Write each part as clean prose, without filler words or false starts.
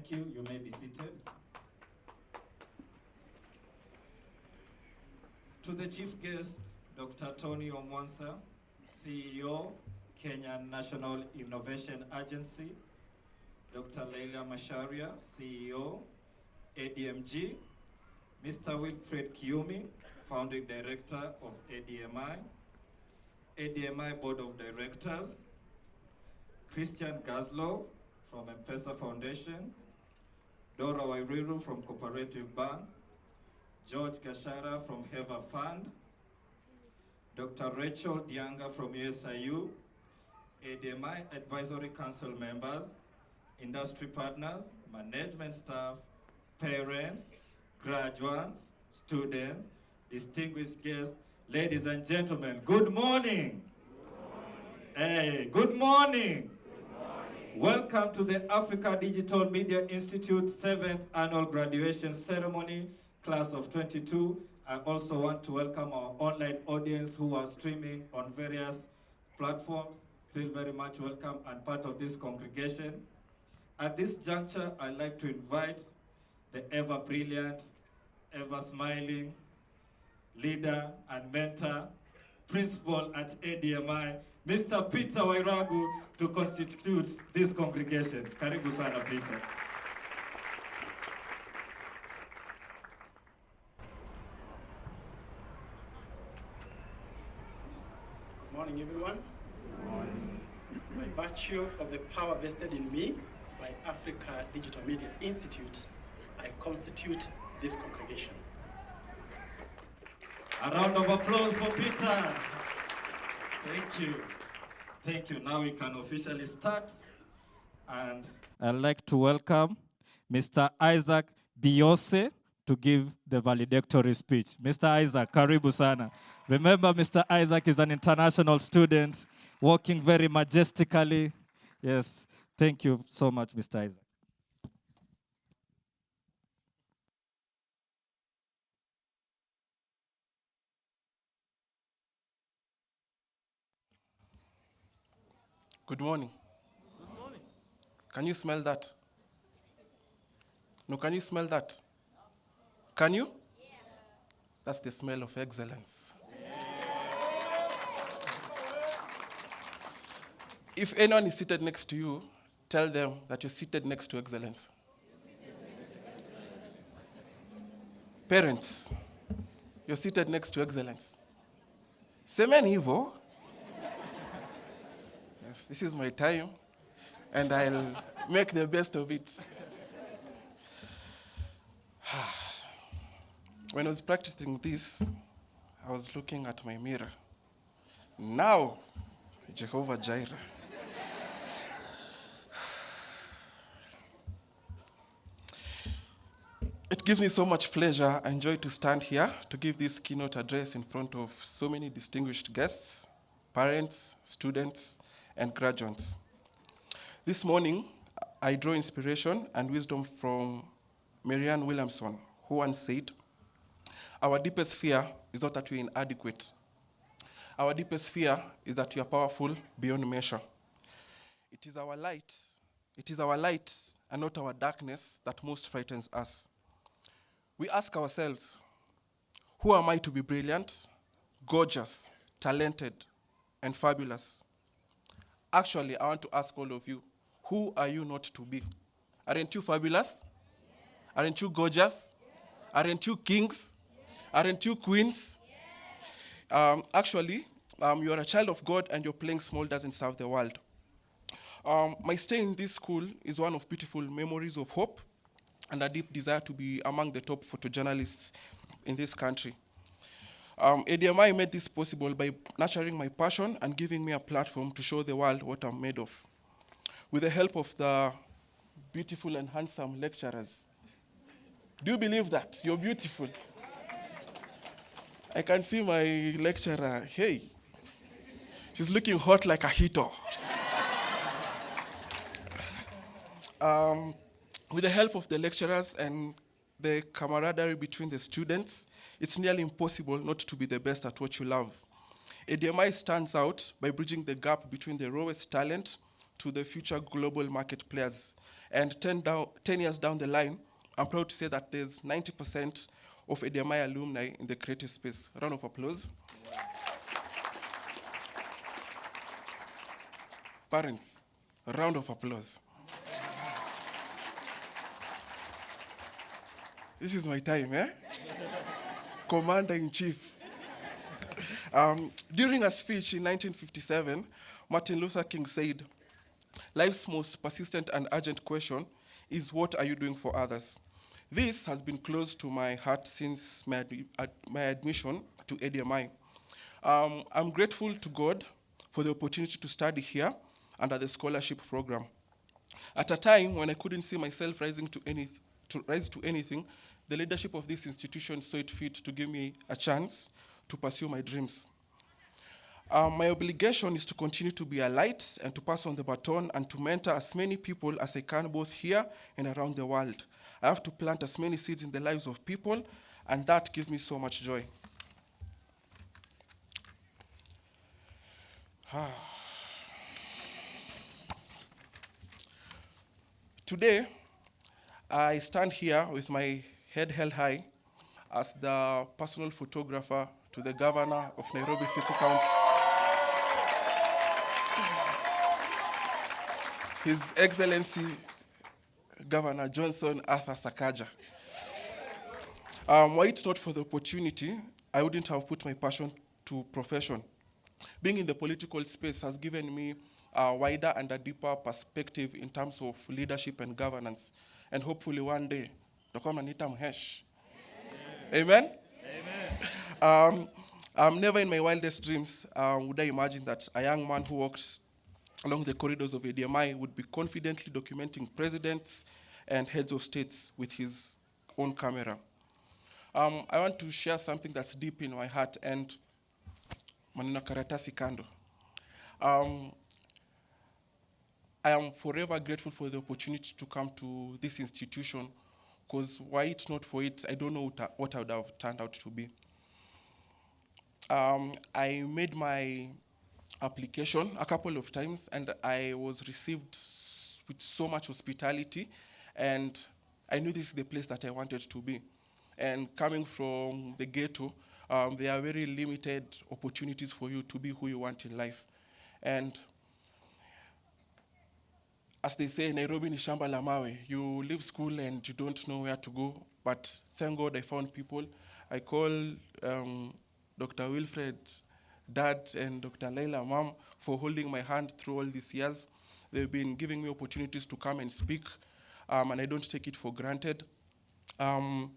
Thank you. You may be seated. To the chief guest, Dr. Tony Omwansa, CEO, Kenyan National Innovation Agency, Dr. Leila Masharia, CEO, ADMG, Mr. Wilfred Kiumi, Founding Director of ADMI, ADMI Board of Directors, Christian Gazlow from M-Pesa Foundation, Dora Wairiru from Cooperative Bank, George Gashara from Heva Fund, Dr. Rachel Dianga from USIU, ADMI Advisory Council members, industry partners, management staff, parents, graduates, students, distinguished guests, ladies and gentlemen, good morning. Hey, good morning. Welcome to the Africa Digital Media Institute 7th Annual Graduation Ceremony, Class of 22. I also want to welcome our online audience who are streaming on various platforms. Feel very much welcome and part of this congregation. At this juncture, I'd like to invite the ever brilliant, ever smiling leader and mentor, principal at ADMI, Mr. Peter Wairagu, to constitute this congregation. Karibu sana, Peter. Good morning, everyone. Good morning. By virtue of the power vested in me by Africa Digital Media Institute, I constitute this congregation. A round of applause for Peter. Thank you. Thank you. Now we can officially start. And I'd like to welcome Mr. Isaac Biose to give the valedictory speech. Mr. Isaac, karibu sana. Remember, Mr. Isaac is an international student, working very majestically. Yes, thank you so much, Mr. Isaac. Good morning. Good morning. Can you smell that? No, can you smell that? Can you? Yes. That's the smell of excellence. If anyone is seated next to you, tell them that you're seated next to excellence. Parents, you're seated next to excellence. Semeni hivyo. Yes, this is my time, and I'll make the best of it. When I was practicing this, I was looking at my mirror. Now, Jehovah Jireh. It gives me so much pleasure and joy to stand here to give this keynote address in front of so many distinguished guests, parents, students, and graduates. This morning, I draw inspiration and wisdom from Marianne Williamson, who once said, "Our deepest fear is not that we're inadequate. Our deepest fear is that we are powerful beyond measure. It is our light and not our darkness that most frightens us." We ask ourselves, who am I to be brilliant, gorgeous, talented, and fabulous? Actually, I want to ask all of you, who are you not to be? Aren't you fabulous? Yes. Aren't you gorgeous? Yes. Aren't you kings? Yes. Aren't you queens? Yes. Actually, you are a child of God and your playing small doesn't serve the world. My stay in this school is one of beautiful memories of hope and a deep desire to be among the top photojournalists in this country. ADMI made this possible by nurturing my passion and giving me a platform to show the world what I'm made of. With the help of the beautiful and handsome lecturers. Do you believe that? You're beautiful. I can see my lecturer, hey, she's looking hot like a heater. With the help of the lecturers and the camaraderie between the students, it's nearly impossible not to be the best at what you love. ADMI stands out by bridging the gap between the rawest talent to the future global market players. And 10 years down the line, I'm proud to say that there's 90% of ADMI alumni in the creative space. Round of applause. Parents, round of applause. This is my time, eh? Commander-in-Chief. During a speech in 1957, Martin Luther King said, "Life's most persistent and urgent question is, what are you doing for others?" This has been close to my heart since my admission to ADMI. I'm grateful to God for the opportunity to study here under the scholarship program. At a time when I couldn't see myself rise to anything, the leadership of this institution saw it fit to give me a chance to pursue my dreams. My obligation is to continue to be a light and to pass on the baton and to mentor as many people as I can, both here and around the world. I have to plant as many seeds in the lives of people, and that gives me so much joy. Today, I stand here with my head held high as the personal photographer to the governor of Nairobi City County, His Excellency Governor Johnson Arthur Sakaja. Were it not for the opportunity, I wouldn't have put my passion to profession. Being in the political space has given me a wider and a deeper perspective in terms of leadership and governance. And hopefully one day, Amen? Never in my wildest dreams would I imagine that a young man who walks along the corridors of ADMI would be confidently documenting presidents and heads of states with his own camera. I want to share something that's deep in my heart, and maneno karatasi kando. I am forever grateful for the opportunity to come to this institution, because were it not for it, I don't know what I would have turned out to be. I made my application a couple of times, and I was received with so much hospitality, and I knew this is the place that I wanted to be. And coming from the ghetto, there are very limited opportunities for you to be who you want in life. And as they say, Nairobi ni shamba la mawe. You leave school and you don't know where to go, but thank God I found people. I call Dr. Wilfred, Dad, and Dr. Laila, Mom, for holding my hand through all these years. They've been giving me opportunities to come and speak, and I don't take it for granted. To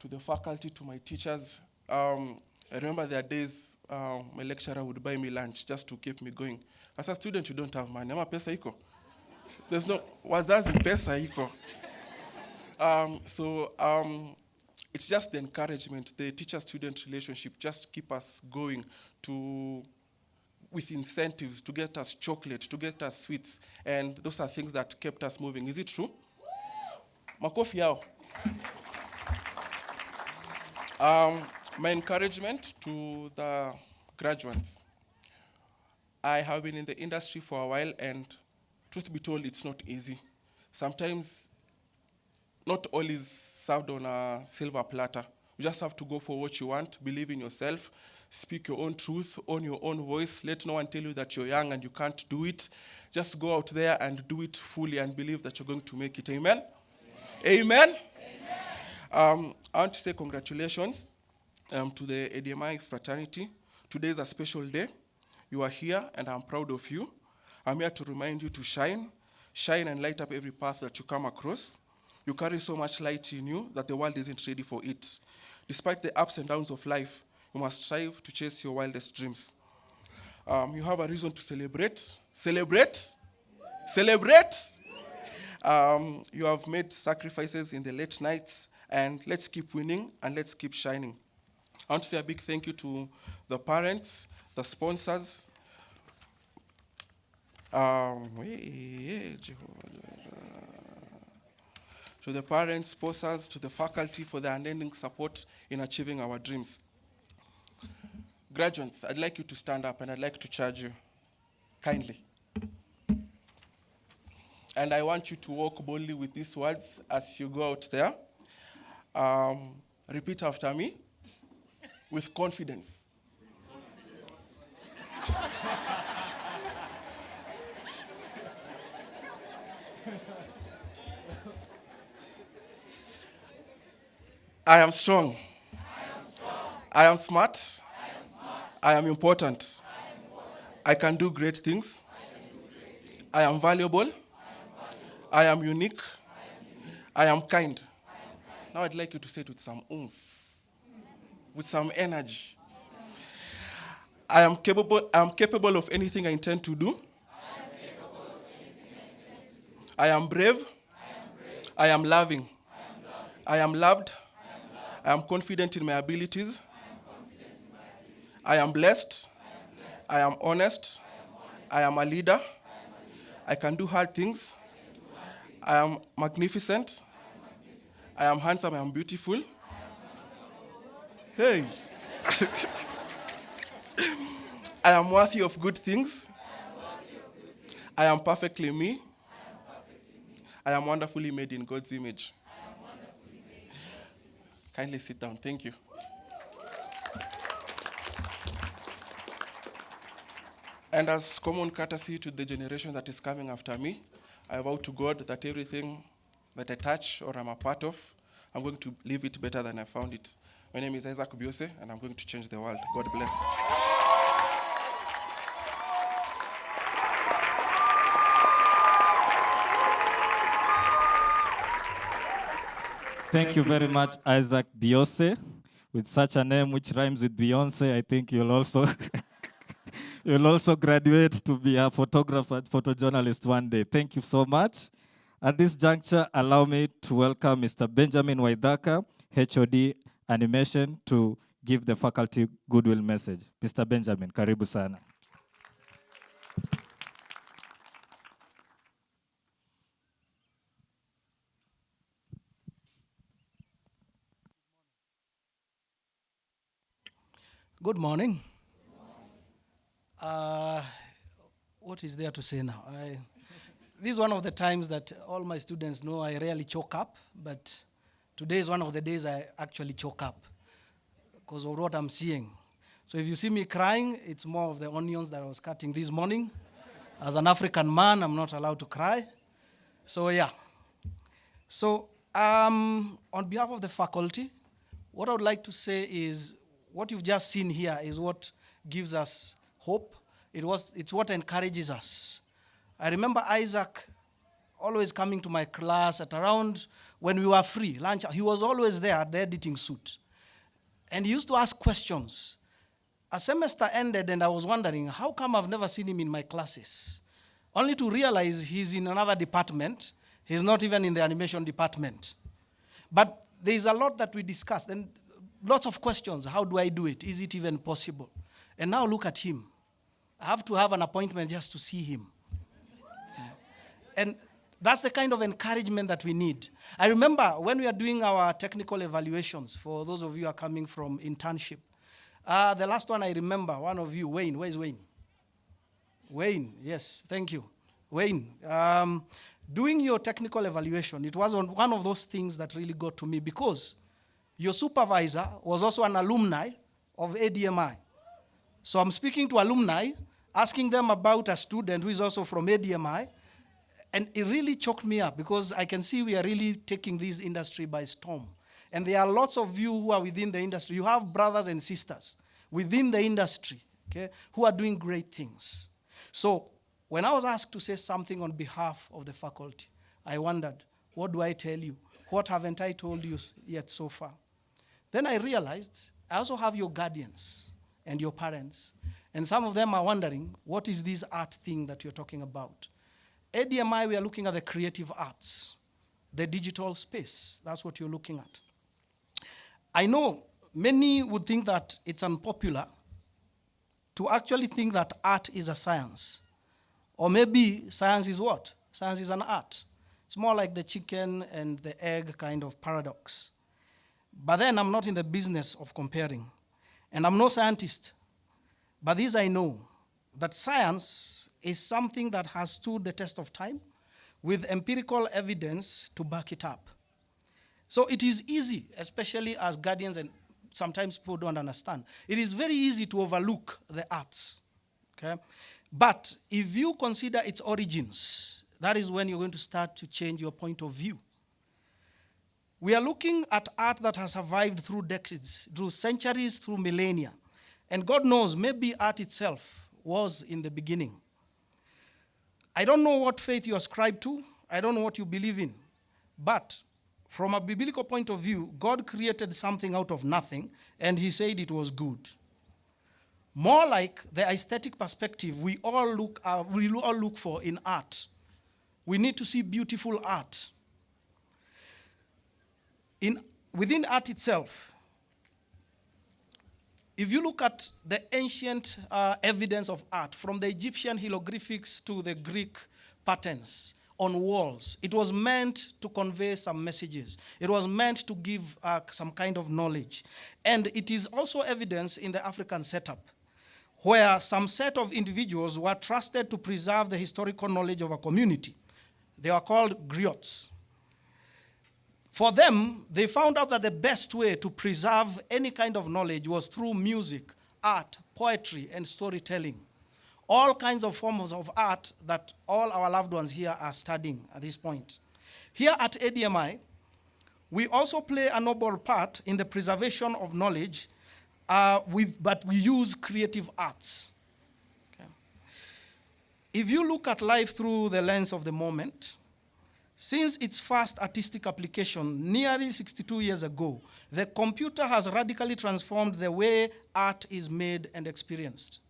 the faculty, to my teachers, I remember there are days my lecturer would buy me lunch just to keep me going. As a student, you don't have money. Ama pesa iko. There's no, wazazi pesa iko. It's just the encouragement, the teacher-student relationship just keep us going with incentives to get us chocolate, to get us sweets, and those are things that kept us moving. Is it true? Makofi yao. My encouragement to the graduates. I have been in the industry for a while, and truth be told, it's not easy. Sometimes, not all is served on a silver platter. You just have to go for what you want, believe in yourself, speak your own truth, own your own voice. Let no one tell you that you're young and you can't do it. Just go out there and do it fully and believe that you're going to make it. Amen? Amen? Amen. I want to say congratulations to the ADMI fraternity. Today is a special day. You are here, and I'm proud of you. I'm here to remind you to shine and light up every path that you come across. You carry so much light in you that the world isn't ready for it. Despite the ups and downs of life, you must strive to chase your wildest dreams. You have a reason to celebrate. Celebrate? Celebrate? You have made sacrifices in the late nights, and let's keep winning and let's keep shining. I want to say a big thank you to the parents, the sponsors, to the parents, sponsors, to the faculty for their unending support in achieving our dreams. Graduates, I'd like you to stand up and I'd like to charge you kindly. And I want you to walk boldly with these words as you go out there. Repeat after me with confidence. I am strong. I am smart. I am important. I can do great things. I am valuable. I am unique. I am kind. Now I'd like you to say it with some oomph, with some energy. I am capable of anything I intend to do. I am brave. I am loving. I am loved. I am confident in my abilities. I am blessed. I am honest. I am a leader. I can do hard things. I am magnificent. I am handsome. I am beautiful. Hey. I am worthy of good things. I am perfectly me. I am wonderfully made in God's image. Kindly sit down. Thank you. And as common courtesy to the generation that is coming after me, I vow to God that everything that I touch or I'm a part of, I'm going to leave it better than I found it. My name is Isaac Biose, and I'm going to change the world. God bless. Thank you very much, Isaac Biose. With such a name which rhymes with Beyonce, I think you'll also you'll also graduate to be a photographer, photojournalist one day. Thank you so much. At this juncture, allow me to welcome Mr. Benjamin Waidaka, HOD Animation, to give the faculty goodwill message. Mr. Benjamin, karibu sana. Good morning. What is there to say now? This is one of the times that all my students know I rarely choke up, but today is one of the days I actually choke up because of what I'm seeing. So if you see me crying, it's more of the onions that I was cutting this morning. As an African man, I'm not allowed to cry. So yeah. So on behalf of the faculty, what I would like to say is what you've just seen here is what gives us hope. It's what encourages us. I remember Isaac always coming to my class at around when we were free, lunch. He was always there at the editing suite. And he used to ask questions. A semester ended and I was wondering, how come I've never seen him in my classes? Only to realize he's in another department. He's not even in the animation department. But there's a lot that we discussed and lots of questions. How do I do it? Is it even possible? And now look at him. I have to have an appointment just to see him. And that's the kind of encouragement that we need. I remember when we are doing our technical evaluations, for those of you who are coming from internship, the last one I remember, one of you, Wayne, where's Wayne? Wayne, yes, thank you. Wayne, doing your technical evaluation, it was one of those things that really got to me because your supervisor was also an alumni of ADMI. So I'm speaking to alumni, asking them about a student who is also from ADMI, and it really choked me up because I can see we are really taking this industry by storm. And there are lots of you who are within the industry. You have brothers and sisters within the industry, okay, who are doing great things. So when I was asked to say something on behalf of the faculty, I wondered, what do I tell you? What haven't I told you yet so far? Then I realized I also have your guardians and your parents. And some of them are wondering, what is this art thing that you're talking about? ADMI, we are looking at the creative arts, the digital space. That's what you're looking at. I know many would think that it's unpopular to actually think that art is a science. Or maybe science is what? Science is an art. It's more like the chicken and the egg kind of paradox. But then I'm not in the business of comparing. And I'm no scientist. But this I know, that science is something that has stood the test of time. with empirical evidence to back it up. So it is easy, especially as guardians, and sometimes people don't understand, it is very easy to overlook the arts, okay? But if you consider its origins, that is when you're going to start to change your point of view. We are looking at art that has survived through decades, through centuries, through millennia. And God knows, maybe art itself was in the beginning. I don't know what faith you ascribe to. I don't know what you believe in. But from a biblical point of view, God created something out of nothing, and he said it was good. More like the aesthetic perspective we all look for in art. We need to see beautiful art. Within art itself, if you look at the ancient evidence of art, from the Egyptian hieroglyphics to the Greek patterns on walls, it was meant to convey some messages. It was meant to give some kind of knowledge. And it is also evidence in the African setup, where some set of individuals were trusted to preserve the historical knowledge of a community. They were called griots. For them, they found out that the best way to preserve any kind of knowledge was through music, art, poetry, and storytelling. All kinds of forms of art that all our loved ones here are studying at this point. Here at ADMI, we also play a noble part in the preservation of knowledge, but we use creative arts. Okay. If you look at life through the lens of the moment, since its first artistic application nearly 62 years ago, the computer has radically transformed the way art is made and experienced.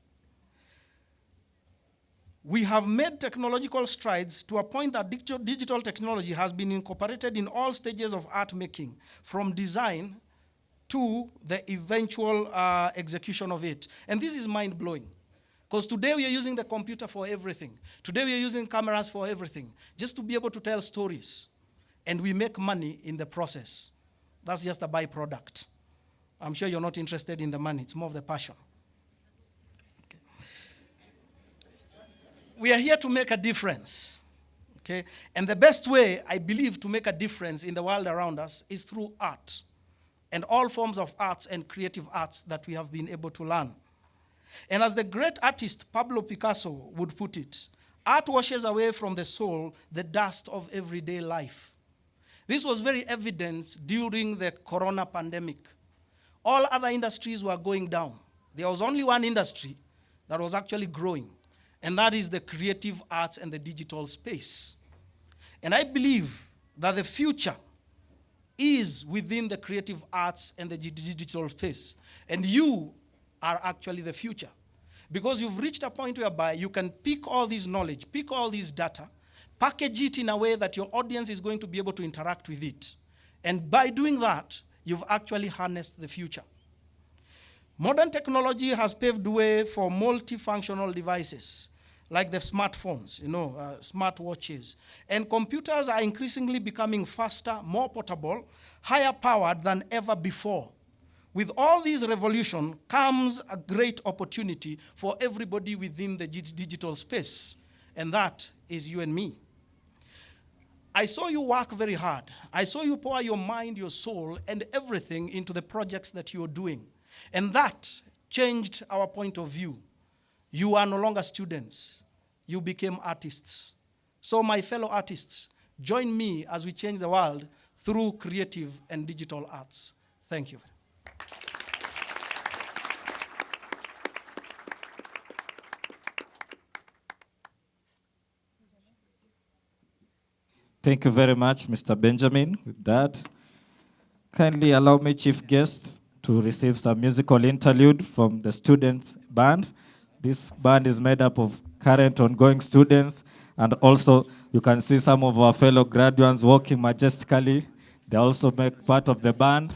We have made technological strides to a point that digital technology has been incorporated in all stages of art making, from design to the eventual execution of it. And this is mind-blowing. Because today we are using the computer for everything. Today we are using cameras for everything, just to be able to tell stories. And we make money in the process. That's just a byproduct. I'm sure you're not interested in the money. It's more of the passion. Okay. We are here to make a difference. Okay? And the best way, I believe, to make a difference in the world around us is through art. And all forms of arts and creative arts that we have been able to learn. And as the great artist Pablo Picasso would put it, art washes away from the soul the dust of everyday life. This was very evident during the corona pandemic. All other industries were going down. There was only one industry that was actually growing, and that is the creative arts and the digital space. And I believe that the future is within the creative arts and the digital space. And you are actually the future. Because you've reached a point whereby you can pick all this knowledge, pick all this data, package it in a way that your audience is going to be able to interact with it. And by doing that, you've actually harnessed the future. Modern technology has paved the way for multifunctional devices, like the smartphones, smart watches. And computers are increasingly becoming faster, more portable, higher powered than ever before. With all this revolution comes a great opportunity for everybody within the digital space, and that is you and me. I saw you work very hard. I saw you pour your mind, your soul, and everything into the projects that you're doing. And that changed our point of view. You are no longer students. You became artists. So my fellow artists, join me as we change the world through creative and digital arts. Thank you. Thank you very much, Mr. Benjamin. With that, kindly allow me, chief guest, to receive some musical interlude from the students' band. This band is made up of current ongoing students, and also you can see some of our fellow graduates walking majestically. They also make part of the band.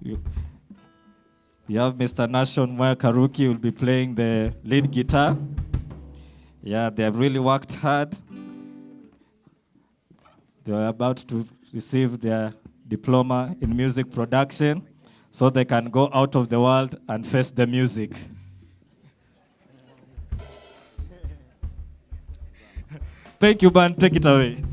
You have Mr. Nashon Karuki who will be playing the lead guitar. Yeah, they have really worked hard. They are about to receive their diploma in music production so they can go out of the world and face the music. Thank you, band. Take it away.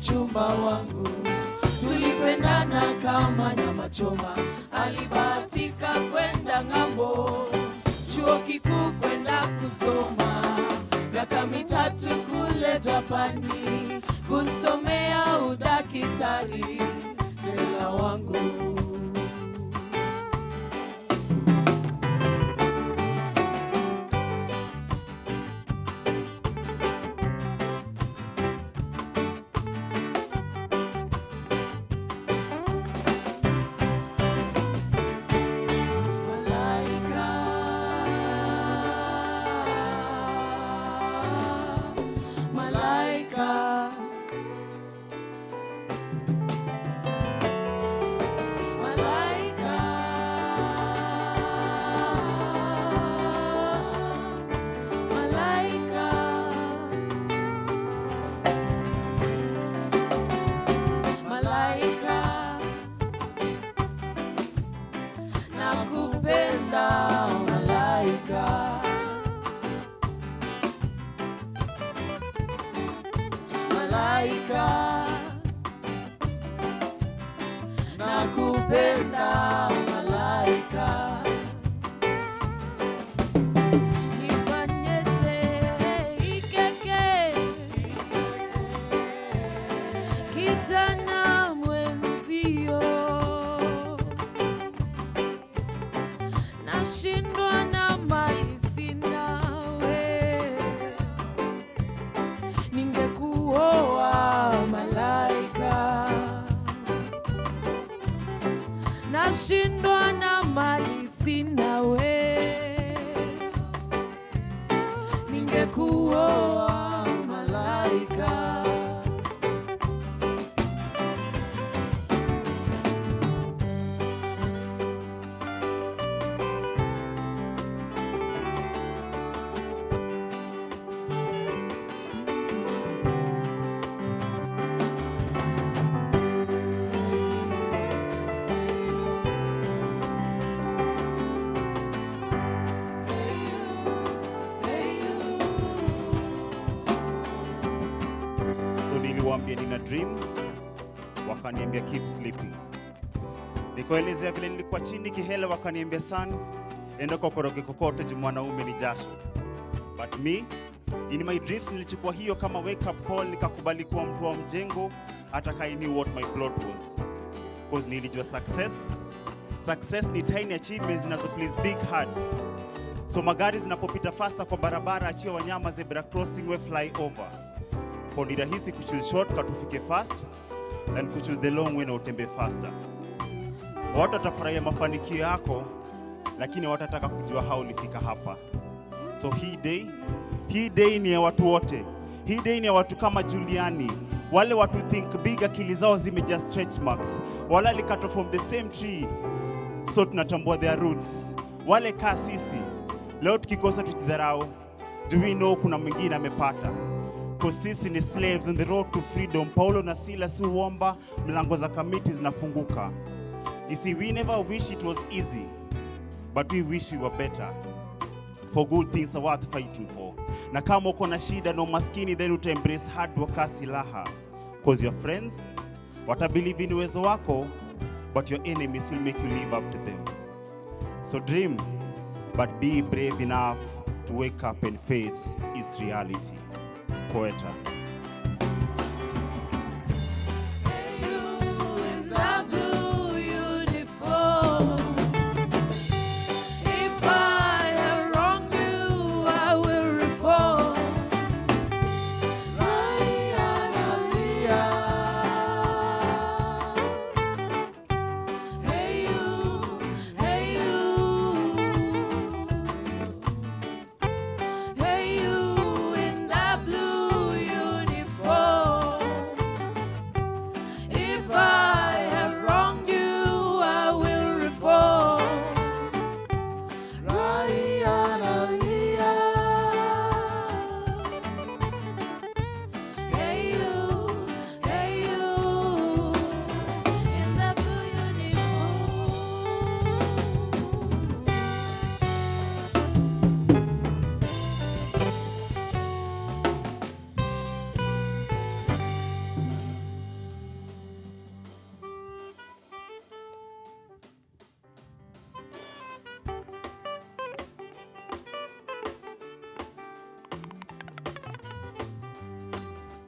mchumba wangu, tulipendana kama nyama choma. Alibahatika kwenda ng'ambo, chuo kikuu kwenda kusoma, miaka mitatu kule Japani, kusomea udakitari. Stella wangu, nakupenda malaika. Nifanyete ikeke kitana mwenzio, nashindwa na mali sina we, ningekuoa malaika. Nashindwa na mali sina we, ningekuoa malaika. Niliwaambia nina dreams, wakaniambia keep sleeping. Nikaelezea vile nilikuwa chini kihela, wakaniambia son, enda kokoroke kokote juu mwanaume ni jasho. But me, in my dreams nilichukua hiyo kama wake up call, nikakubali kuwa mtu wa mjengo hata kai knew what my plot was. Because nilijua success ni tiny achievements zinazo please big hearts. So magari zinapopita faster kwa barabara, achia wanyama zebra crossing we fly over. Kwa ni rahisi kuchoose shortcut ufike fast and kuchoose the long way na utembe faster. Watu watafurahia mafanikio yako, lakini watataka kujua how ulifika hapa. So hii day ni ya watu wote. Hii day ni ya watu kama Juliani, wale watu think big, akili zao zimejaa stretch marks, wale alikata from the same tree, so tunatambua their roots. Wale kaa sisi leo tukikosa tutidharau, do we know kuna mwingine amepata. 'cause sisi ni slaves on the road to freedom. Paulo na Silas huomba, mlango za kamiti zinafunguka. You see, we never wish it was easy, but we wish we were better. For good things are worth fighting for. Na kama uko na shida na umaskini, then uta embrace hard work as silaha. 'Cause your friends watabelieve in uwezo wako, but your enemies will make you live up to them. So dream, but be brave enough to wake up and face its reality. Poeta.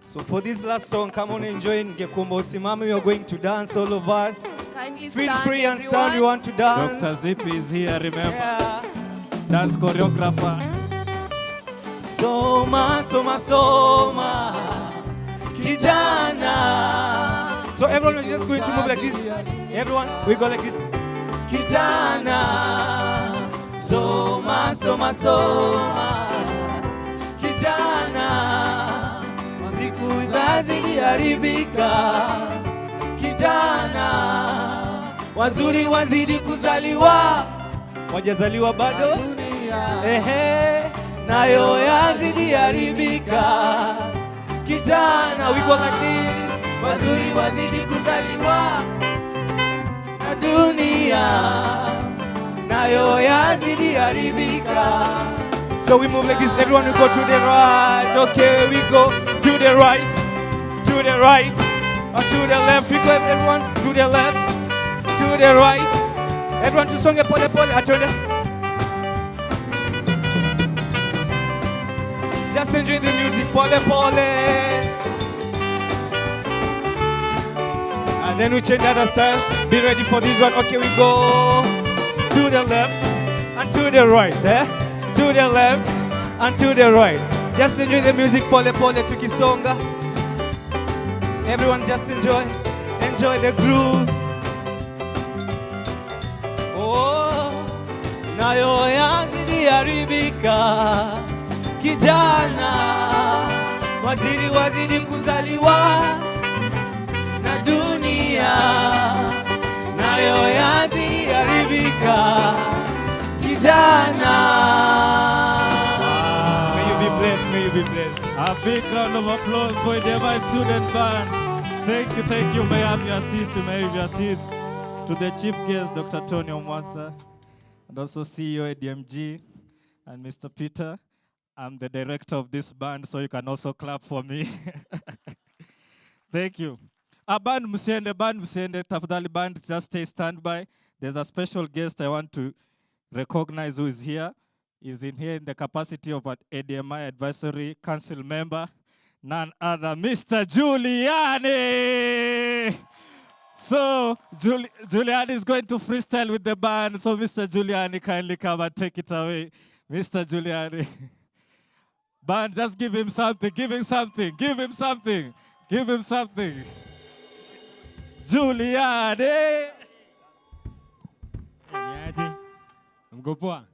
So for this last song, come on enjoy Ngekumba Usimame. We are going to dance, all of us. Kindly Feel stand, free and stand, we everyone. want to dance. Dr. Zippy is here, remember. Yeah. Dance choreographer. Soma, soma, soma, kijana. So everyone is just going to move like this. Everyone, we go like this. Kijana, soma, soma, soma, kijana. Siku zazidi haribika, kijana. Wazuri wazidi kuzaliwa, wajazaliwa bado. Ehe, nayo yazidi haribika, kijana. We go like this. Wazuri wazidi kuzaliwa, na dunia nayo yazidi haribika. So we move like this, everyone, we go to the right. Okay, we go to the right, to the right, or to the left. We go, everyone, to the left, to the right. Everyone to song pole pole, just enjoy the music, pole pole. And then we change the other style. Be ready for this one. Okay, we go to the left and to the right, eh? To the left and to the right. Just enjoy the music, pole pole tukisonga. Everyone just enjoy the groove. Oh, nayo yazidi haribika, kijana. Waziri wazidi kuzaliwa, na dunia nayo yazidi haribika, kijana. May you be blessed, may you be blessed. A big round of applause for the ADMI student band. Thank you. May have your seats, you may have your seats. To the chief guest, Dr. Tony Omwansa, and also CEO ADMG, and Mr. Peter. I'm the director of this band, so you can also clap for me. Thank you. Band msiende, tafadhali band, just stay standby. There's a special guest I want to recognize who is here. He's in here in the capacity of an ADMI Advisory Council member, none other, Mr. Giuliani. So, Giuliani is going to freestyle with the band. So, Mr. Giuliani, kindly come and take it away. Mr. Giuliani. Band, just give him something, give him something. Giuliani. Niaje? Mko poa?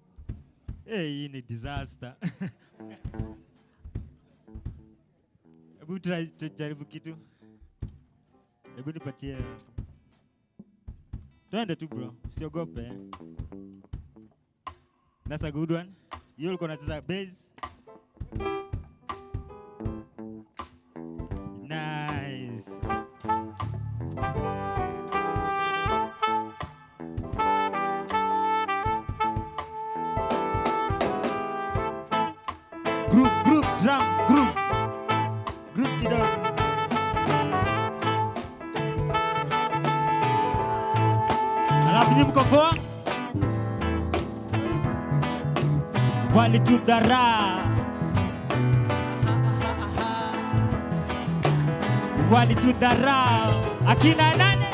Hii ni disaster. Hebu tujaribu kitu. Hebu nipatie. Twende tu bro, usiogope. That's a good one. You ulikuwa unacheza bass. Drum, groove. Groove kidogo. Alafu nyinyi mko poa? Walitudharau. Walitudharau. Akina nani?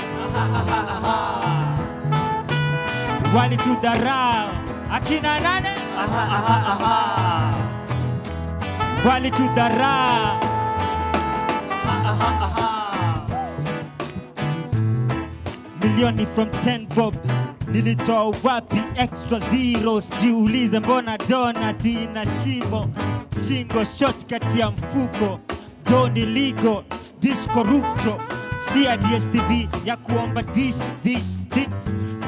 Walitudharau. Akina nani? Walitudharau. Milioni from 10 bob. Nilitoa wapi extra zeros? Jiulize mbona donut ina shimo. Shingo short kati ya mfuko. Doni ligo, disco rooftop. Sia DSTV ya kuomba dish.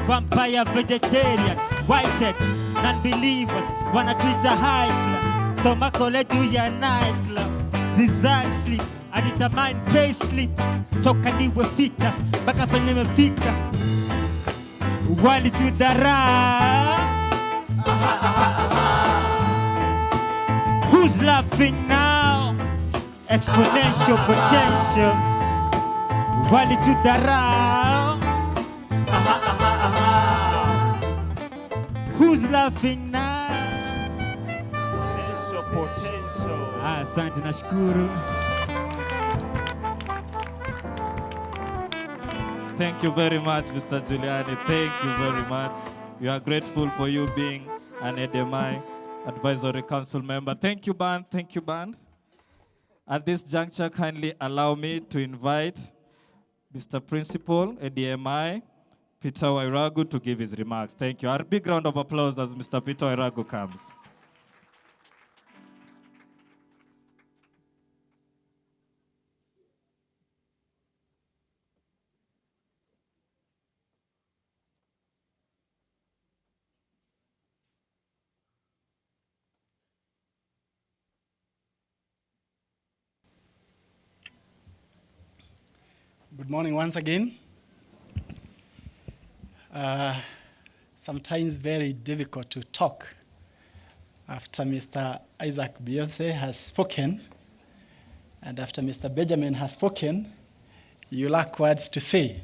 Vampire vegetarian, whitehead, non-believers. Wanatuita high class. Soma college ya night club. Desire sleep, aditamine pay sleep. Toka niwe fitas, baka penye nimefika. Walitudharau. Who's laughing now? Exponential potential. Walitudharau. Who's laughing now? Potential. Asante, nashukuru. Thank you very much, Mr. Giuliani. Thank you very much. We are grateful for you being an ADMI Advisory Council member. Thank you, band. Thank you, band. At this juncture, kindly allow me to invite Mr. Principal, ADMI, Peter Wairagu, to give his remarks. Thank you. A big round of applause as Mr. Peter Wairagu comes. Good morning once again. Sometimes very difficult to talk after Mr. Isaac Beyonce has spoken, and after Mr. Benjamin has spoken, you lack words to say.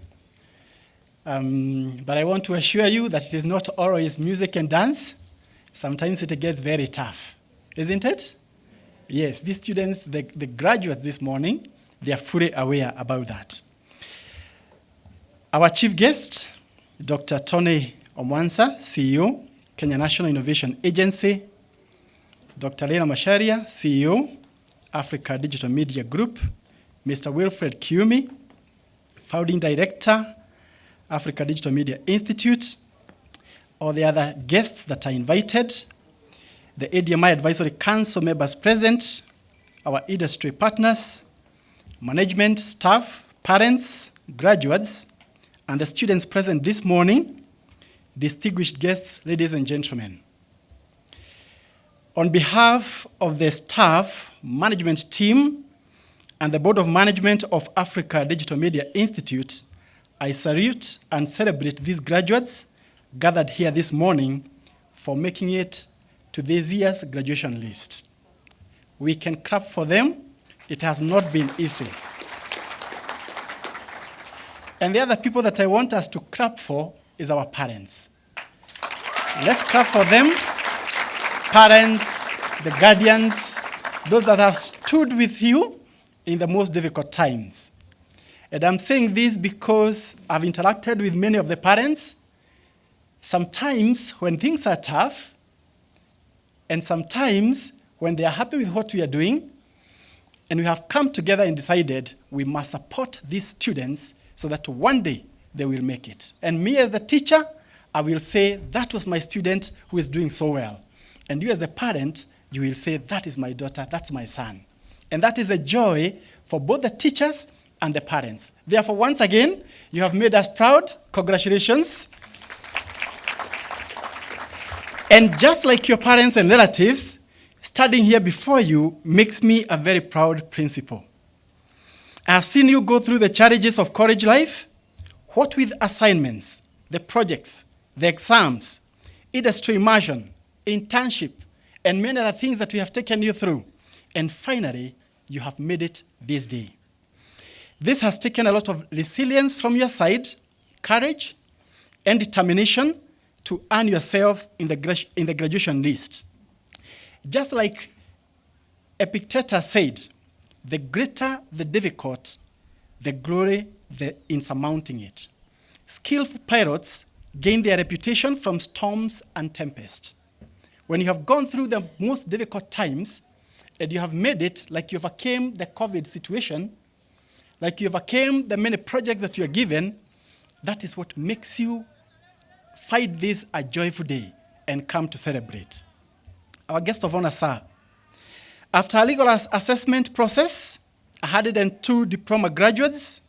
But I want to assure you that it is not always music and dance. Sometimes it gets very tough, isn't it? Yes, these students, the graduates this morning, they are fully aware about that. Our chief guest, Dr. Tony Omwansa, CEO, Kenya National Innovation Agency, Dr. Leila Masharia, CEO, Africa Digital Media Group, Mr. Wilfred Kiumi, Founding Director, Africa Digital Media Institute, all the other guests that are invited, the ADMI Advisory Council members present, our industry partners, management, staff, parents, graduates, and the students present this morning, distinguished guests, ladies and gentlemen. On behalf of the staff, management team, and the Board of Management of Africa Digital Media Institute, I salute and celebrate these graduates gathered here this morning for making it to this year's graduation list. We can clap for them. It has not been easy. And the other people that I want us to clap for is our parents. Let's clap for them. Parents, the guardians, those that have stood with you in the most difficult times. And I'm saying this because I've interacted with many of the parents. Sometimes when things are tough, and sometimes when they are happy with what we are doing, and we have come together and decided we must support these students so that one day they will make it. And me as the teacher, I will say, that was my student who is doing so well. And you as the parent, you will say, that is my daughter, that's my son. And that is a joy for both the teachers and the parents. Therefore, once again, you have made us proud. Congratulations. And just like your parents and relatives, standing here before you makes me a very proud principal. I have seen you go through the challenges of college life, what with assignments, the projects, the exams, industry immersion, internship, and many other things that we have taken you through. And finally, you have made it this day. This has taken a lot of resilience from your side, courage, and determination to earn yourself in the graduation list. Just like Epictetus said, the greater the difficult, the glory in surmounting it. Skillful pilots gain their reputation from storms and tempests. When you have gone through the most difficult times, and you have made it, like you overcame the COVID situation, like you overcame the many projects that you are given, that is what makes you find this a joyful day and come to celebrate. Our guest of honor, sir. After a legal assessment process, 102 diploma graduates,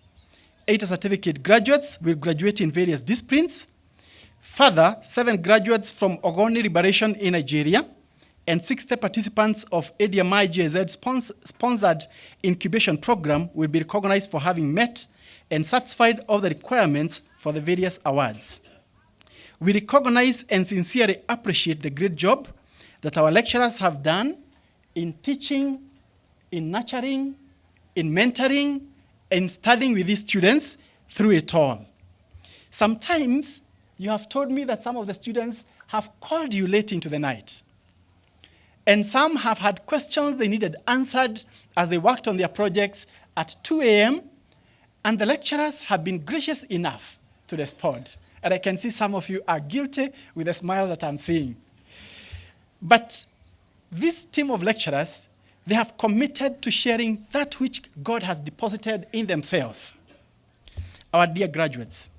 80 certificate graduates will graduate in various disciplines. Further, 7 graduates from Ogoni Liberation in Nigeria and 60 participants of ADMI GIZ sponsored incubation program will be recognized for having met and satisfied all the requirements for the various awards. We recognize and sincerely appreciate the great job that our lecturers have done in teaching, in nurturing, in mentoring, and studying with these students through it all. Sometimes you have told me that some of the students have called you late into the night. And some have had questions they needed answered as they worked on their projects at 2 a.m. And the lecturers have been gracious enough to respond. And I can see some of you are guilty with the smile that I'm seeing. But this team of lecturers, they have committed to sharing that which God has deposited in themselves. Our dear graduates,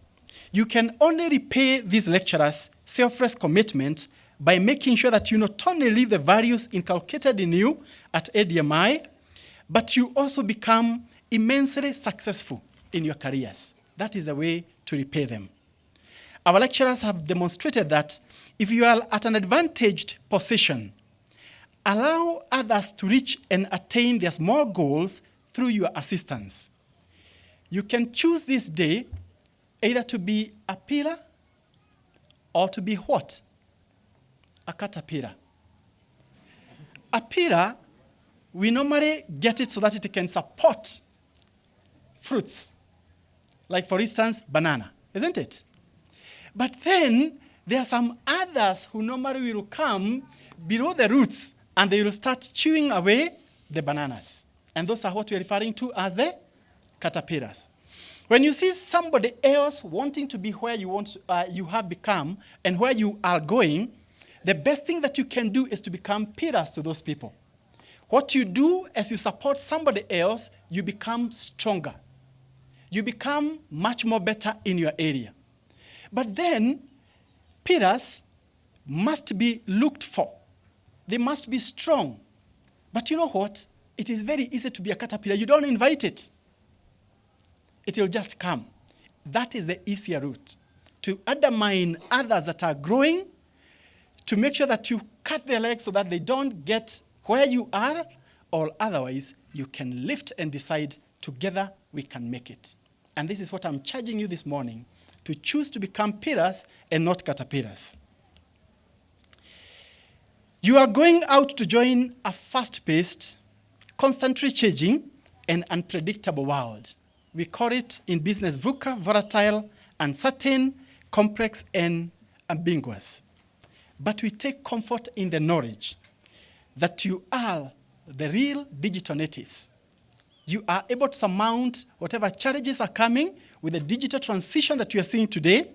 you can only repay these lecturers' selfless commitment by making sure that you not only live the values inculcated in you at ADMI, but you also become immensely successful in your careers. That is the way to repay them. Our lecturers have demonstrated that if you are at an advantaged position, allow others to reach and attain their small goals through your assistance. You can choose this day either to be a pillar or to be what? A caterpillar. A pillar, we normally get it so that it can support fruits. Like, for instance, banana, isn't it? But then there are some others who normally will come below the roots and they will start chewing away the bananas. And those are what we're referring to as the caterpillars. When you see somebody else wanting to be where you have become and where you are going, the best thing that you can do is to become pillars to those people. What you do as you support somebody else, you become stronger. You become much more better in your area. But then, pillars must be looked for. They must be strong. But you know what? It is very easy to be a caterpillar. You don't invite it. It will just come. That is the easier route. To undermine others that are growing, to make sure that you cut their legs so that they don't get where you are, or otherwise you can lift and decide together we can make it. And this is what I'm charging you this morning, to choose to become pillars and not caterpillars. You are going out to join a fast-paced, constantly changing, and unpredictable world. We call it in business VUCA, volatile, uncertain, complex, and ambiguous. But we take comfort in the knowledge that you are the real digital natives. You are able to surmount whatever challenges are coming with the digital transition that we are seeing today,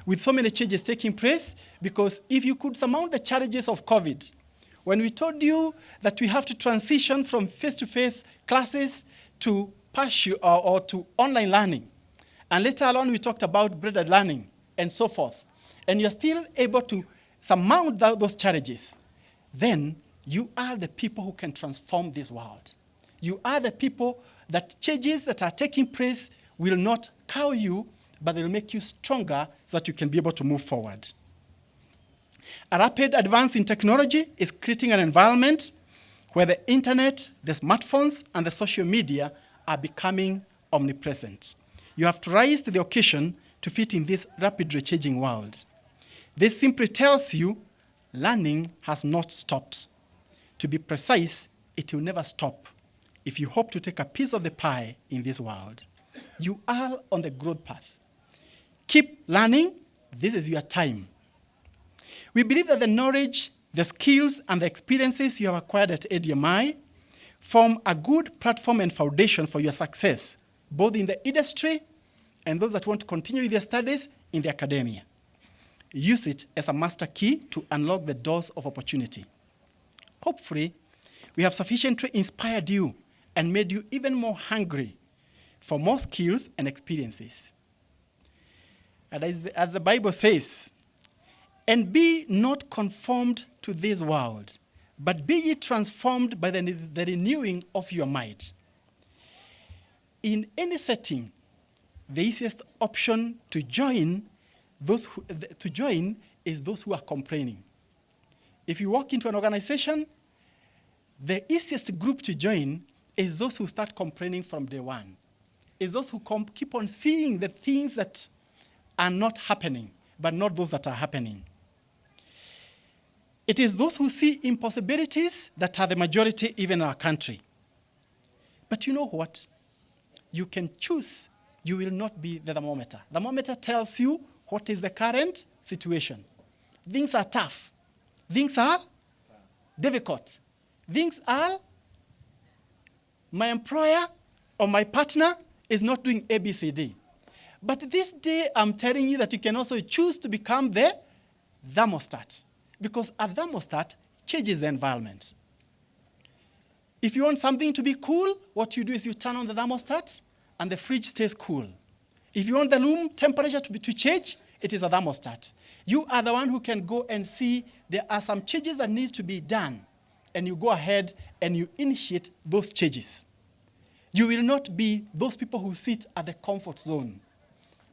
with so many changes taking place, because if you could surmount the challenges of COVID, when we told you that we have to transition from face-to-face classes to partial or to online learning, and later on we talked about blended learning and so forth, and you're still able to surmount those challenges, then you are the people who can transform this world. You are the people that changes that are taking place will not cow you, but they will make you stronger so that you can be able to move forward. A rapid advance in technology is creating an environment where the internet, the smartphones, and the social media are becoming omnipresent. You have to rise to the occasion to fit in this rapidly changing world. This simply tells you learning has not stopped. To be precise, it will never stop if you hope to take a piece of the pie in this world. You are on the growth path. Keep learning. This is your time. We believe that the knowledge, the skills, and the experiences you have acquired at ADMI form a good platform and foundation for your success, both in the industry and those that want to continue with their studies in the academia. Use it as a master key to unlock the doors of opportunity. Hopefully, we have sufficiently inspired you and made you even more hungry for more skills and experiences. And as the Bible says, and be not conformed to this world, but be ye transformed by the renewing of your mind. In any setting, the easiest option to join is those who are complaining. If you walk into an organization, the easiest group to join is those who start complaining from day one. It's those who keep on seeing the things that are not happening, but not those that are happening. It is those who see impossibilities that are the majority even in our country. But you know what? You can choose. You will not be the thermometer. The thermometer tells you what is the current situation. Things are tough. Things are difficult. Things are, my employer or my partner is not doing ABCD. But this day, I'm telling you that you can also choose to become the thermostat, because a thermostat changes the environment. If you want something to be cool, what you do is you turn on the thermostat and the fridge stays cool. If you want the room temperature to change, it is a thermostat. You are the one who can go and see there are some changes that need to be done, and you go ahead and you initiate those changes. You will not be those people who sit at the comfort zone.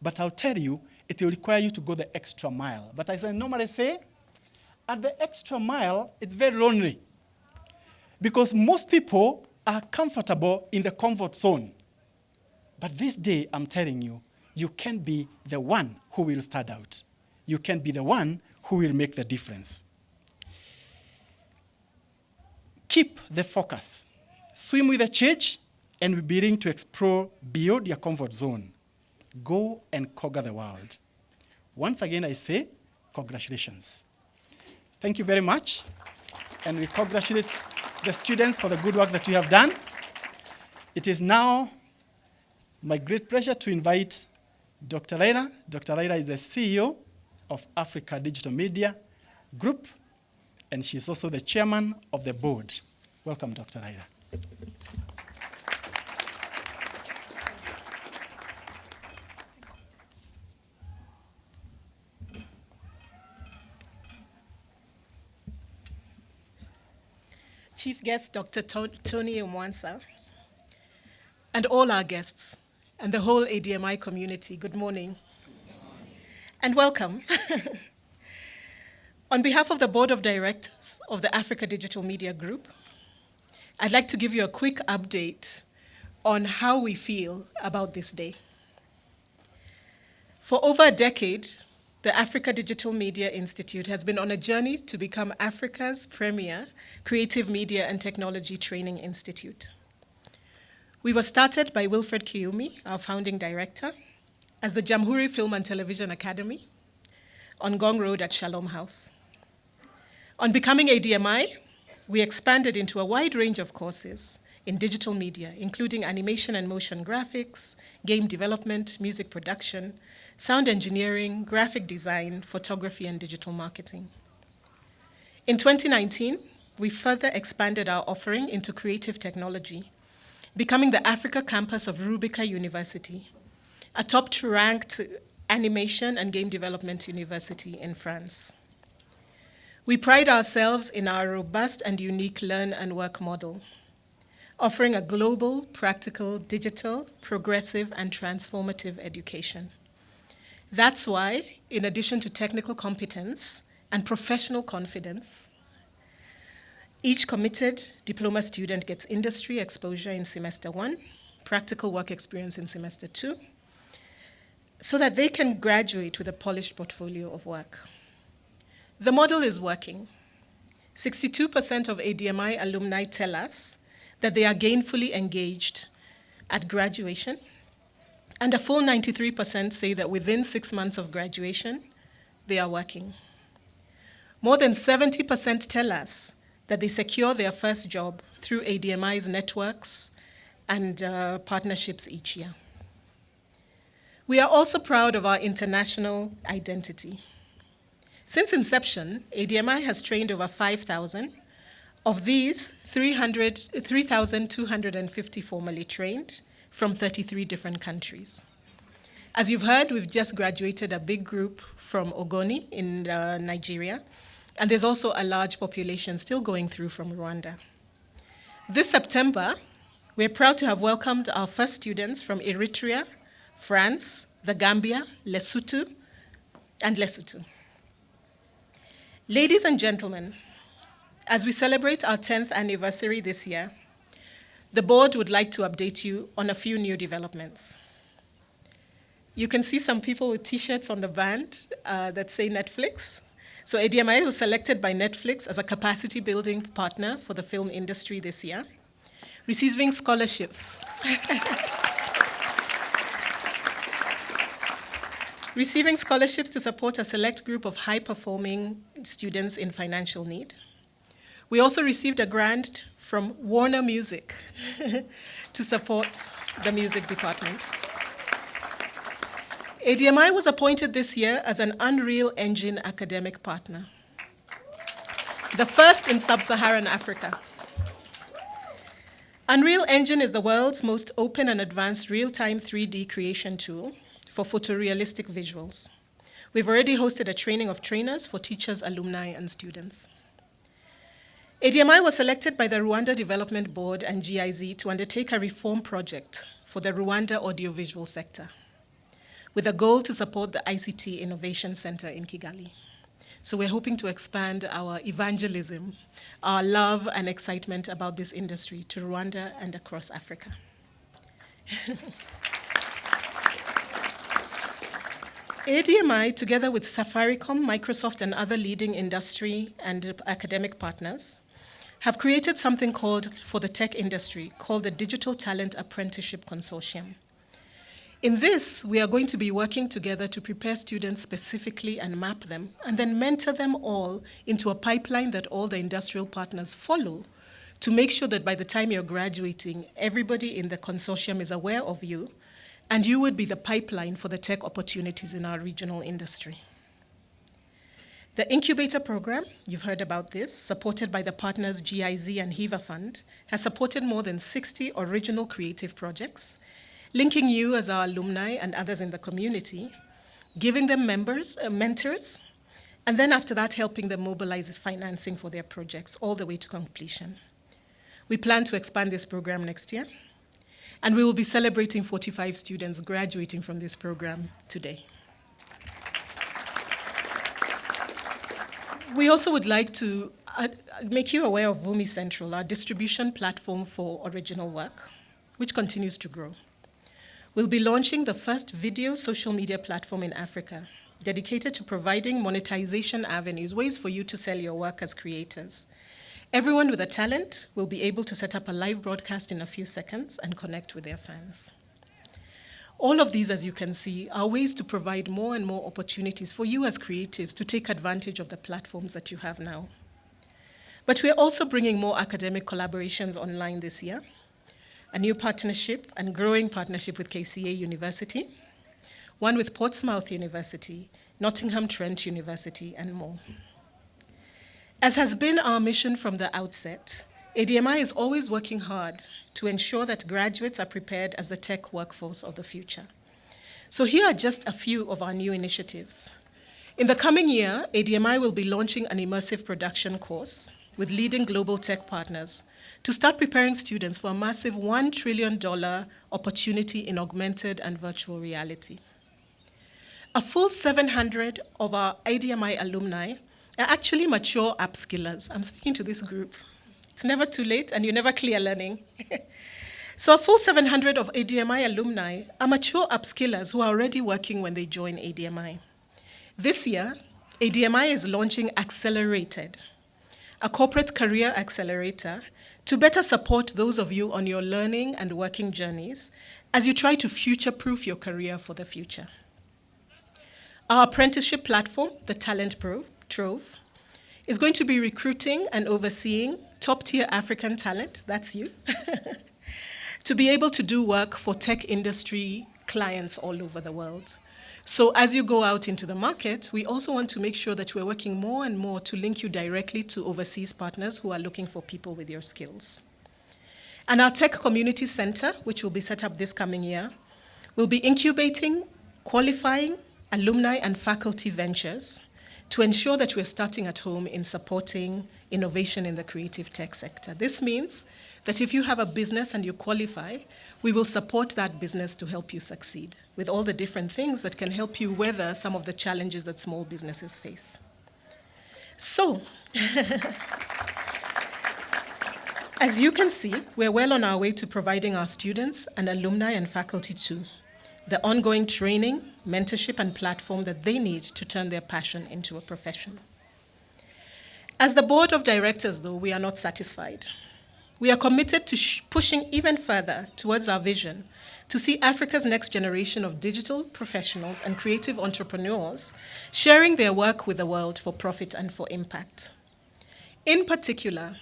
But I'll tell you, it will require you to go the extra mile. But as I normally say, at the extra mile, it's very lonely. Because most people are comfortable in the comfort zone. But this day, I'm telling you, you can be the one who will stand out. You can be the one who will make the difference. Keep the focus. Swim with the change and be willing to explore beyond your comfort zone. Go and conquer the world. Once again, I say, congratulations. Thank you very much. And we congratulate the students for the good work that you have done. It is now my great pleasure to invite Dr. Laila. Dr. Laila is the CEO of Africa Digital Media Group, and she's also the chairman of the board. Welcome, Dr. Laila. Chief Guest Dr. Tony Omwansa, and all our guests, and the whole ADMI community, good morning. And welcome. On behalf of the Board of Directors of the Africa Digital Media Group, I'd like to give you a quick update on how we feel about this day. For over a decade, the Africa Digital Media Institute has been on a journey to become Africa's premier creative media and technology training institute. We were started by Wilfred Kiumi, our founding director, as the Jamhuri Film and Television Academy on Gong Road at Shalom House. On becoming ADMI, we expanded into a wide range of courses in digital media, including animation and motion graphics, game development, music production, sound engineering, graphic design, photography, and digital marketing. In 2019, we further expanded our offering into creative technology, becoming the Africa campus of Rubica University, a top-ranked animation and game development university in France. We pride ourselves in our robust and unique learn and work model, offering a global, practical, digital, progressive, and transformative education. That's why, in addition to technical competence and professional confidence, each committed diploma student gets industry exposure in semester 1, practical work experience in semester 2, so that they can graduate with a polished portfolio of work. The model is working. 62% of ADMI alumni tell us that they are gainfully engaged at graduation, and a full 93% say that within 6 months of graduation, they are working. More than 70% tell us that they secure their first job through ADMI's networks and partnerships each year. We are also proud of our international identity. Since inception, ADMI has trained over 5,000. Of these, 3,250 formally trained from 33 different countries. As you've heard, we've just graduated a big group from Ogoni in Nigeria, and there's also a large population still going through from Rwanda. This September, we're proud to have welcomed our first students from Eritrea, France, the Gambia, Lesotho, and Lesotho. Ladies and gentlemen, as we celebrate our 10th anniversary this year, the board would like to update you on a few new developments. You can see some people with t-shirts on the band that say Netflix. So ADMI was selected by Netflix as a capacity building partner for the film industry this year, receiving scholarships. Receiving scholarships to support a select group of high-performing students in financial need. We also received a grant from Warner Music to support the music department. ADMI was appointed this year as an Unreal Engine academic partner, the first in sub-Saharan Africa. Unreal Engine is the world's most open and advanced real-time 3D creation tool for photorealistic visuals. We've already hosted a training of trainers for teachers, alumni, and students. ADMI was selected by the Rwanda Development Board and GIZ to undertake a reform project for the Rwanda audiovisual sector, with a goal to support the ICT Innovation Center in Kigali. So we're hoping to expand our evangelism, our love and excitement about this industry to Rwanda and across Africa. ADMI, together with Safaricom, Microsoft, and other leading industry and academic partners, have created something called, for the tech industry, called the Digital Talent Apprenticeship Consortium. In this, we are going to be working together to prepare students specifically and map them, and then mentor them all into a pipeline that all the industrial partners follow to make sure that by the time you're graduating, everybody in the consortium is aware of you, and you would be the pipeline for the tech opportunities in our regional industry. The incubator program, you've heard about this, supported by the partners GIZ and HIVA Fund, has supported more than 60 original creative projects, linking you as our alumni and others in the community, giving them mentors, and then after that, helping them mobilize financing for their projects all the way to completion. We plan to expand this program next year, and we will be celebrating 45 students graduating from this program today. We also would like to make you aware of Vumi Central, our distribution platform for original work, which continues to grow. We'll be launching the first video social media platform in Africa, dedicated to providing monetization avenues, ways for you to sell your work as creators. Everyone with a talent will be able to set up a live broadcast in a few seconds and connect with their fans. All of these, as you can see, are ways to provide more and more opportunities for you as creatives to take advantage of the platforms that you have now. But we're also bringing more academic collaborations online this year, a new partnership and growing partnership with KCA University, one with Portsmouth University, Nottingham Trent University, and more. As has been our mission from the outset, ADMI is always working hard to ensure that graduates are prepared as the tech workforce of the future. So here are just a few of our new initiatives. In the coming year, ADMI will be launching an immersive production course with leading global tech partners to start preparing students for a massive $1 trillion opportunity in augmented and virtual reality. A full 700 of our ADMI alumni are actually mature upskillers. I'm speaking to this group. It's never too late, and you never clear learning. So a full 700 of ADMI alumni are mature upskillers who are already working when they join ADMI. This year, ADMI is launching Accelerated, a corporate career accelerator, to better support those of you on your learning and working journeys as you try to future-proof your career for the future. Our apprenticeship platform, the Talent Trove, is going to be recruiting and overseeing top-tier African talent, that's you, to be able to do work for tech industry clients all over the world. So as you go out into the market, we also want to make sure that we're working more and more to link you directly to overseas partners who are looking for people with your skills. And our Tech Community Center, which will be set up this coming year, will be incubating, qualifying alumni and faculty ventures to ensure that we're starting at home in supporting innovation in the creative tech sector. This means that if you have a business and you qualify, we will support that business to help you succeed with all the different things that can help you weather some of the challenges that small businesses face. So, as you can see, we're well on our way to providing our students and alumni and faculty too the ongoing training, mentorship, and platform that they need to turn their passion into a profession. As the board of directors, though, we are not satisfied. We are committed to pushing even further towards our vision to see Africa's next generation of digital professionals and creative entrepreneurs sharing their work with the world for profit and for impact. In particular,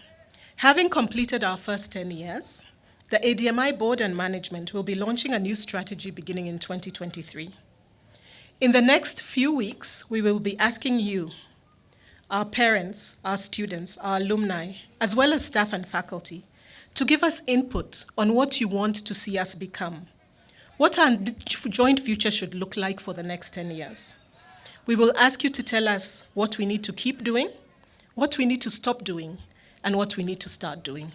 having completed our first 10 years, the ADMI board and management will be launching a new strategy beginning in 2023. In the next few weeks, we will be asking you, our parents, our students, our alumni, as well as staff and faculty, to give us input on what you want to see us become, what our joint future should look like for the next 10 years. We will ask you to tell us what we need to keep doing, what we need to stop doing, and what we need to start doing.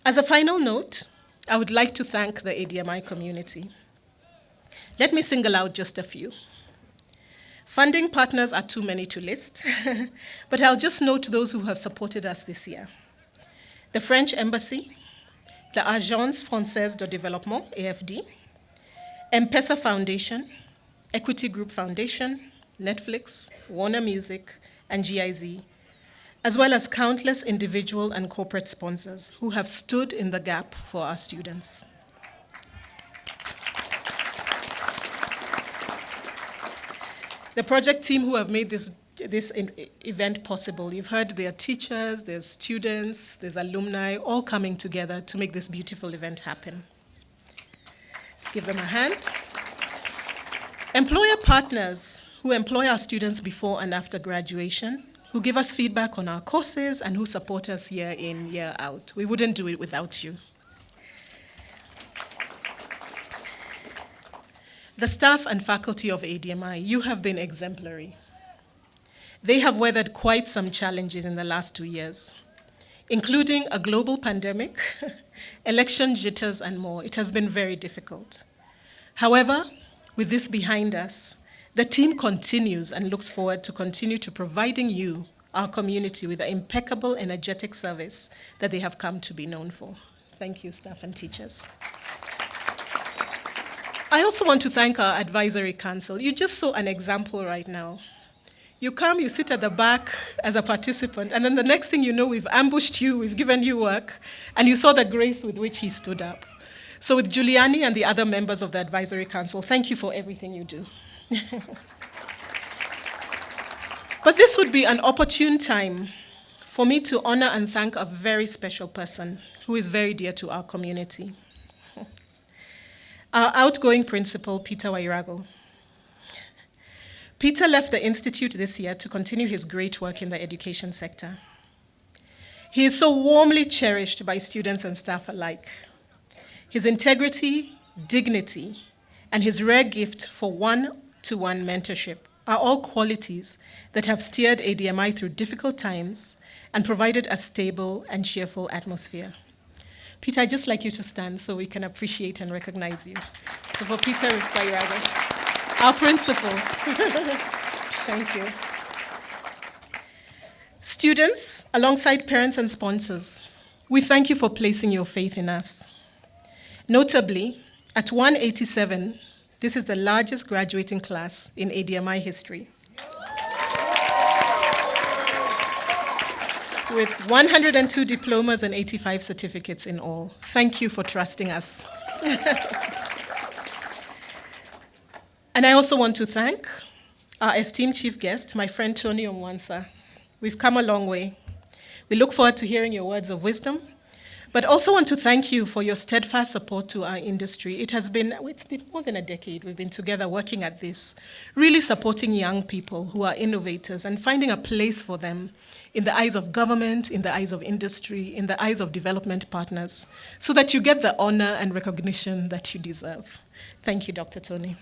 As a final note, I would like to thank the ADMI community. Let me single out just a few. Funding partners are too many to list, but I'll just note those who have supported us this year. The French Embassy, the Agence Française de Développement, AFD, M-Pesa Foundation, Equity Group Foundation, Netflix, Warner Music, and GIZ, as well as countless individual and corporate sponsors who have stood in the gap for our students. The project team who have made this event possible, you've heard there are teachers, there's students, there's alumni, all coming together to make this beautiful event happen. Let's give them a hand. Employer partners who employ our students before and after graduation, who give us feedback on our courses and who support us year in, year out. We wouldn't do it without you. The staff and faculty of ADMI, you have been exemplary. They have weathered quite some challenges in the last 2 years, including a global pandemic, election jitters, and more. It has been very difficult. However, with this behind us, the team continues and looks forward to continue to providing you, our community, with the impeccable, energetic service that they have come to be known for. Thank you, staff and teachers. I also want to thank our advisory council. You just saw an example right now. You come, you sit at the back as a participant, and then the next thing you know, we've ambushed you, we've given you work, and you saw the grace with which he stood up. So with Giuliani and the other members of the advisory council, thank you for everything you do. But this would be an opportune time for me to honor and thank a very special person who is very dear to our community. Our outgoing principal, Peter Wairago. Peter left the Institute this year to continue his great work in the education sector. He is so warmly cherished by students and staff alike. His integrity, dignity, and his rare gift for one-to-one mentorship are all qualities that have steered ADMI through difficult times and provided a stable and cheerful atmosphere. Peter, I'd just like you to stand so we can appreciate and recognize you. So for Peter Wairago, our principal. Thank you. Students, alongside parents and sponsors, we thank you for placing your faith in us. Notably, at 187, this is the largest graduating class in ADMI history. with 102 diplomas and 85 certificates in all. Thank you for trusting us. And I also want to thank our esteemed chief guest, my friend Tony Omwansa. We've come a long way. We look forward to hearing your words of wisdom, but also want to thank you for your steadfast support to our industry. It's been more than a decade we've been together working at this, really supporting young people who are innovators and finding a place for them in the eyes of government, in the eyes of industry, in the eyes of development partners, so that you get the honor and recognition that you deserve. Thank you, Dr. Tony.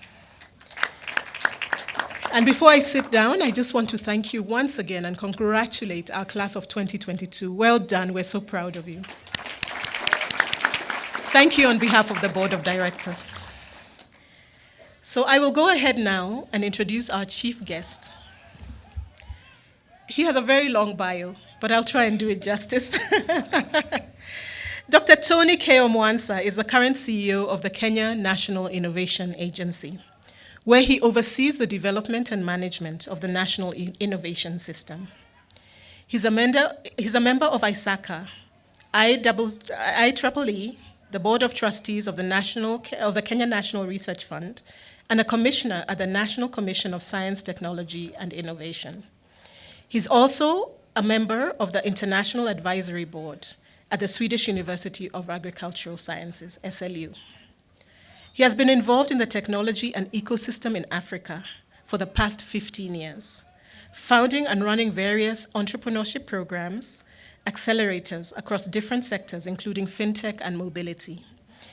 And before I sit down, I just want to thank you once again and congratulate our class of 2022. Well done, we're so proud of you. Thank you on behalf of the Board of Directors. So I will go ahead now and introduce our chief guest. He has a very long bio, but I'll try and do it justice. Dr. Tony K. Omwansa is the current CEO of the Kenya National Innovation Agency, where he oversees the development and management of the National Innovation System. He's a member of ISACA, IEEE, the Board of Trustees of the Kenya National Research Fund, and a commissioner at the National Commission of Science, Technology, and Innovation. He's also a member of the International Advisory Board at the Swedish University of Agricultural Sciences, SLU. He has been involved in the technology and ecosystem in Africa for the past 15 years, founding and running various entrepreneurship programs, accelerators across different sectors, including fintech and mobility.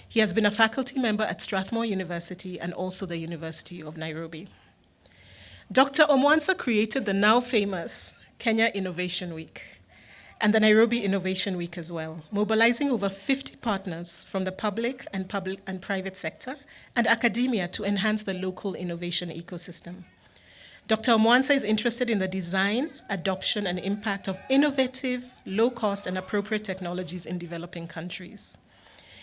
He has been a faculty member at Strathmore University and also the University of Nairobi. Dr. Omwansa created the now famous Kenya Innovation Week and the Nairobi Innovation Week as well, mobilizing over 50 partners from the public and private sector and academia to enhance the local innovation ecosystem. Dr. Omwansa is interested in the design, adoption, and impact of innovative, low-cost, and appropriate technologies in developing countries.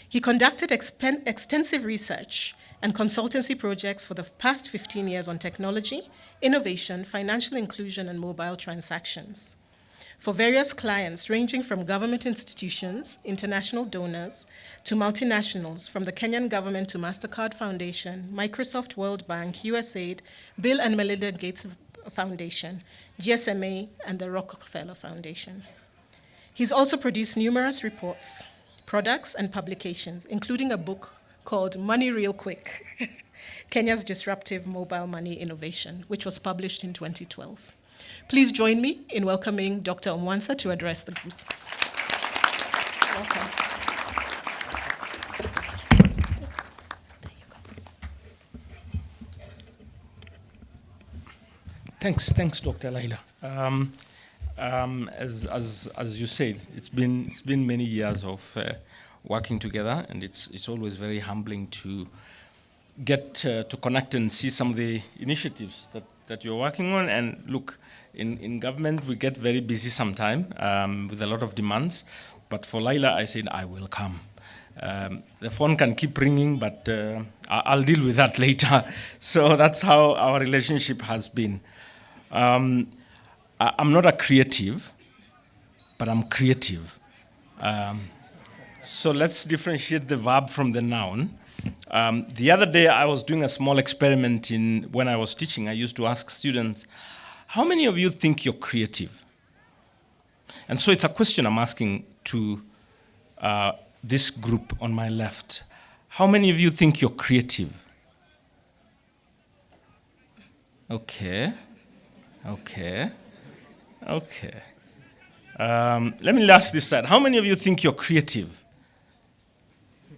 He conducted extensive research and consultancy projects for the past 15 years on technology, innovation, financial inclusion, and mobile transactions for various clients ranging from government institutions, international donors, to multinationals, from the Kenyan government to MasterCard Foundation, Microsoft, World Bank, USAID, Bill and Melinda Gates Foundation, GSMA, and the Rockefeller Foundation. He's also produced numerous reports, products, and publications, including a book called Money Real Quick, Kenya's Disruptive Mobile Money Innovation, which was published in 2012. Please join me in welcoming Dr. Omwansa to address the group. Welcome. Thanks, Dr. Laila. As you said, it's been many years of working together, and it's always very humbling to get to connect and see some of the initiatives that you're working on. And look, in government we get very busy sometime with a lot of demands, but for Laila I said I will come. The phone can keep ringing, but I'll deal with that later. So that's how our relationship has been. I'm not a creative, but I'm creative. So let's differentiate the verb from the noun. The other day I was doing a small experiment when I was teaching. I used to ask students, how many of you think you're creative? And so it's a question I'm asking to this group on my left. How many of you think you're creative? Okay. Let me ask this side. How many of you think you're creative?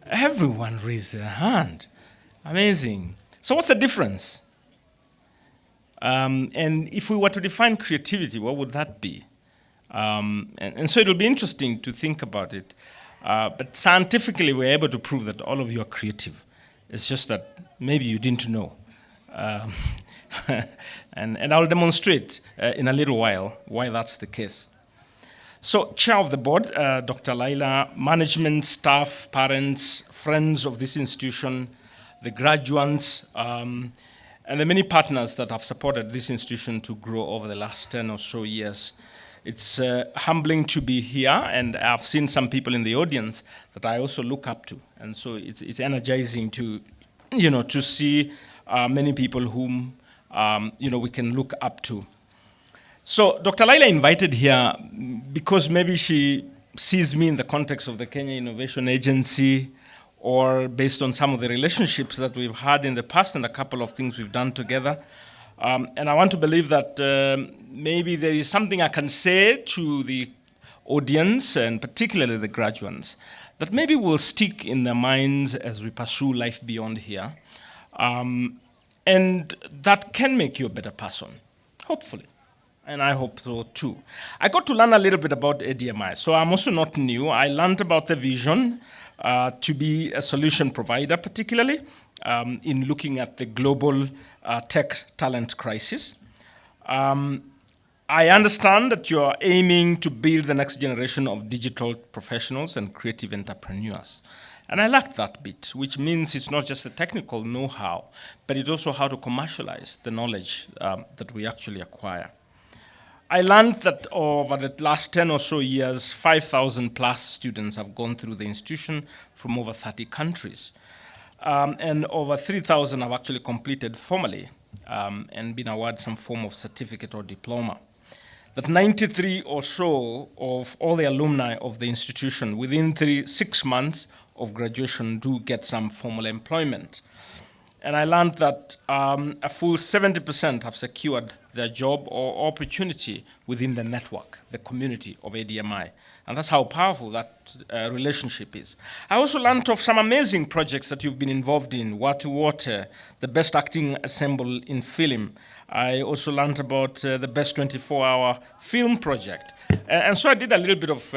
Everyone raised their hand. Amazing. So what's the difference? And if we were to define creativity, what would that be? And so it'll be interesting to think about it. But scientifically, we're able to prove that all of you are creative. It's just that maybe you didn't know. And I'll demonstrate in a little while why that's the case. So, chair of the board, Dr. Laila, management, staff, parents, friends of this institution, the graduates, and the many partners that have supported this institution to grow over the last 10 or so years. It's humbling to be here, and I've seen some people in the audience that I also look up to. And so it's energizing to, to see many people whom, we can look up to. So Dr. Laila invited here because maybe she sees me in the context of the Kenya Innovation Agency, or based on some of the relationships that we've had in the past and a couple of things we've done together. And I want to believe that maybe there is something I can say to the audience, and particularly the graduates, that maybe will stick in their minds as we pursue life beyond here. And that can make you a better person, hopefully. And I hope so too. I got to learn a little bit about ADMI, so I'm also not new. I learned about the vision to be a solution provider, particularly in looking at the global tech talent crisis. I understand that you're aiming to build the next generation of digital professionals and creative entrepreneurs. And I like that bit, which means it's not just the technical know-how, but it's also how to commercialize the knowledge that we actually acquire. I learned that over the last 10 or so years, 5,000 plus students have gone through the institution from over 30 countries. And over 3,000 have actually completed formally and been awarded some form of certificate or diploma. That 93 or so of all the alumni of the institution within 6 months of graduation do get some formal employment. And I learned that a full 70% have secured their job or opportunity within the network, the community of ADMI. And that's how powerful that relationship is. I also learned of some amazing projects that you've been involved in, Water Water, the best acting ensemble in film. I also learned about the best 24-hour film project. And so I did a little bit of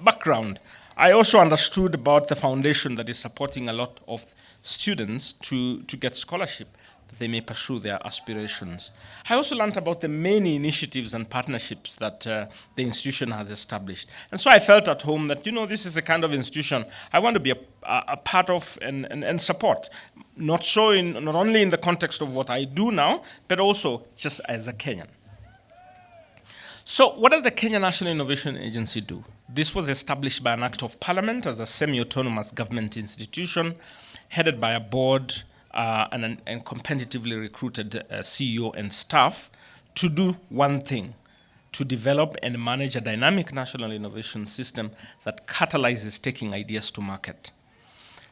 background. I also understood about the foundation that is supporting a lot of students to get scholarship, that they may pursue their aspirations. I also learned about the many initiatives and partnerships that the institution has established. And so I felt at home that, this is the kind of institution I want to be a part of and support. Not only in the context of what I do now, but also just as a Kenyan. So what does the Kenya National Innovation Agency do? This was established by an act of parliament as a semi-autonomous government institution headed by a board and competitively recruited CEO and staff to do one thing, to develop and manage a dynamic national innovation system that catalyzes taking ideas to market.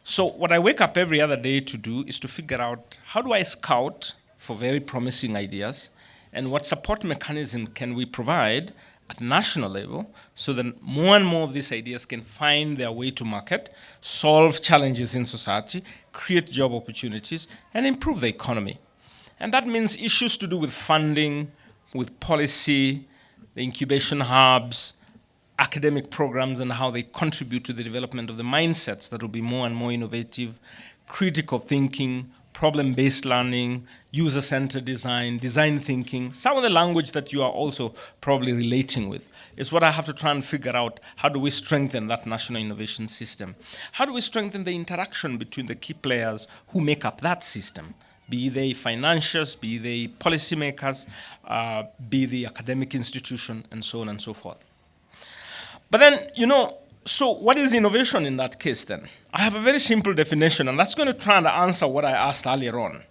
So what I wake up every other day to do is to figure out, how do I scout for very promising ideas, and what support mechanism can we provide at national level so that more and more of these ideas can find their way to market, solve challenges in society, create job opportunities, and improve the economy. And that means issues to do with funding, with policy, the incubation hubs, academic programs, and how they contribute to the development of the mindsets that will be more and more innovative, critical thinking, problem-based learning, user-centered design, design thinking. Some of the language that you are also probably relating with is what I have to try and figure out. How do we strengthen that national innovation system? How do we strengthen the interaction between the key players who make up that system? Be they financiers, be they policymakers, be the academic institution, and so on and so forth. But then, so what is innovation in that case then? I have a very simple definition, and that's going to try and answer what I asked earlier on.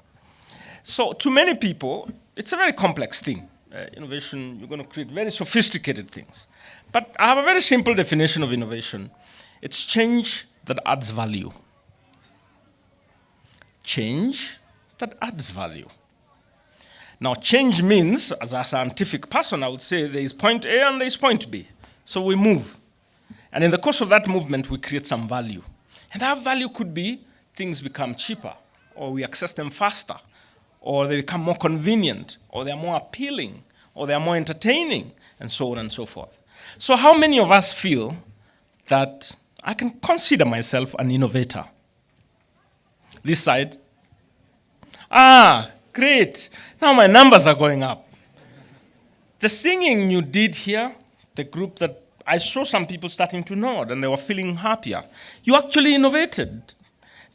So to many people, it's a very complex thing. Innovation, you're going to create very sophisticated things. But I have a very simple definition of innovation. It's change that adds value. Change that adds value. Now, change means, as a scientific person, I would say there is point A and there is point B. So we move. And in the course of that movement, we create some value. And that value could be things become cheaper, or we access them faster, or they become more convenient, or they're more appealing, or they're more entertaining, and so on and so forth. So how many of us feel that I can consider myself an innovator? This side. Great. Now my numbers are going up. The singing you did here, the group that I saw some people starting to nod and they were feeling happier. You actually innovated.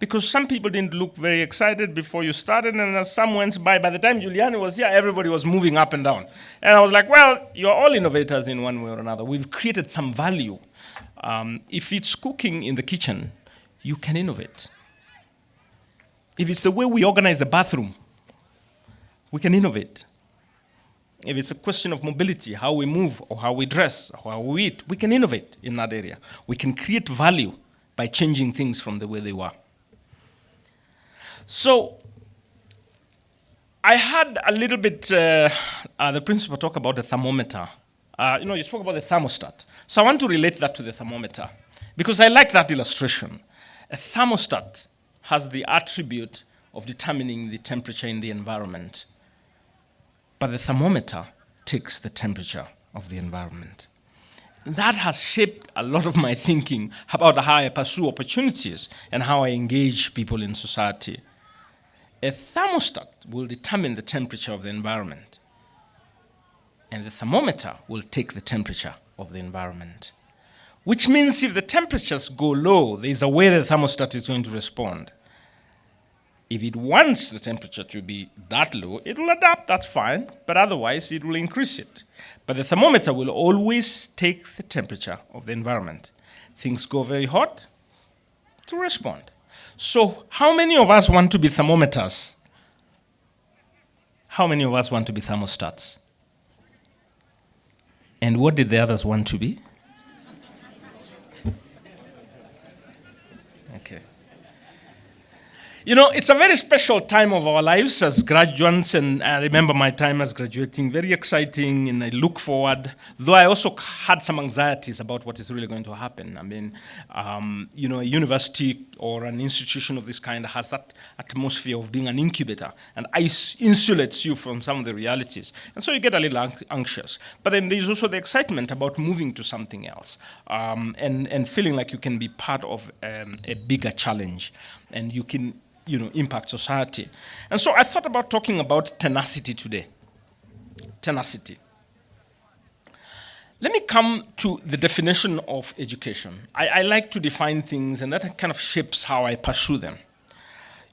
because some people didn't look very excited before you started, and as some went by the time Juliani was here, everybody was moving up and down. And I was like, well, you're all innovators in one way or another. We've created some value. If it's cooking in the kitchen, you can innovate. If it's the way we organize the bathroom, we can innovate. If it's a question of mobility, how we move or how we dress or how we eat, we can innovate in that area. We can create value by changing things from the way they were. So I had a little bit, the principal talk about the thermometer. You spoke about the thermostat. So I want to relate that to the thermometer because I like that illustration. A thermostat has the attribute of determining the temperature in the environment. But the thermometer takes the temperature of the environment. That has shaped a lot of my thinking about how I pursue opportunities and how I engage people in society. A thermostat will determine the temperature of the environment, and the thermometer will take the temperature of the environment. Which means if the temperatures go low, there's a way the thermostat is going to respond. If it wants the temperature to be that low, it will adapt, that's fine, but otherwise it will increase it. But the thermometer will always take the temperature of the environment. Things go very hot, to respond. So how many of us want to be thermometers? How many of us want to be thermostats? And what did the others want to be? Okay. It's a very special time of our lives as graduates, and I remember my time as graduating, very exciting, and I look forward, though I also had some anxieties about what is really going to happen. I mean, a university or an institution of this kind has that atmosphere of being an incubator and insulates you from some of the realities. And so you get a little anxious. But then there's also the excitement about moving to something else and feeling like you can be part of a bigger challenge and you can impact society. And so I thought about talking about tenacity today. Tenacity. Let me come to the definition of education. I like to define things, and that kind of shapes how I pursue them.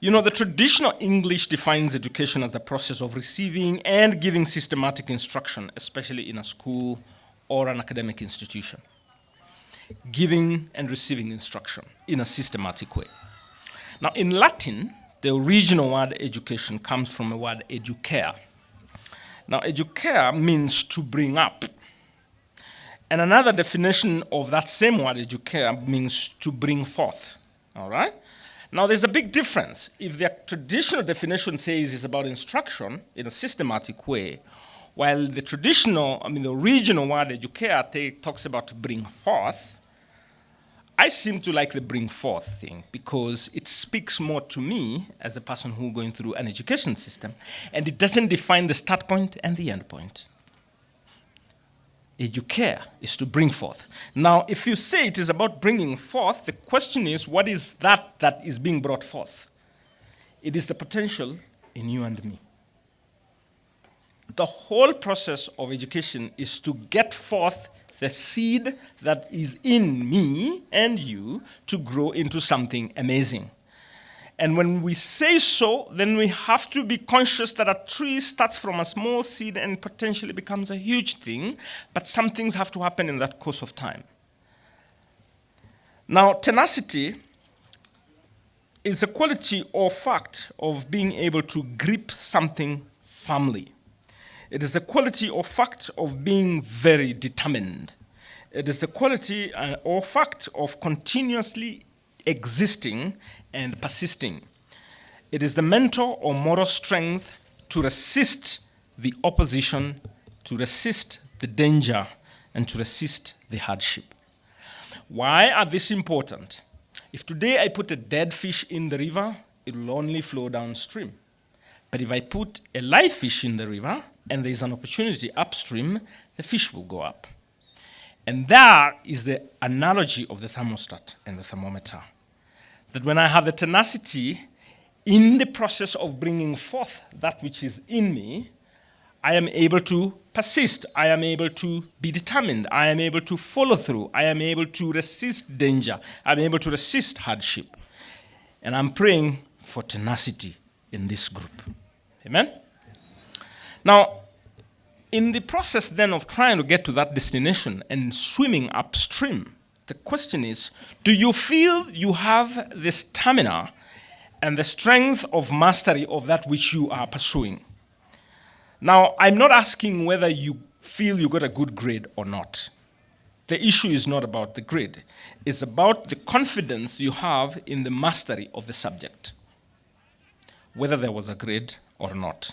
The traditional English defines education as the process of receiving and giving systematic instruction, especially in a school or an academic institution. Giving and receiving instruction in a systematic way. Now, in Latin, the original word education comes from the word educare. Now, educare means to bring up. And another definition of that same word, educare, means to bring forth. All right? Now, there's a big difference. If the traditional definition says it's about instruction in a systematic way, while the original word educare talks about to bring forth, I seem to like the bring forth thing because it speaks more to me as a person who's going through an education system, and it doesn't define the start point and the end point. Educare is to bring forth. Now, if you say it is about bringing forth, the question is, what is that is being brought forth? It is the potential in you and me. The whole process of education is to get forth the seed that is in me and you to grow into something amazing. And when we say so, then we have to be conscious that a tree starts from a small seed and potentially becomes a huge thing, but some things have to happen in that course of time. Now, tenacity is a quality or fact of being able to grip something firmly. It is the quality or fact of being very determined. It is the quality or fact of continuously existing and persisting. It is the mental or moral strength to resist the opposition, to resist the danger, and to resist the hardship. Why are these important? If today I put a dead fish in the river, it will only flow downstream. But if I put a live fish in the river, and there is an opportunity upstream, the fish will go up. And that is the analogy of the thermostat and the thermometer. That when I have the tenacity in the process of bringing forth that which is in me, I am able to persist. I am able to be determined. I am able to follow through. I am able to resist danger. I am able to resist hardship. And I'm praying for tenacity in this group. Amen? Now, in the process then of trying to get to that destination and swimming upstream, the question is, do you feel you have the stamina and the strength of mastery of that which you are pursuing? Now, I'm not asking whether you feel you got a good grade or not. The issue is not about the grade. It's about the confidence you have in the mastery of the subject, whether there was a grade or not.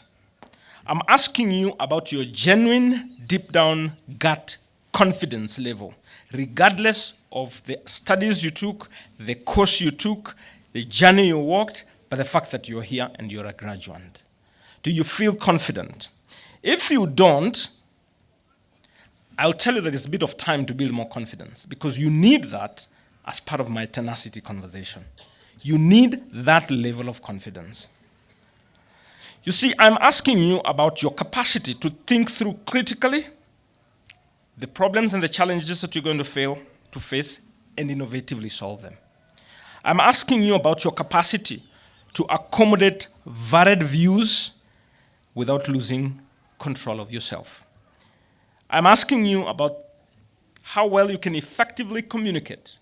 I'm asking you about your genuine, deep down gut confidence level, regardless of the studies you took, the course you took, the journey you walked, but the fact that you're here and you're a graduate. Do you feel confident? If you don't, I'll tell you that it's a bit of time to build more confidence, because you need that as part of my tenacity conversation. You need that level of confidence. You see, I'm asking you about your capacity to think through critically the problems and the challenges that you're going to face and innovatively solve them. I'm asking you about your capacity to accommodate varied views without losing control of yourself. I'm asking you about how well you can effectively communicate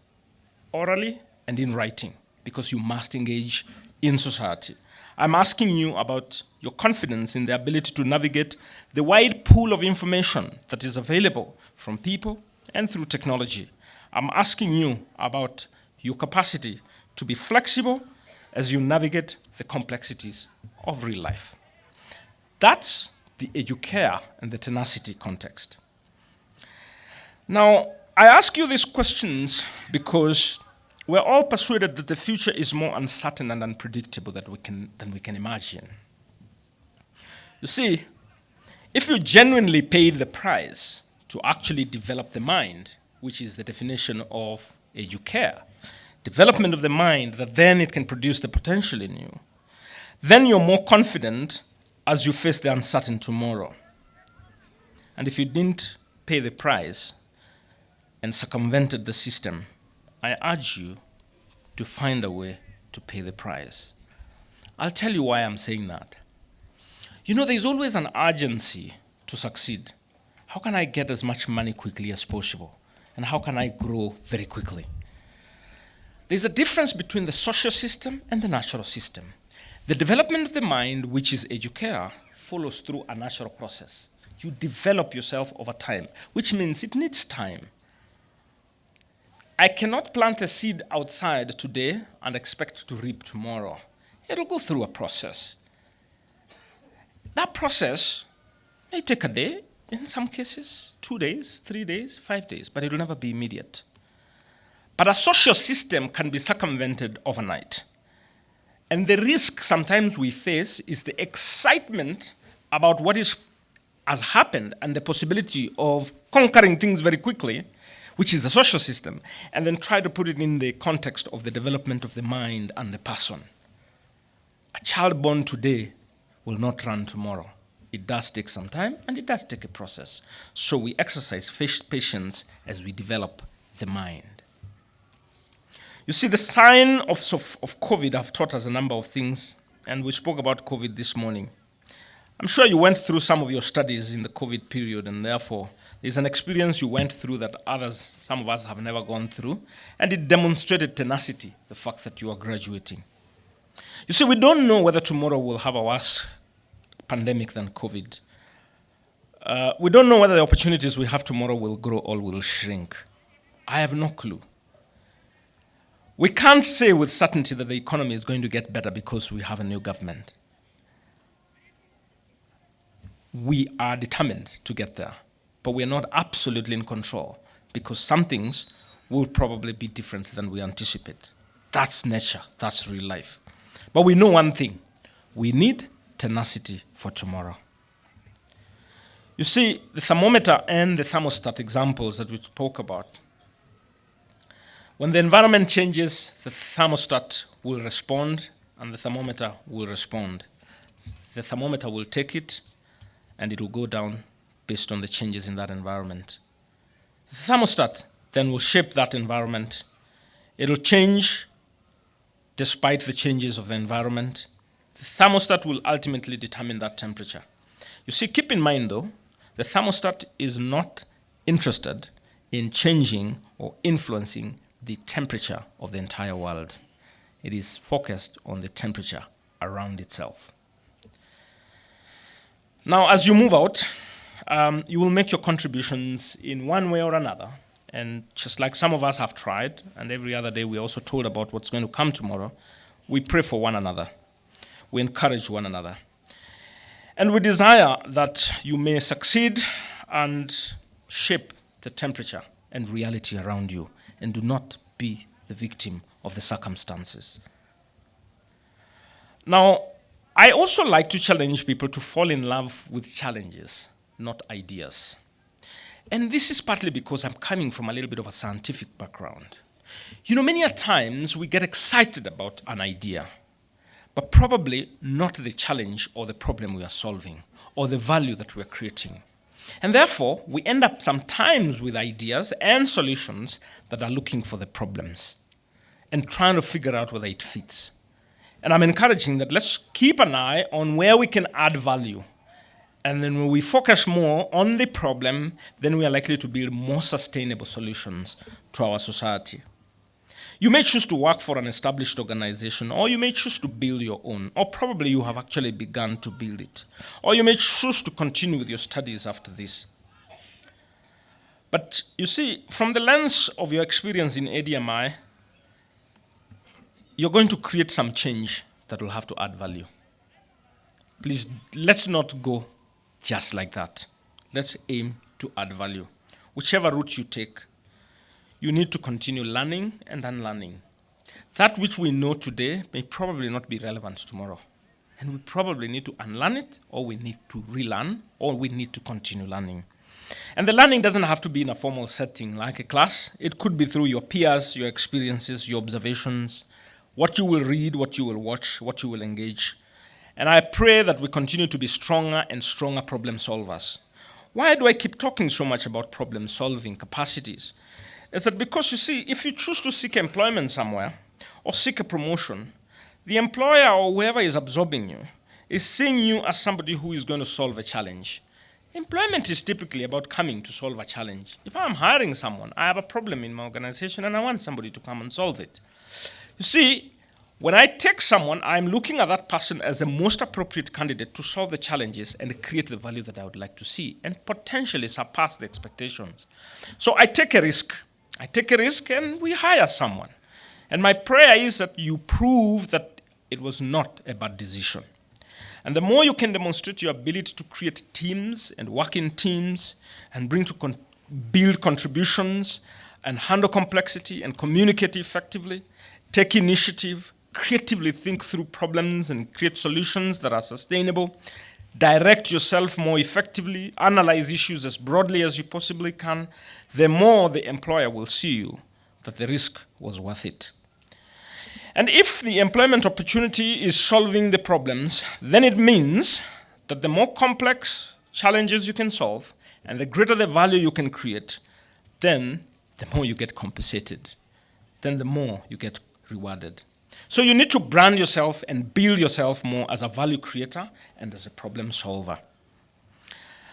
orally and in writing, because you must engage in society. I'm asking you about your confidence in the ability to navigate the wide pool of information that is available from people and through technology. I'm asking you about your capacity to be flexible as you navigate the complexities of real life. That's the educare and the tenacity context. Now, I ask you these questions because we're all persuaded that the future is more uncertain and unpredictable than we can imagine. You see, if you genuinely paid the price to actually develop the mind, which is the definition of educare, development of the mind, that then it can produce the potential in you, then you're more confident as you face the uncertain tomorrow. And if you didn't pay the price and circumvented the system, I urge you to find a way to pay the price. I'll tell you why I'm saying that. You know, there's always an urgency to succeed. How can I get as much money quickly as possible? And how can I grow very quickly? There's a difference between the social system and the natural system. The development of the mind, which is educare, follows through a natural process. You develop yourself over time, which means it needs time. I cannot plant a seed outside today and expect to reap tomorrow. It'll go through a process. That process may take a day, in some cases, 2 days, 3 days, 5 days, but it will never be immediate. But a social system can be circumvented overnight. And the risk sometimes we face is the excitement about what has happened and the possibility of conquering things very quickly, which is the social system, and then try to put it in the context of the development of the mind and the person. A child born today will not run tomorrow. It does take some time, and it does take a process. So we exercise patience as we develop the mind. You see, the sign of COVID have taught us a number of things, and we spoke about COVID this morning. I'm sure you went through some of your studies in the COVID period, and therefore there's an experience you went through that some of us have never gone through, and it demonstrated tenacity, the fact that you are graduating. You see, we don't know whether tomorrow we'll have a worse pandemic than COVID. We don't know whether the opportunities we have tomorrow will grow or will shrink. I have no clue. We can't say with certainty that the economy is going to get better because we have a new government. We are determined to get there, but we are not absolutely in control because some things will probably be different than we anticipate. That's nature, that's real life. But we know one thing, we need tenacity for tomorrow. You see, the thermometer and the thermostat examples that we spoke about, when the environment changes, the thermostat will respond and the thermometer will respond. The thermometer will take it and it will go down based on the changes in that environment. The thermostat then will shape that environment. It will change despite the changes of the environment. The thermostat will ultimately determine that temperature. You see, keep in mind though, the thermostat is not interested in changing or influencing the temperature of the entire world. It is focused on the temperature around itself. Now, as you move out, you will make your contributions in one way or another. And just like some of us have tried, and every other day we're also told about what's going to come tomorrow, we pray for one another. We encourage one another. And we desire that you may succeed and shape the temperature and reality around you, and do not be the victim of the circumstances. Now, I also like to challenge people to fall in love with challenges, not ideas. And this is partly because I'm coming from a little bit of a scientific background. You know, many a times we get excited about an idea, but probably not the challenge or the problem we are solving, or the value that we're creating. And therefore, we end up sometimes with ideas and solutions that are looking for the problems and trying to figure out whether it fits. And I'm encouraging that let's keep an eye on where we can add value. And then when we focus more on the problem, then we are likely to build more sustainable solutions to our society. You may choose to work for an established organization, or you may choose to build your own, or probably you have actually begun to build it. Or you may choose to continue with your studies after this. But you see, from the lens of your experience in ADMI, you're going to create some change that will have to add value. Please, let's not go just like that. Let's aim to add value. Whichever route you take, you need to continue learning and unlearning. That which we know today may probably not be relevant tomorrow. And we probably need to unlearn it, or we need to relearn, or we need to continue learning. And the learning doesn't have to be in a formal setting like a class. It could be through your peers, your experiences, your observations, what you will read, what you will watch, what you will engage. And I pray that we continue to be stronger and stronger problem solvers. Why do I keep talking so much about problem solving capacities? Is that because, you see, if you choose to seek employment somewhere or seek a promotion, the employer or whoever is absorbing you is seeing you as somebody who is going to solve a challenge. Employment is typically about coming to solve a challenge. If I'm hiring someone, I have a problem in my organization and I want somebody to come and solve it. You see, when I take someone, I'm looking at that person as the most appropriate candidate to solve the challenges and create the value that I would like to see and potentially surpass the expectations. So I take a risk. I take a risk and we hire someone. And my prayer is that you prove that it was not a bad decision. And the more you can demonstrate your ability to create teams and work in teams and build contributions and handle complexity and communicate effectively, take initiative, creatively think through problems and create solutions that are sustainable, direct yourself more effectively, analyze issues as broadly as you possibly can, the more the employer will see you that the risk was worth it. And if the employment opportunity is solving the problems, then it means that the more complex challenges you can solve and the greater the value you can create, then the more you get compensated, then the more you get rewarded. So you need to brand yourself and build yourself more as a value creator and as a problem solver.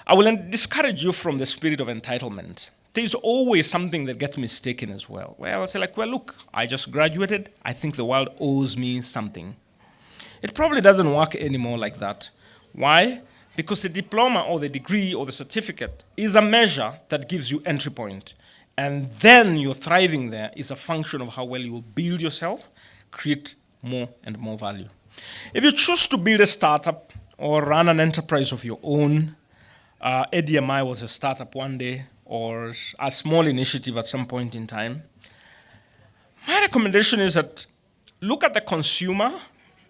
I will discourage you from the spirit of entitlement. There's always something that gets mistaken as well. Well, I'll say like, well, look, I just graduated. I think the world owes me something. It probably doesn't work anymore like that. Why? Because the diploma or the degree or the certificate is a measure that gives you entry point. And then your thriving there is a function of how well you will build yourself, create more and more value. If you choose to build a startup or run an enterprise of your own, ADMI was a startup one day or a small initiative at some point in time, my recommendation is that look at the consumer,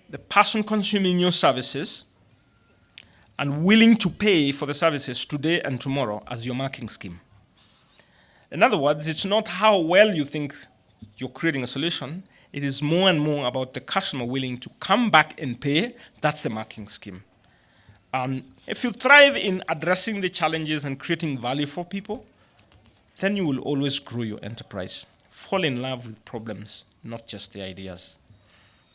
the person consuming your services, and willing to pay for the services today and tomorrow as your marketing scheme. In other words, it's not how well you think you're creating a solution. It is more and more about the customer willing to come back and pay. That's the marketing scheme. If you thrive in addressing the challenges and creating value for people, then you will always grow your enterprise. Fall in love with problems, not just the ideas.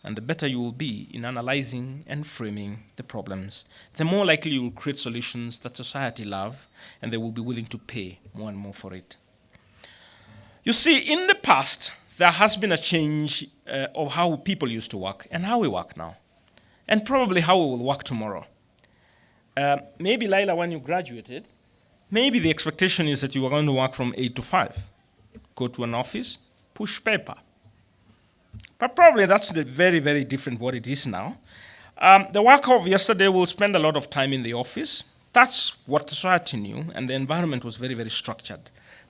and the better you will be in analyzing and framing the problems, the more likely you will create solutions that society love, and they will be willing to pay more and more for it. You see, in the past, there has been a change of how people used to work and how we work now, and probably how we will work tomorrow. Maybe, Laila, when you graduated, maybe the expectation is that you are going to work from 8 to 5, go to an office, push paper. But probably that's very, very different what it is now. The worker of yesterday will spend a lot of time in the office. That's what the society knew, and the environment was very, very structured.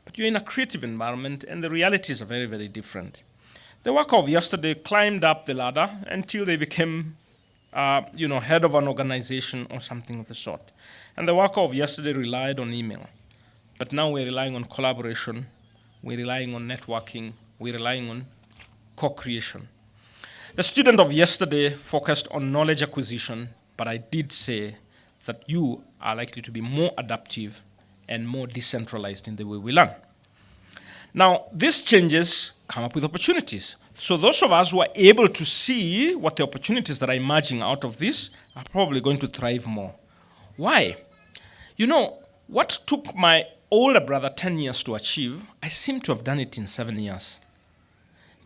But you're in a creative environment, and the realities are very, very different. The worker of yesterday climbed up the ladder until they became head of an organization or something of the sort. And the worker of yesterday relied on email. But now we're relying on collaboration, we're relying on networking, we're relying on co-creation. The student of yesterday focused on knowledge acquisition, but I did say that you are likely to be more adaptive and more decentralized in the way we learn. Now, these changes come up with opportunities. So those of us who are able to see what the opportunities that are emerging out of this are probably going to thrive more. Why? You know, what took my older brother 10 years to achieve, I seem to have done it in 7 years.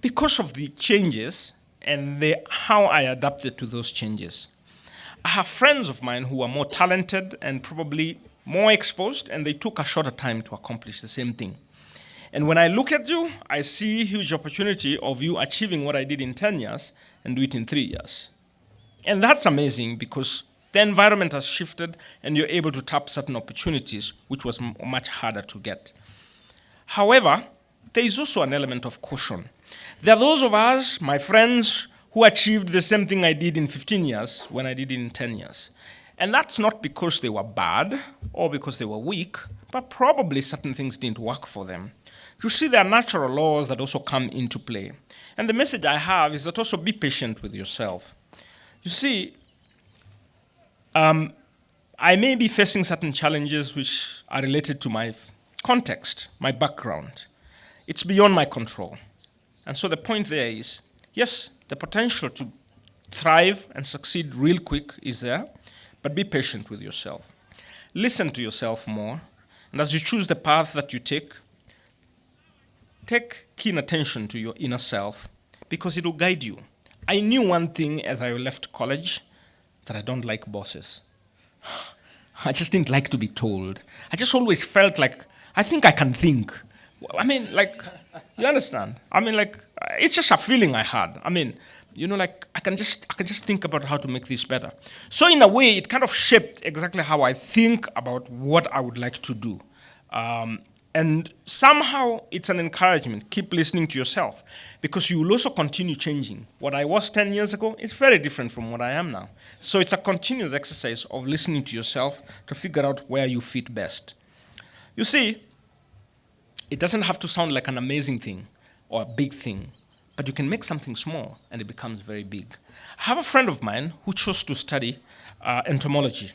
Because of the changes and how I adapted to those changes. I have friends of mine who are more talented and probably more exposed, and they took a shorter time to accomplish the same thing. And when I look at you, I see huge opportunity of you achieving what I did in 10 years and do it in 3 years. And that's amazing because the environment has shifted and you're able to tap certain opportunities, which was much harder to get. However, there is also an element of caution. There are those of us, my friends, who achieved the same thing I did in 15 years when I did it in 10 years. And that's not because they were bad or because they were weak, but probably certain things didn't work for them. You see, there are natural laws that also come into play. And the message I have is that also be patient with yourself. You see, I may be facing certain challenges which are related to my context, my background. It's beyond my control. And so the point there is, yes, the potential to thrive and succeed real quick is there, but be patient with yourself. Listen to yourself more, and as you choose the path that you take keen attention to your inner self, because it will guide you. I knew one thing as I left college, that I don't like bosses. I just didn't like to be told. I just always felt like, I think I can think. I mean, like, you understand? I mean, like, it's just a feeling I had. I mean, you know, like, I can just think about how to make this better. So in a way, it kind of shaped exactly how I think about what I would like to do. And somehow it's an encouragement. Keep listening to yourself, because you will also continue changing. What I was 10 years ago is very different from what I am now. So it's a continuous exercise of listening to yourself to figure out where you fit best. You see, it doesn't have to sound like an amazing thing or a big thing, but you can make something small and it becomes very big. I have a friend of mine who chose to study entomology.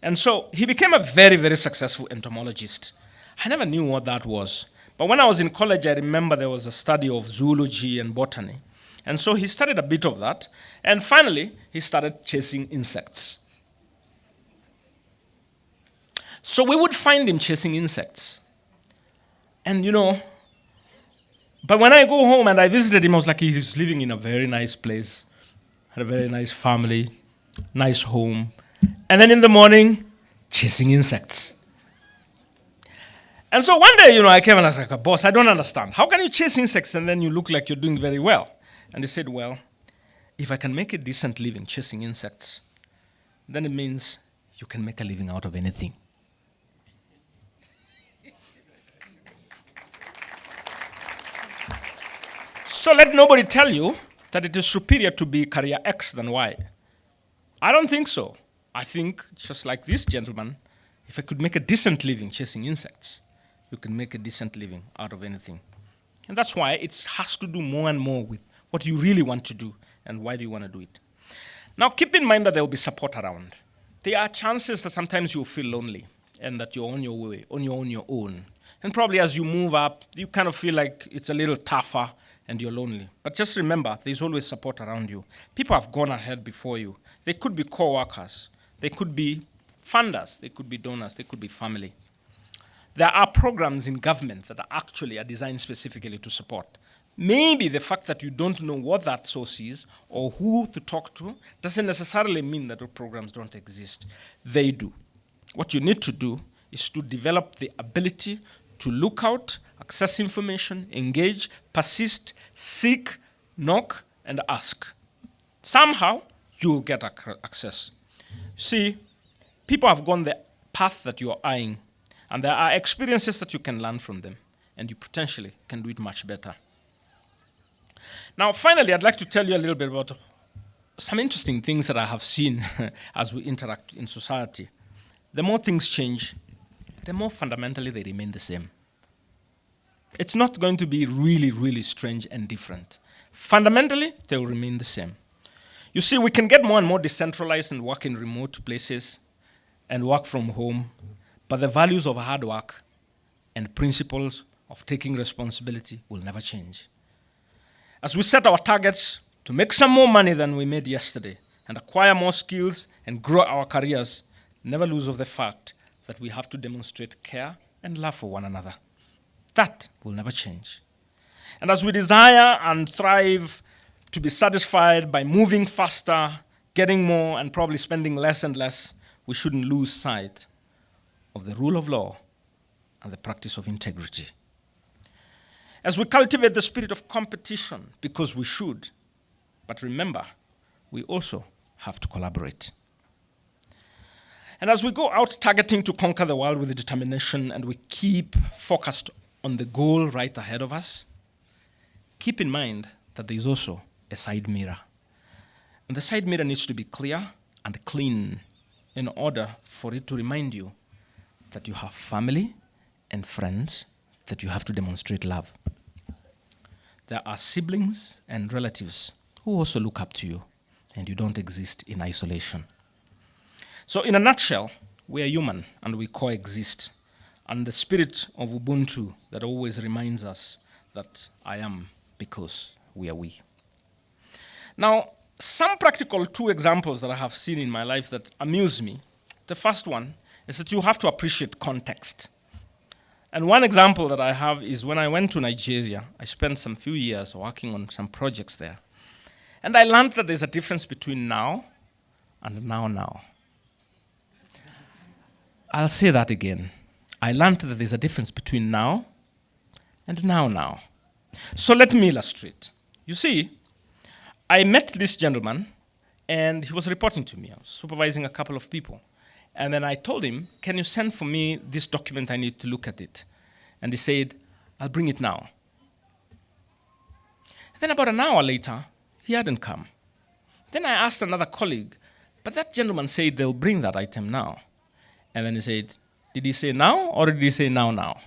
And so he became a very, very successful entomologist. I never knew what that was. But when I was in college, I remember there was a study of zoology and botany. And so he studied a bit of that. And finally, he started chasing insects. So we would find him chasing insects. And you know, but when I go home and I visited him, I was like, he's living in a very nice place, had a very nice family, nice home. And then in the morning, chasing insects. And so one day, you know, I came and I was like, boss, I don't understand. How can you chase insects and then you look like you're doing very well? And he said, well, if I can make a decent living chasing insects, then it means you can make a living out of anything. So let nobody tell you that it is superior to be career X than Y. I don't think so. I think, just like this gentleman, if I could make a decent living chasing insects, you can make a decent living out of anything. And that's why it has to do more and more with what you really want to do and why do you want to do it. Now, keep in mind that there will be support around. There are chances that sometimes you'll feel lonely and that you're on your way, on your own. And probably as you move up, you kind of feel like it's a little tougher and you're lonely. But just remember, there's always support around you. People have gone ahead before you. They could be co-workers. They could be funders. They could be donors. They could be family. There are programs in government that are designed specifically to support. Maybe the fact that you don't know what that source is or who to talk to doesn't necessarily mean that those programs don't exist. They do. What you need to do is to develop the ability to look out, access information, engage, persist, seek, knock, and ask. Somehow, you'll get access. See, people have gone the path that you're eyeing, and there are experiences that you can learn from them, and you potentially can do it much better. Now, finally, I'd like to tell you a little bit about some interesting things that I have seen as we interact in society. The more things change, the more fundamentally they remain the same. It's not going to be really, really strange and different. Fundamentally, they will remain the same. You see, we can get more and more decentralized and work in remote places and work from home, but the values of hard work and principles of taking responsibility will never change. As we set our targets to make some more money than we made yesterday and acquire more skills and grow our careers, never lose of the fact that we have to demonstrate care and love for one another. That will never change. And as we desire and thrive to be satisfied by moving faster, getting more, and probably spending less and less, we shouldn't lose sight of the rule of law and the practice of integrity. As we cultivate the spirit of competition, because we should, but remember, we also have to collaborate. And as we go out targeting to conquer the world with determination and we keep focused on the goal right ahead of us, keep in mind that there is also a side mirror. And the side mirror needs to be clear and clean in order for it to remind you that you have family and friends that you have to demonstrate love. There are siblings and relatives who also look up to you, and you don't exist in isolation. So in a nutshell, we are human and we coexist. And the spirit of Ubuntu that always reminds us that I am because we are we. Now, some practical two examples that I have seen in my life that amuse me. The first one is that you have to appreciate context. And one example that I have is when I went to Nigeria, I spent some few years working on some projects there. And I learned that there's a difference between now and now. I'll say that again. I learned that there's a difference between now and now. So let me illustrate. You see, I met this gentleman, and he was reporting to me. I was supervising a couple of people. And then I told him, can you send for me this document? I need to look at it. And he said, I'll bring it now. And then about an hour later, he hadn't come. Then I asked another colleague, but that gentleman said they'll bring that item now. And then he said, did he say now or did he say now?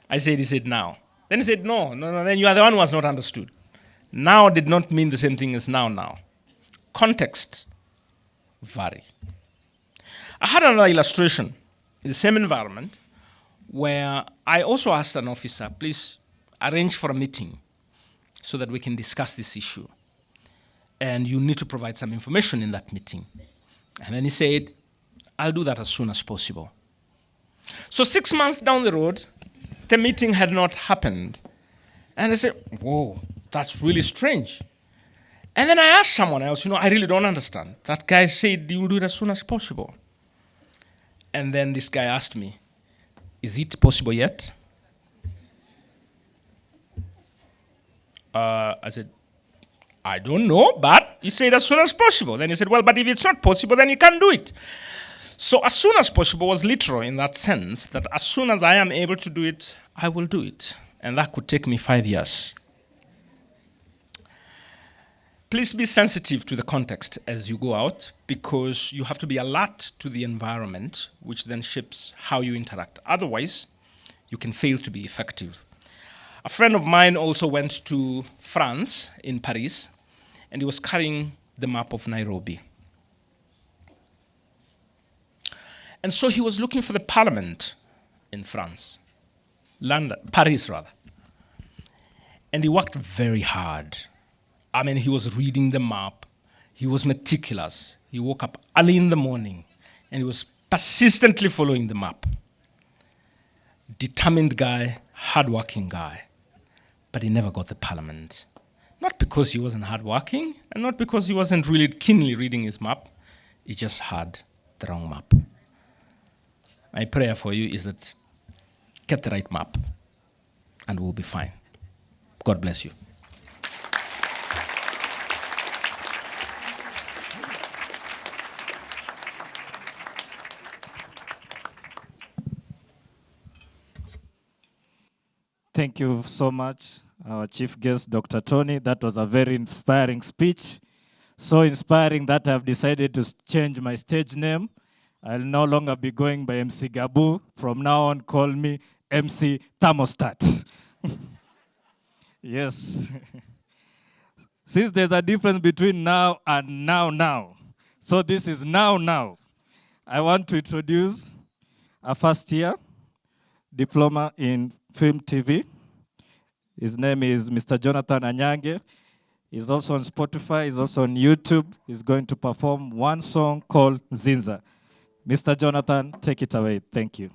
I said, he said now. Then he said, no, then you are the one who has not understood. Now did not mean the same thing as now. Context vary. I had another illustration in the same environment where I also asked an officer, please arrange for a meeting so that we can discuss this issue. And you need to provide some information in that meeting. And then he said, I'll do that as soon as possible. So 6 months down the road, the meeting had not happened. And I said, whoa, that's really strange. And then I asked someone else, I really don't understand. That guy said, you will do it as soon as possible. And then this guy asked me, is it possible yet? I said, I don't know, but he said as soon as possible. Then he said, well, but if it's not possible, then you can't do it. So as soon as possible was literal in that sense, that as soon as I am able to do it, I will do it. And that could take me 5 years. Please be sensitive to the context as you go out, because you have to be alert to the environment, which then shapes how you interact. Otherwise, you can fail to be effective. A friend of mine also went to France, in Paris, and he was carrying the map of Nairobi. And so he was looking for the parliament in France, Paris rather. And he worked very hard. I mean, he was reading the map. He was meticulous. He woke up early in the morning and he was persistently following the map. Determined guy, hardworking guy. But he never got the parliament. Not because he wasn't hardworking and not because he wasn't really keenly reading his map. He just had the wrong map. My prayer for you is that get the right map and we'll be fine. God bless you. Thank you so much, our chief guest, Dr. Tony. That was a very inspiring speech. So inspiring that I've decided to change my stage name. I'll no longer be going by MC Gabu. From now on, call me MC Thermostat. Yes. Since there's a difference between now and now. So this is now. I want to introduce a first year diploma in film TV. His name is Mr. Jonathan Anyange. He's also on Spotify, he's also on YouTube. He's going to perform one song called Zinza. Mr. Jonathan, take it away. Thank you.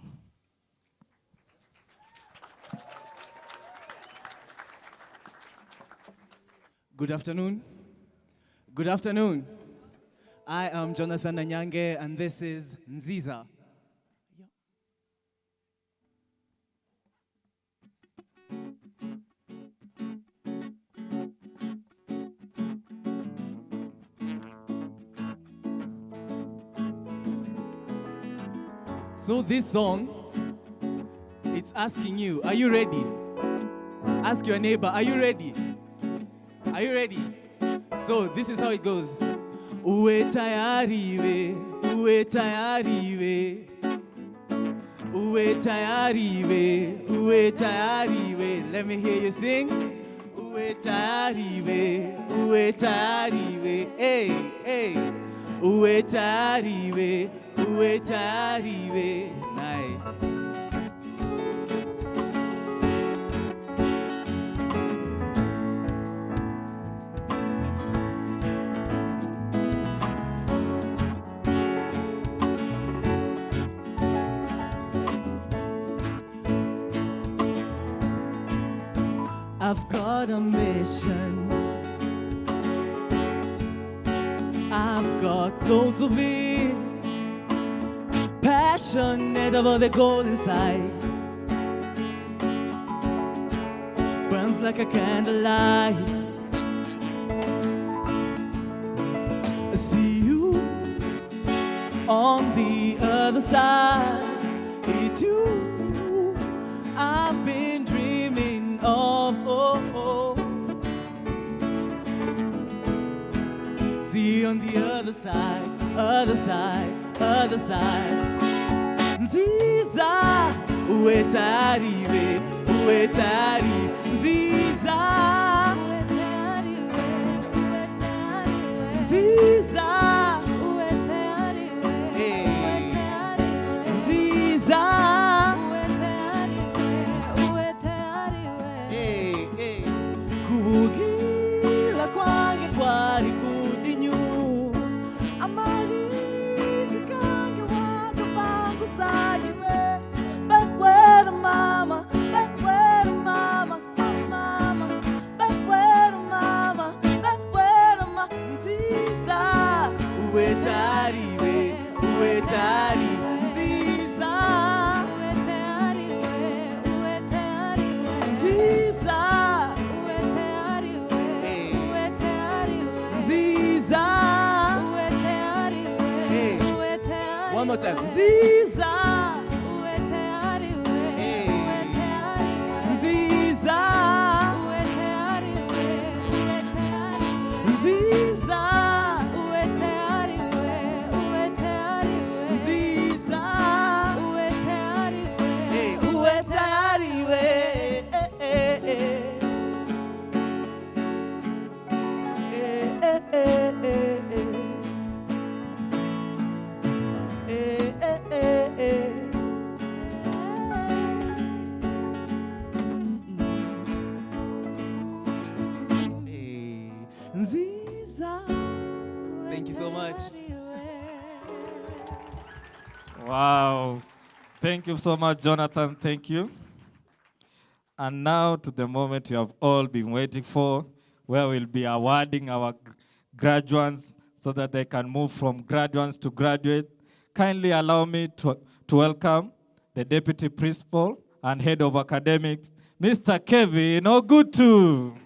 Good afternoon. Good afternoon. I am Jonathan Anyange, and this is Nziza. So this song, it's asking you, are you ready? Ask your neighbor, are you ready? Are you ready? So this is how it goes. Uwe tayari we, uwe tayari we. Uwe tayari we, uwe tayari we. Let me hear you sing. Uwe tayari we, uwe tayari we. Hey, hey. Uwe tayari we, uwe tayari we. Nice. I've got a mission. I've got loads of it. Passionate about the goal inside. Burns like a candlelight. I see you on the other side. It's you I've been dreaming of. See you on the other side, other side, other side. Nziza, uwe tayari we, uwe tayari. Nziza, uwe tayari we, uwe tayari we. Nziza, uwe tayari we, uwe tayari we. Nziza, uwe tayari we, uwe tayari we. Kubugira kwange kwari kudinyu. One more time. Nziza, uwe tayari we, uwe tayari we. Nziza, uwe tayari we, uwe tayari. Nziza, uwe tayari we, uwe tayari we. Nziza, uwe tayari we, uwe tayari we. Wow. Thank you so much, Jonathan. Thank you. And now to the moment you have all been waiting for, where we'll be awarding our graduates so that they can move from graduates to graduate. Kindly allow me to welcome the Deputy Principal and Head of Academics, Mr. Kevin Ogutu.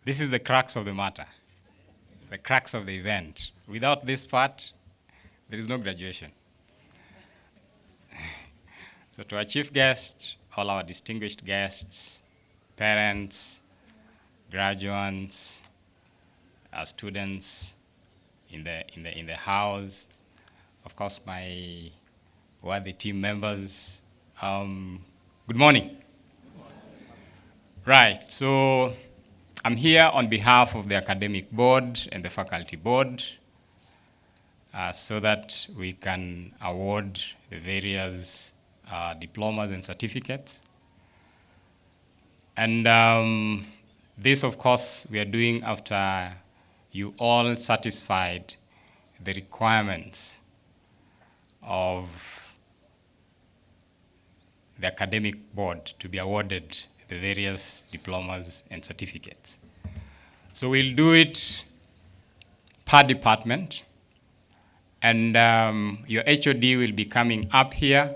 This is the crux of the matter, the crux of the event. Without this part, there is no graduation. So to our chief guest, all our distinguished guests, parents, graduates, our students in the house, of course my worthy team members, good morning. Right, so I'm here on behalf of the academic board and the faculty board so that we can award the various diplomas and certificates. And this, of course, we are doing after you all satisfied the requirements of the academic board to be awarded the various diplomas and certificates. So we'll do it per department, and your HOD will be coming up here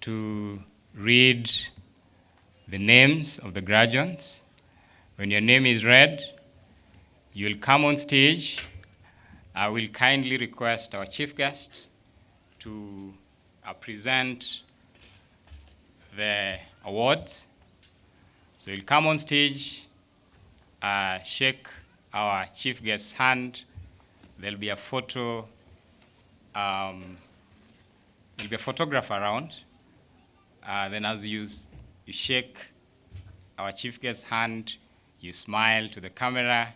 to read the names of the graduates. When your name is read, you'll come on stage. I will kindly request our chief guest to present the awards. So you'll come on stage, shake our chief guest's hand. There'll be a photo, there'll be a photograph around. Then as you shake our chief guest's hand, you smile to the camera,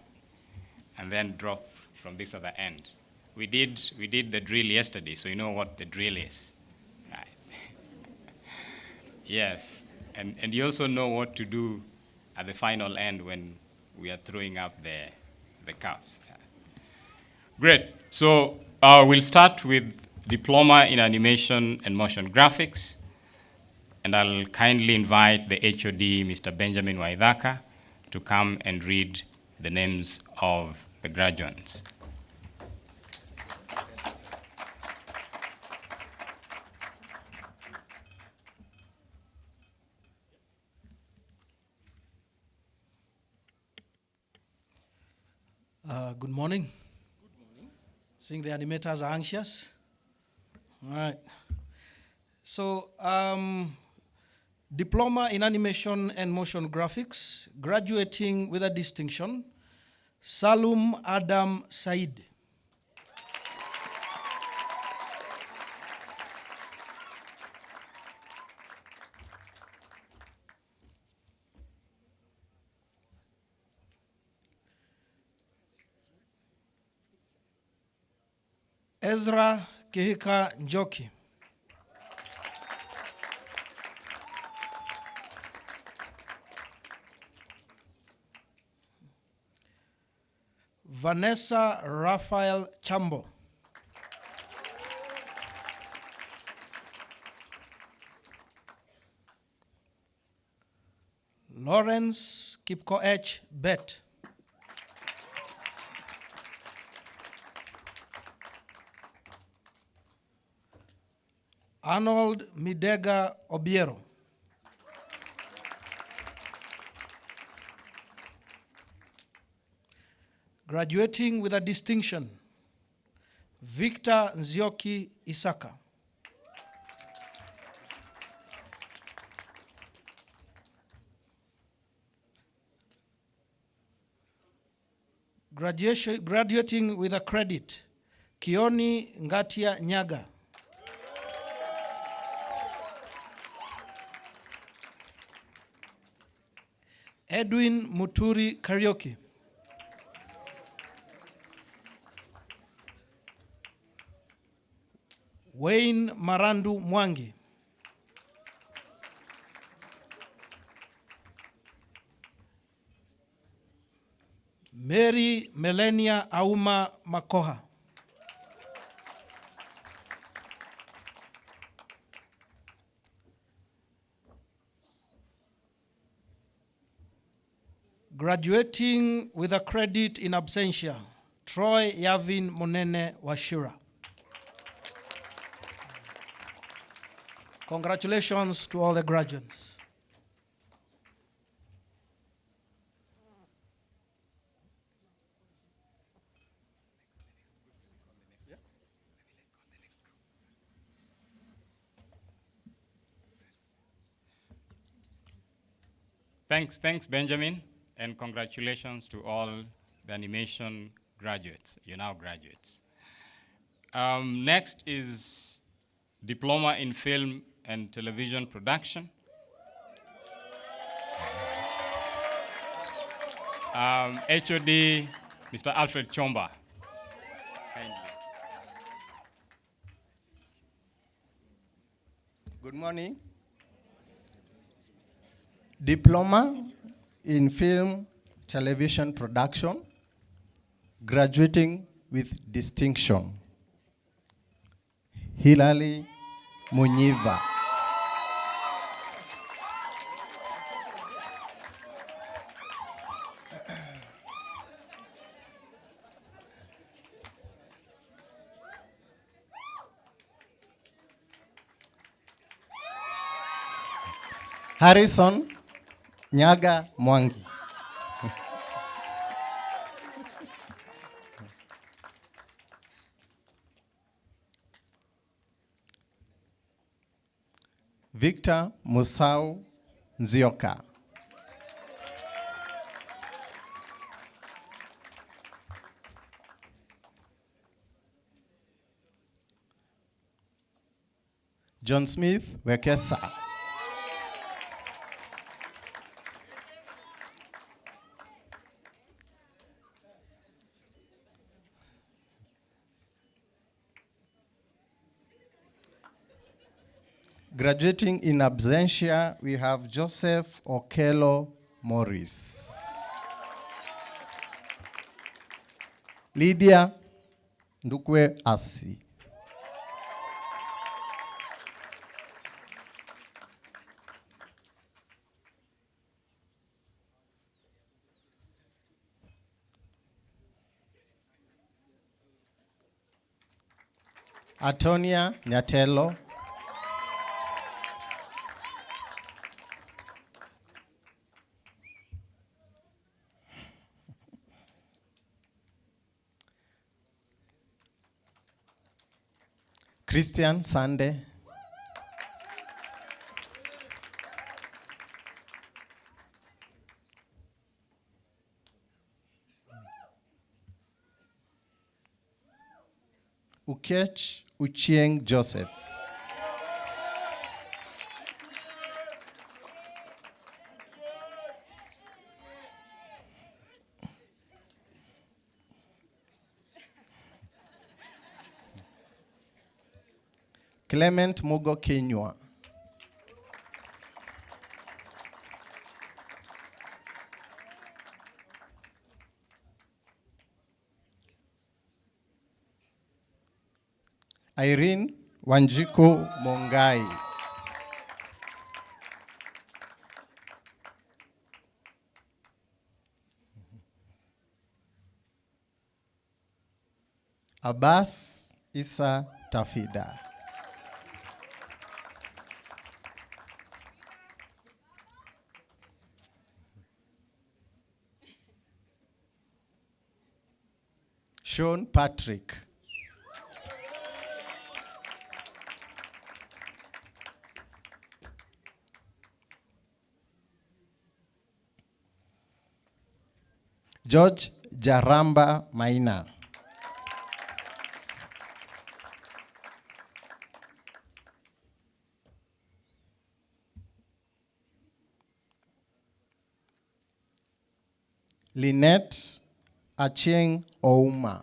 and then drop from this other end. We did the drill yesterday, so you know what the drill is. Right. Yes, and you also know what to do at the final end when we are throwing up the cups. Yeah. Great, so we'll start with Diploma in Animation and Motion Graphics, and I'll kindly invite the HOD, Mr. Benjamin Waithaka, to come and read the names of the graduates. Good morning. Good morning. Seeing the animators are anxious. All right. So, Diploma in Animation and Motion Graphics, graduating with a distinction, Salum Adam Said. Ezra Kehika Njoki. Vanessa Raphael Chambo. Lawrence Kipkoech Bet. Arnold Midega Obiero. Graduating with a distinction, Victor Nzioki Isaka. Graduating with a credit, Kioni Ngatia Nyaga. Edwin Muturi Karaoke. Wayne Marandu Mwangi. Mary Melania Auma Makoha. Graduating with a credit in absentia, Troy Yavin Monene Washira. Congratulations to all the graduates. Thanks, Benjamin, and congratulations to all the animation graduates. You're now graduates. Next is Diploma in Film and Television Production. HOD, Mr. Alfred Chomba. Kindly. Good morning. Diploma in Film, Television Production, graduating with distinction. Hilali Munyiva. Harrison Nyaga Mwangi. Victor Musau Nzioka. John Smith Wekesa. Graduating in absentia, we have Joseph Okello Morris. Lydia Ndukwe Asi. Antonia Nyatelo. Christian Sande. Ukech Uchieng Joseph. Clement Mugo Kenywa. Irene Wanjiku Mongai. Abbas Isa Tafida. Sean Patrick. George Jaramba Maina. Lynette Achieng Ouma.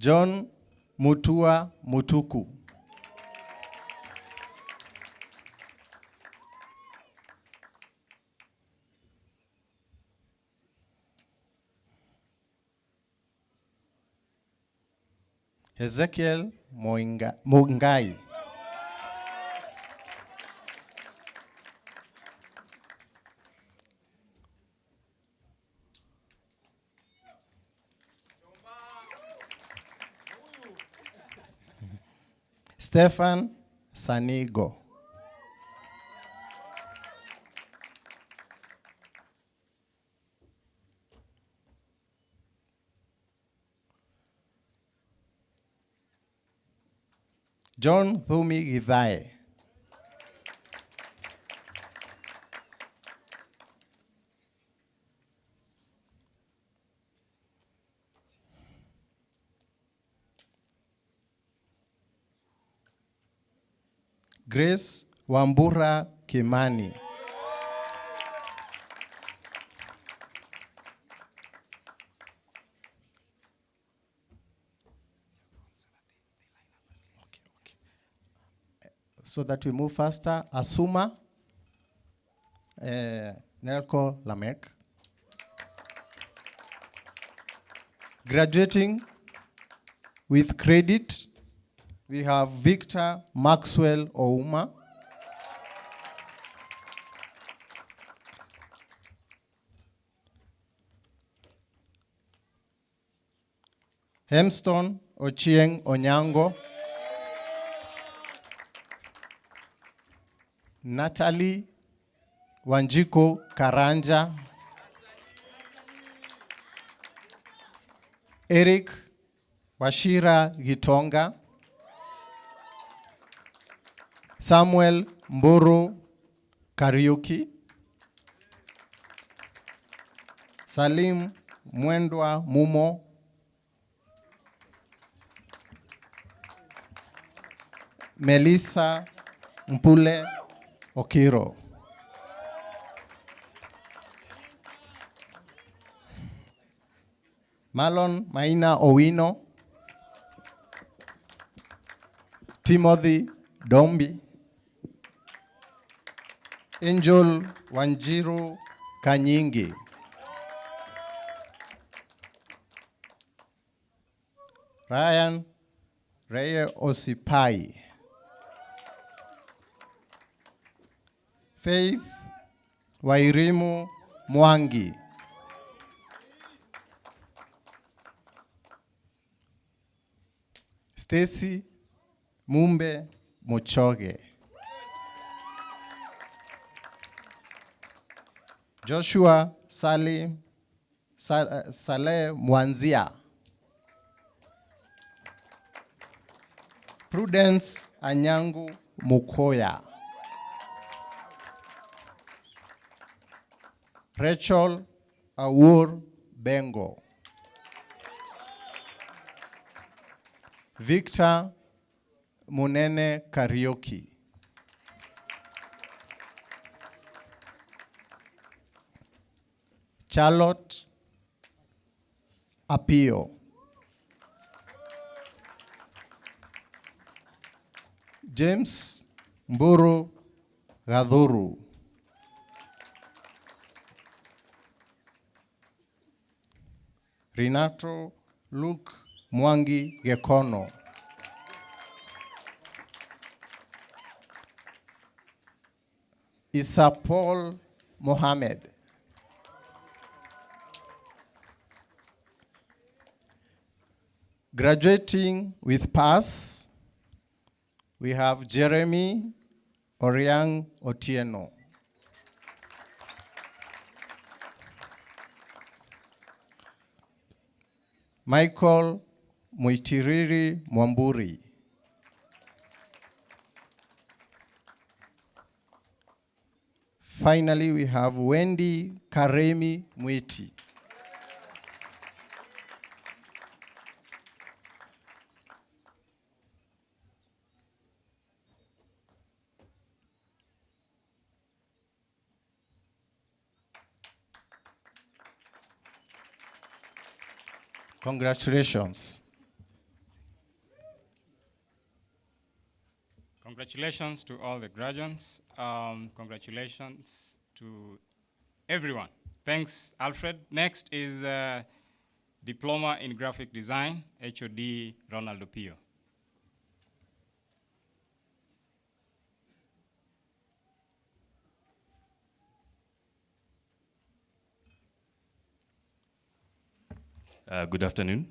John Mutua Mutuku. Ezekiel Mungai. Stefan Sanigo. John Thumi Githae. Grace Wambura Kimani. So that we move faster, Asuma Nelko Lamek. Graduating with credit, we have Victor Maxwell Ouma. Hemston Ochieng Onyango. Natalie Wanjiko Karanja. Eric Washira Gitonga. Samuel Mburu Kariuki. Salim Mwendwa Mumo. Melissa Mpule Okiro. Marlon Maina Owino. Timothy Dombi. Angel Wanjiru Kanyingi. Ryan Reye Osipai. Faith Wairimu Mwangi. Stacy Mumbe Muchoge. Joshua Saleh Mwanzia. Prudence Anyangu Mukoya. Rachel Awur Bengo. Victor Munene Karaoke. Charlotte Apio. James Mburu Gadhuru. Renato Luke Mwangi Gekono. Isa Paul Mohammed. Graduating with pass, we have Jeremy Oriang Otieno. Michael Muitiriri Mwamburi. Finally, we have Wendy Karemi Mwiti. Congratulations. Congratulations to all the graduates. Congratulations to everyone. Thanks, Alfred. Next is Diploma in Graphic Design, HOD Ronald Pio. Good afternoon.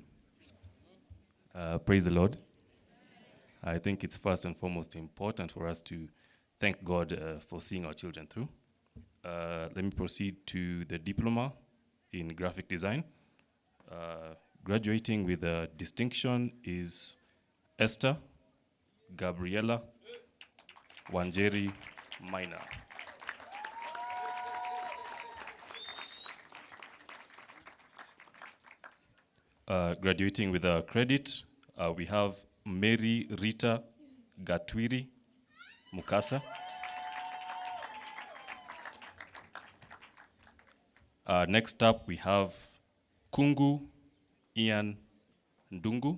Praise the Lord. I think it's first and foremost important for us to thank God for seeing our children through. Let me proceed to the diploma in graphic design. Graduating with a distinction is Esther Gabriela Wanjeri Minor. Graduating with a credit, we have Mary Rita Gatwiri Mukasa. Next up, we have Kungu Ian Ndungu.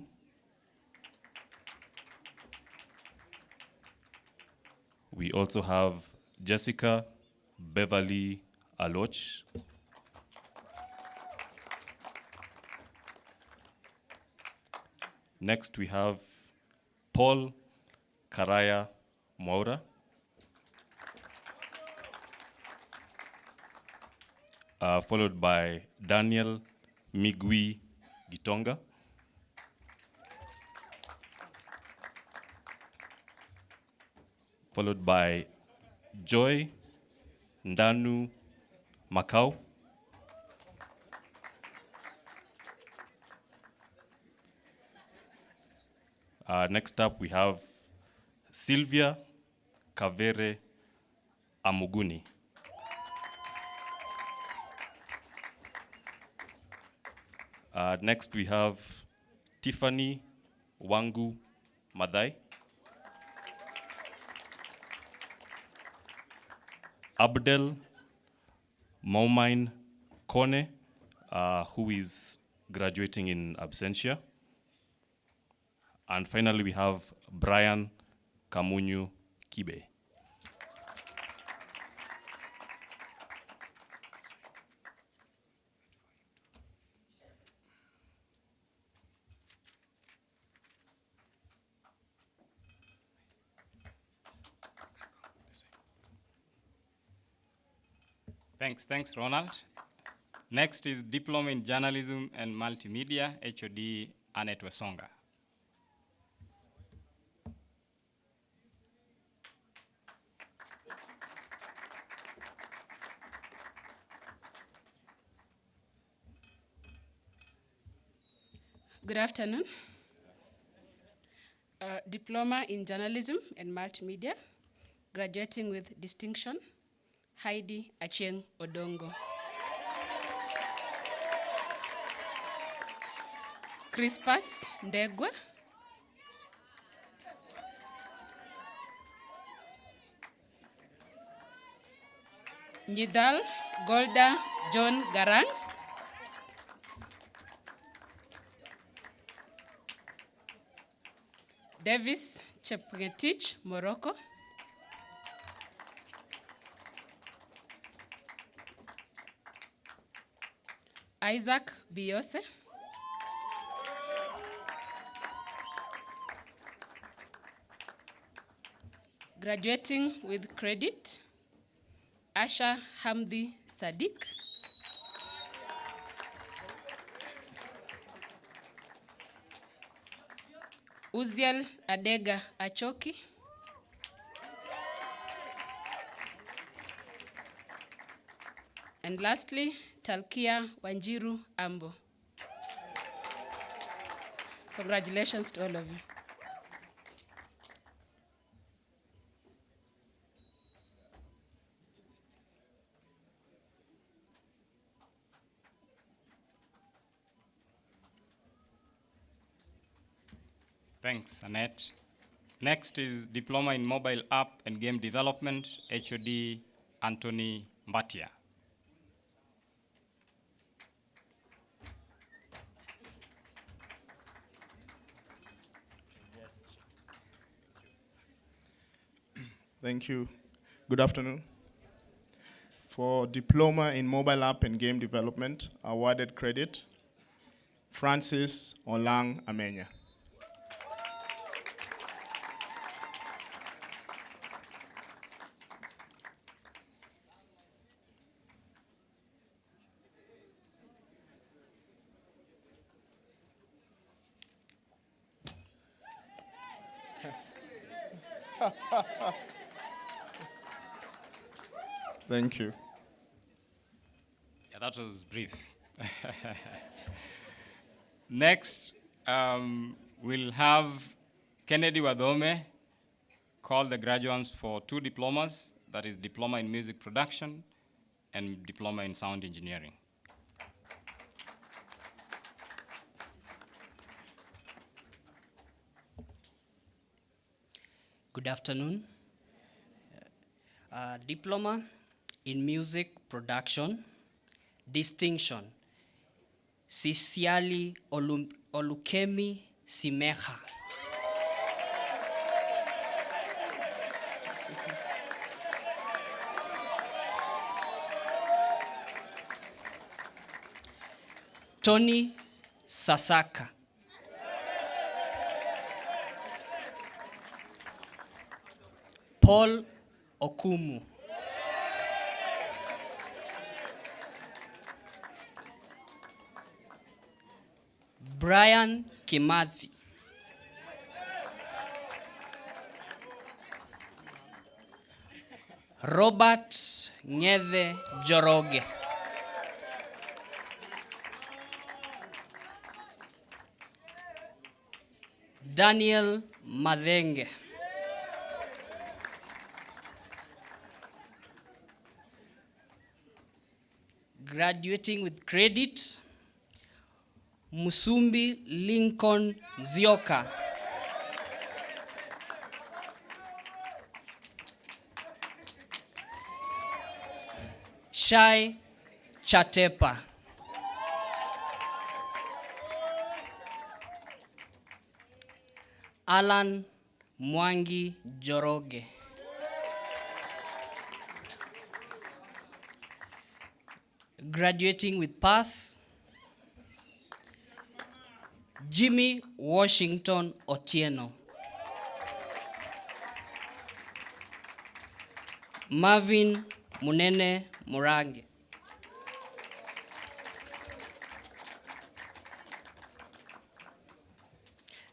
We also have Jessica Beverly Aloch. Next, we have Paul Karaya Mwaura. Followed by Daniel Migwi Gitonga. Followed by Joy Ndanu Makau. Next up, we have Sylvia Kavere Amuguni. Next, we have Tiffany Wangu Madai. Abdel Maumain Kone, who is graduating in absentia. And finally, we have Brian Kamunyu Kibe. Thanks, Ronald. Next is Diploma in Journalism and Multimedia, HOD Annette Wesonga. Good afternoon. Diploma in Journalism and Multimedia, graduating with distinction, Heidi Achieng Odongo. Crispus Ndegwa. Nidal Golda John Garang. Davis Chepngetich, Morocco. Isaac Biose. Graduating with credit, Asha Hamdi Sadiq. Uziel Adega Achoki. And lastly, Talkia Wanjiru Ambo. Congratulations to all of you. Thanks, Annette. Next is Diploma in Mobile App and Game Development, HOD Anthony Mbatia. Thank you. Good afternoon. For Diploma in Mobile App and Game Development, awarded credit, Francis Olang Amenya. Thank you. Yeah, that was brief. Next, we'll have Kennedy Wadome call the graduates for 2 diplomas, that is Diploma in Music Production and Diploma in Sound Engineering. Good afternoon. Diploma in Music Production, Distinction, Sisiali Olukemi Simeha. Tony Sasaka. Paul Okumu. Brian Kimathi. Robert Ng'ethe Joroge. Daniel Madenge. Graduating with credit, Musumbi Lincoln Zioka. Shai Chatepa. Alan Mwangi Joroge. Graduating with pass, Jimmy Washington Otieno. Marvin Munene Murange.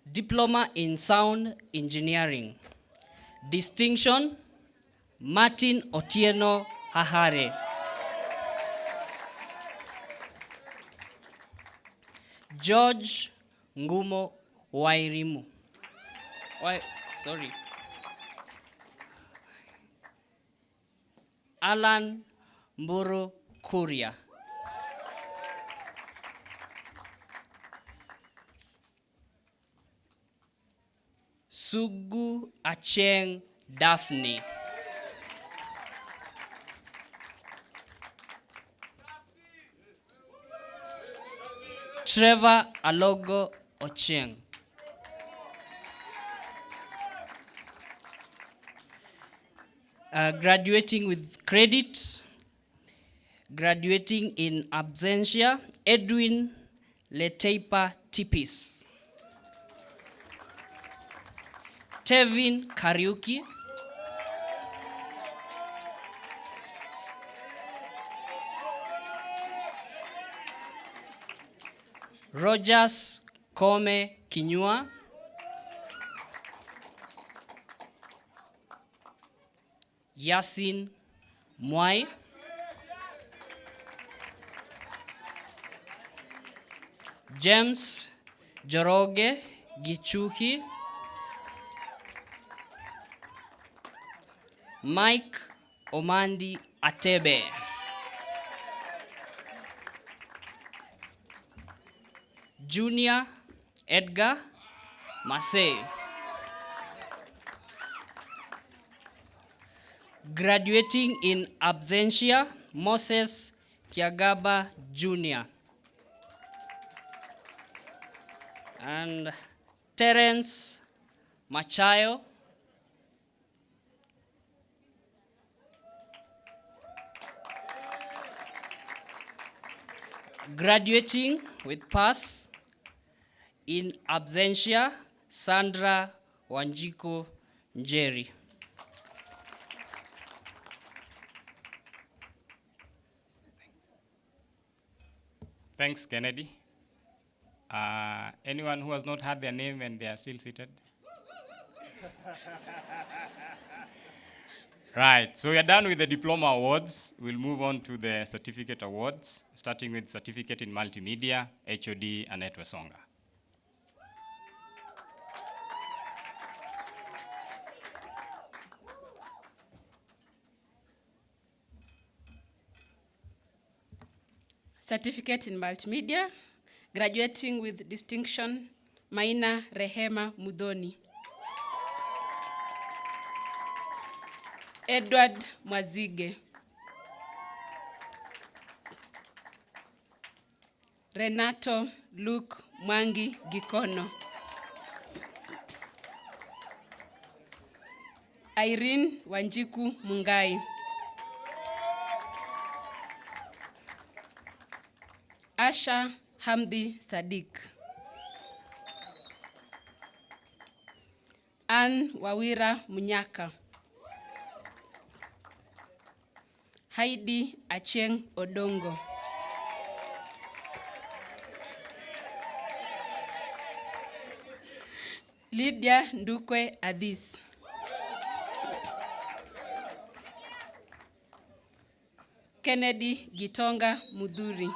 Diploma in Sound Engineering. Distinction, Martin Otieno Hahare. George Ngumo Wairimu. Alan Mburu Kuria. Sugu Acheng Daphne. Trevor Alogo Ocheng. Graduating with credit, graduating in absentia, Edwin Leteipa Tipis. Tevin Kariuki. Rogers Kome Kinyua. Yasin Mwai. James Joroge Gichuhi. Mike Omandi Atebe. Junior Edgar Masay. Graduating in absentia, Moses Kiagaba Jr. And Terence Machayo. Graduating with pass in absentia, Sandra Wanjiko Njeri. Thanks, Kennedy. Anyone who has not had their name and they are still seated? Right, so we are done with the diploma awards. We'll move on to the certificate awards, starting with certificate in multimedia, HOD Annette Wesonga. Certificate in multimedia, graduating with distinction, Maina Rehema Mudhoni. Edward Mwazige. Renato Luke Mwangi Gikono. Irene Wanjiku Mungai. Asha Hamdi Sadiq. Ann Wawira Munyaka. Heidi Acheng Odongo. Lydia Ndukwe Adis. Kennedy Gitonga Mudhuri.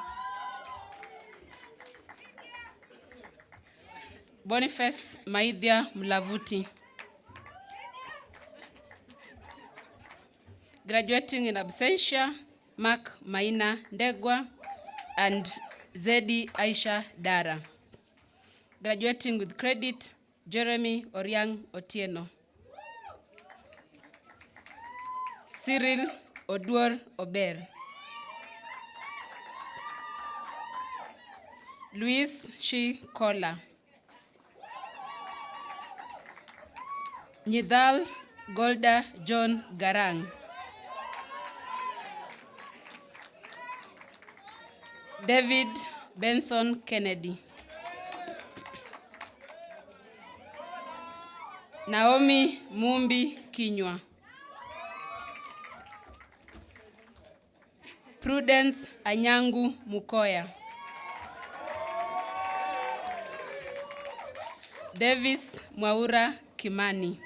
Boniface Maidhia Mlavuti. Graduating in absentia, Mark Maina Ndegwa and Zedi Aisha Dara. Graduating with credit, Jeremy Oriang Otieno. Cyril Oduor Ober. Luis Shi Kola. Nidal Golda John Garang. David Benson Kennedy. Naomi Mumbi Kinywa. Prudence Anyangu Mukoya. Davis Mwaura Kimani.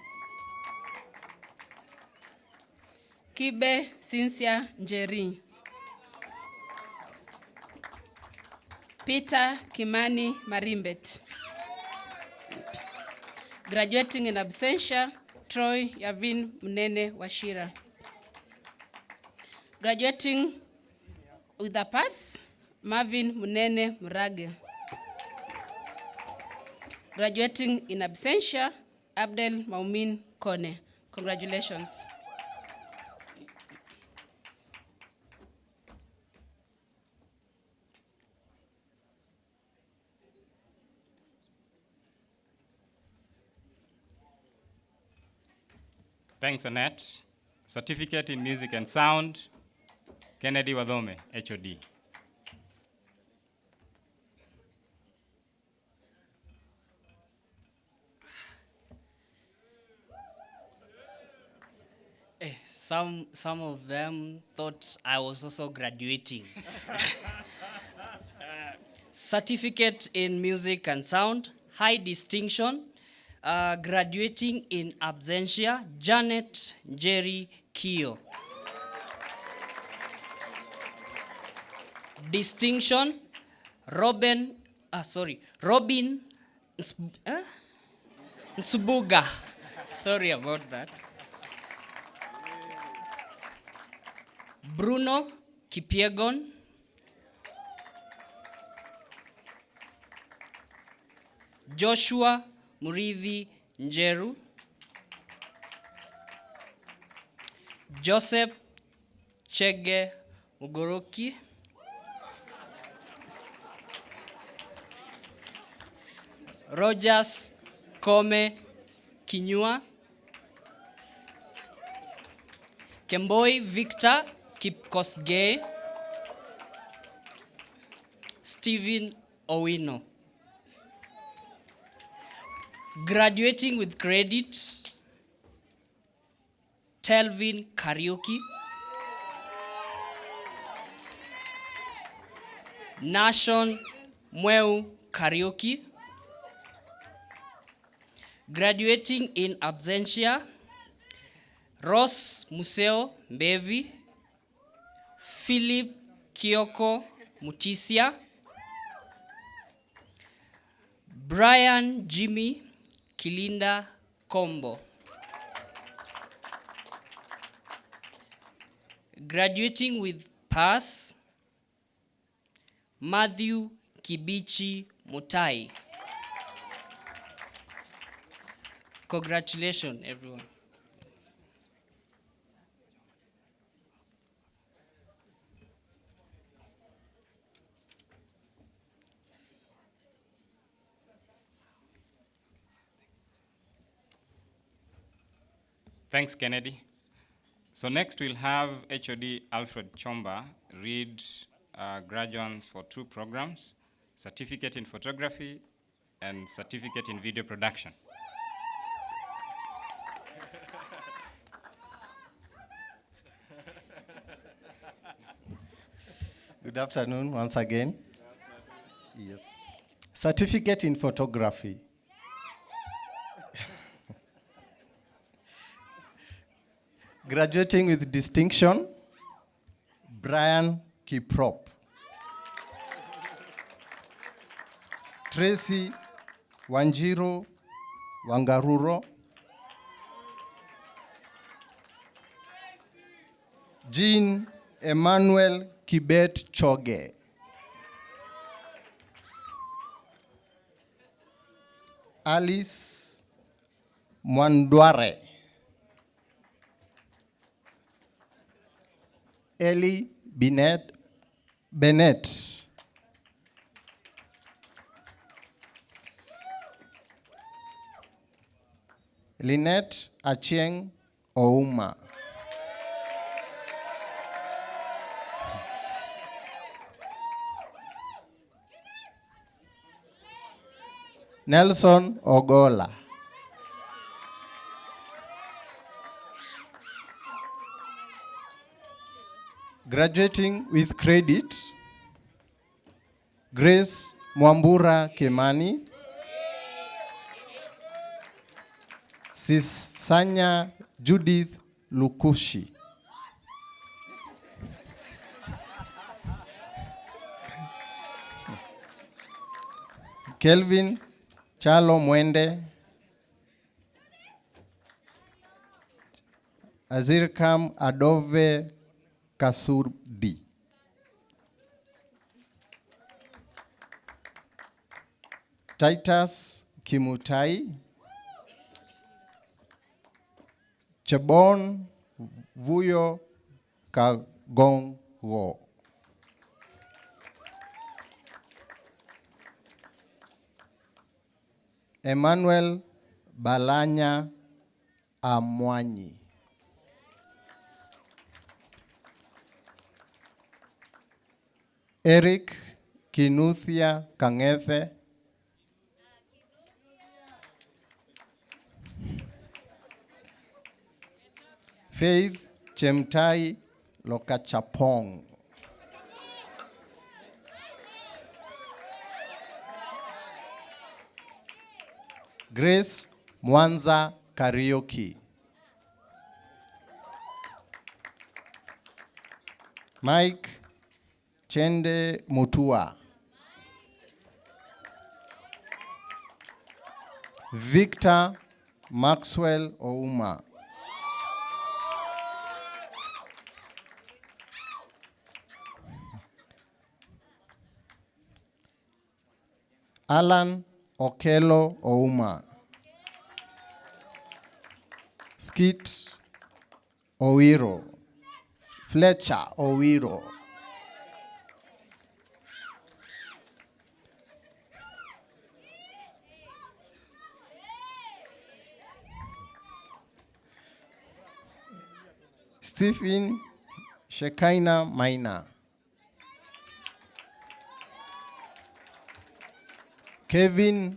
Kibe Cynthia Njeri. Peter Kimani Marimbet. Graduating in absentia, Troy Yavin Mnene Washira. Graduating with a pass, Marvin Munene Murage. Graduating in absentia, Abdel Maumin Kone. Congratulations. Thanks, Annette. Certificate in music and sound, Kennedy Wadhome, HOD. Some of them thought I was also graduating. Certificate in music and sound, high distinction, graduating in absentia, Janet Jerry Kio. Distinction, Robin Nsubuga. Sorry about that. Bruno Kipiegon. Joshua Murithi Njeru. Joseph Chege Mugoroki. Rogers Kome Kinyua. Kemboi Victor Kipkosgei. Stephen Owino. Graduating with credit, Telvin Karaoke. Nashon Mweu Karaoke. Graduating in absentia, Ross Museo Mbevi, Philip Kioko Mutisia, Brian Jimmy Kilinda Kombo. Graduating with pass, Matthew Kibichi Mutai. Congratulations, everyone. Thanks, Kennedy. So next we'll have HOD Alfred Chomba read graduates for 2 programs, Certificate in Photography and Certificate in Video Production. Good afternoon once again. Yes. Certificate in photography. Graduating with distinction, Brian Kiprop. Tracy Wanjiro Wangaruro. Jean Emmanuel Kibet Choge. Alice Mwandware. Ellie Bennett. Lynette Achieng Ouma. Nelson Ogola. Graduating with credit, Grace Mwambura Kemani. Sisanya Judith Lukushi. Kelvin Chalo Mwende. Azirkam Adove Kasurdi. Titus Kimutai. Chabon Vuyo Kagongwo. Emmanuel Balanya Amwanyi. Eric Kinuthia Kangethe. Faith Chemtai Lokachapong. Grace Mwanza Karaoke. Mike Chende Mutua. Victor Maxwell Ouma. Alan Okelo Ouma. Skit Owiro. Fletcher Owiro. Stephen Shekaina Maina. Kevin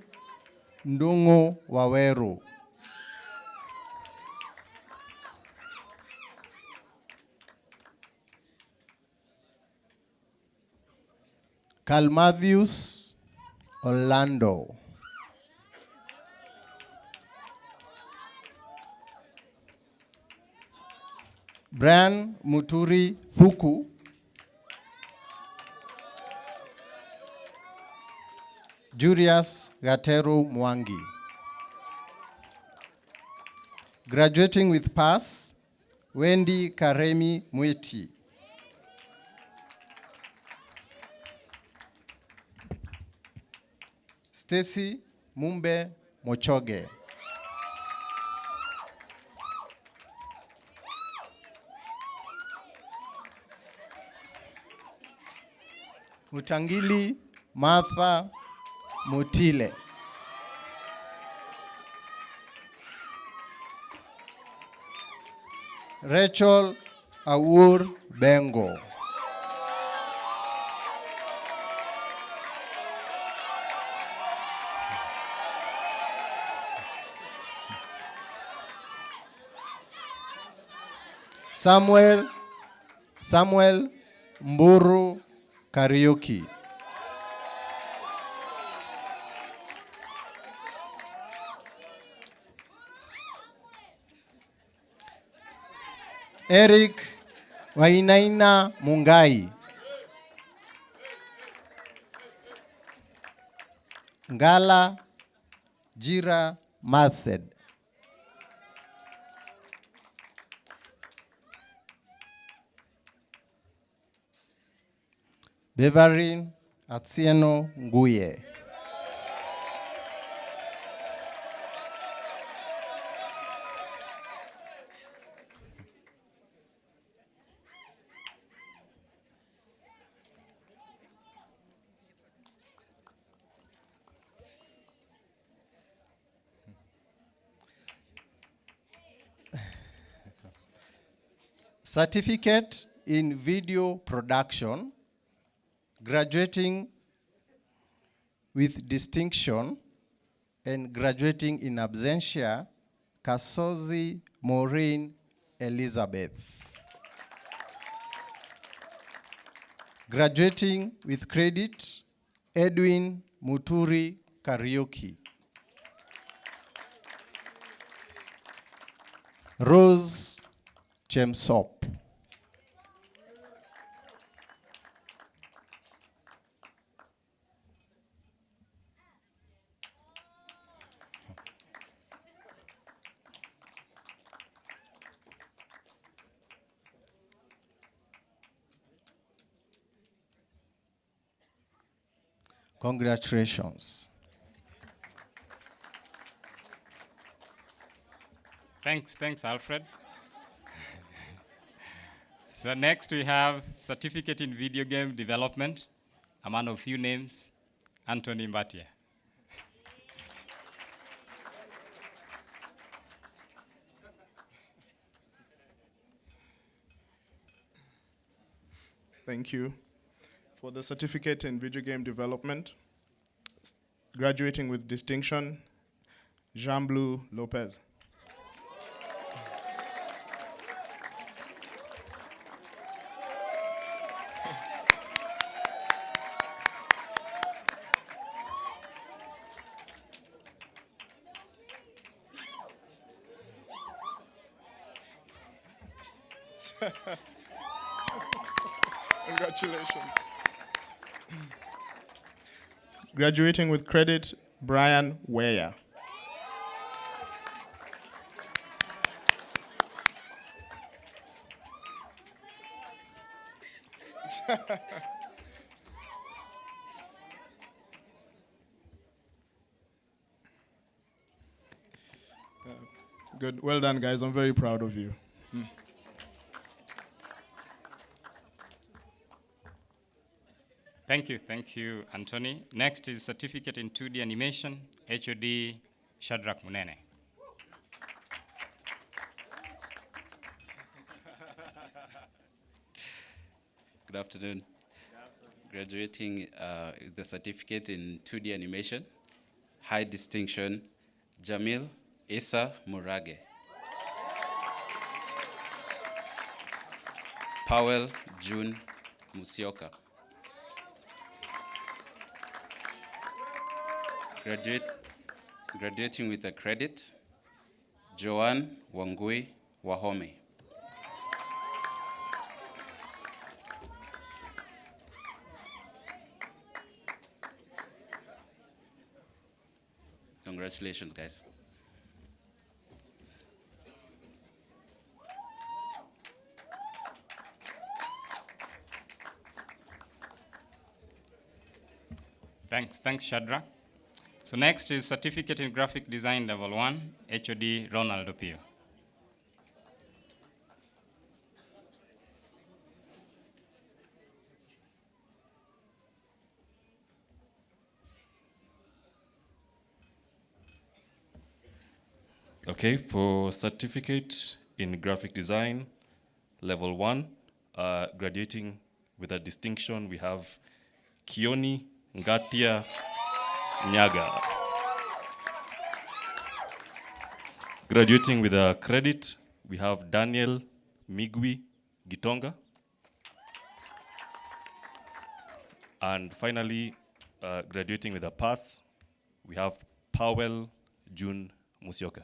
Ndungu Waweru. Carl Matthews Orlando. Brian Muturi Thuku. Julius Gateru Mwangi. Graduating with pass, Wendy Karemi Mwiti. Stacy Mumbe Mochoge. Mutangili Martha Mutile. Rachel Awur Bengo. Samuel Mburu Karaoke. Eric Wainaina Mungai. Ngala Jira Mased. Beverin Atieno Nguye. Certificate in video production, graduating with distinction and graduating in absentia, Kasozi Maureen Elizabeth. Graduating with credit, Edwin Muturi Karaoke. Rose Chemsop. Congratulations. Thanks, Alfred. So next we have certificate in video game development, a man of few names, Anthony Mbatia. Thank you. For the certificate in video game development, graduating with distinction, Jean Blue Lopez. Congratulations. Graduating with credit, Brian Weyer. Good. Well done, guys. I'm very proud of you. Thank you, Anthony. Next is certificate in 2D animation, HOD Shadrach Munene. Good afternoon. Graduating the certificate in 2D animation, high distinction, Jamil Issa Murage. Powell June Musioka. Graduating with a credit, Joanne Wangui Wahome. Congratulations, guys. Thanks, Shadrach. So next is Certificate in Graphic Design Level 1, HOD Ronald Opio. Okay, for certificate in graphic design, level 1, graduating with a distinction, we have Kioni Ngatia Nyaga. Graduating with a credit, we have Daniel Migwi Gitonga. And finally, graduating with a pass, we have Powell June Musioka.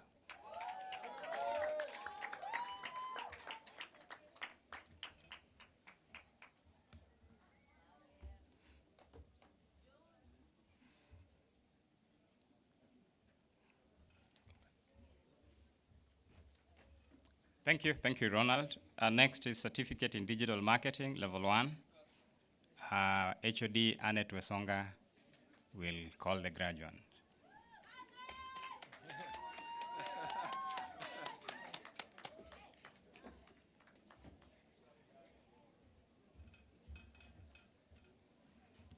Thank you, Ronald. Next is Certificate in Digital Marketing, Level 1. HOD Annette Wesonga will call the graduate.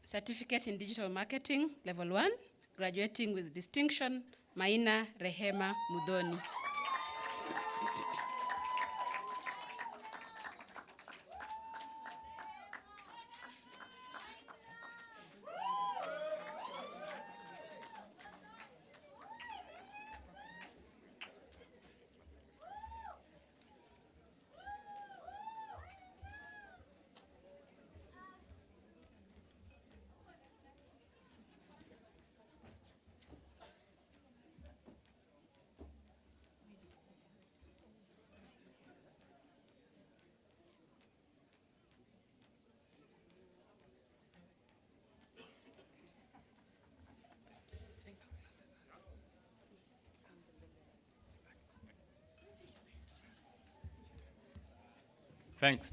Certificate in Digital Marketing, Level 1, graduating with distinction, Maina Rehema Mudhoni.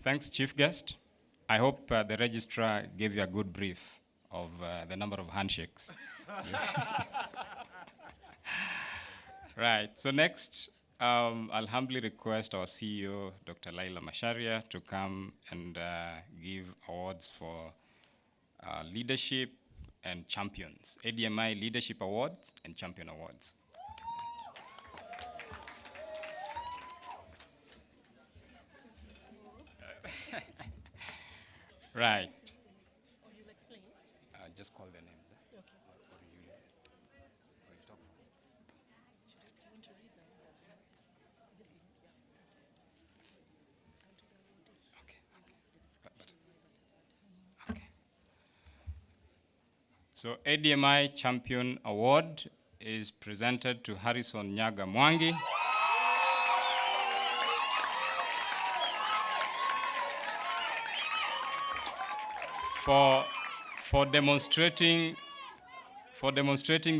Thanks, Chief Guest. I hope the registrar gave you a good brief of the number of handshakes. Right, so next, I'll humbly request our CEO, Dr. Laila Masharia, to come and give awards for leadership and champions, ADMI Leadership Awards and Champion Awards. Right. Oh, you'll explain? Just call their names. Okay. Or you talk first. Do you want to read them? Okay. So ADMI Champion Award is presented to Harrison Nyaga Mwangi. For demonstrating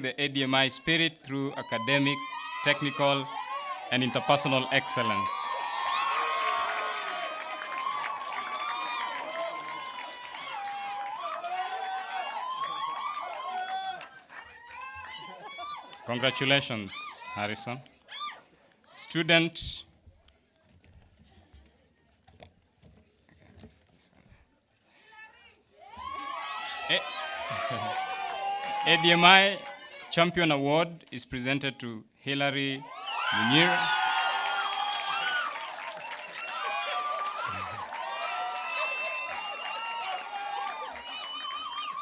the ADMI spirit through academic, technical, and interpersonal excellence. Congratulations, Harrison. Student ADMI Champion Award is presented to Hilary Munir.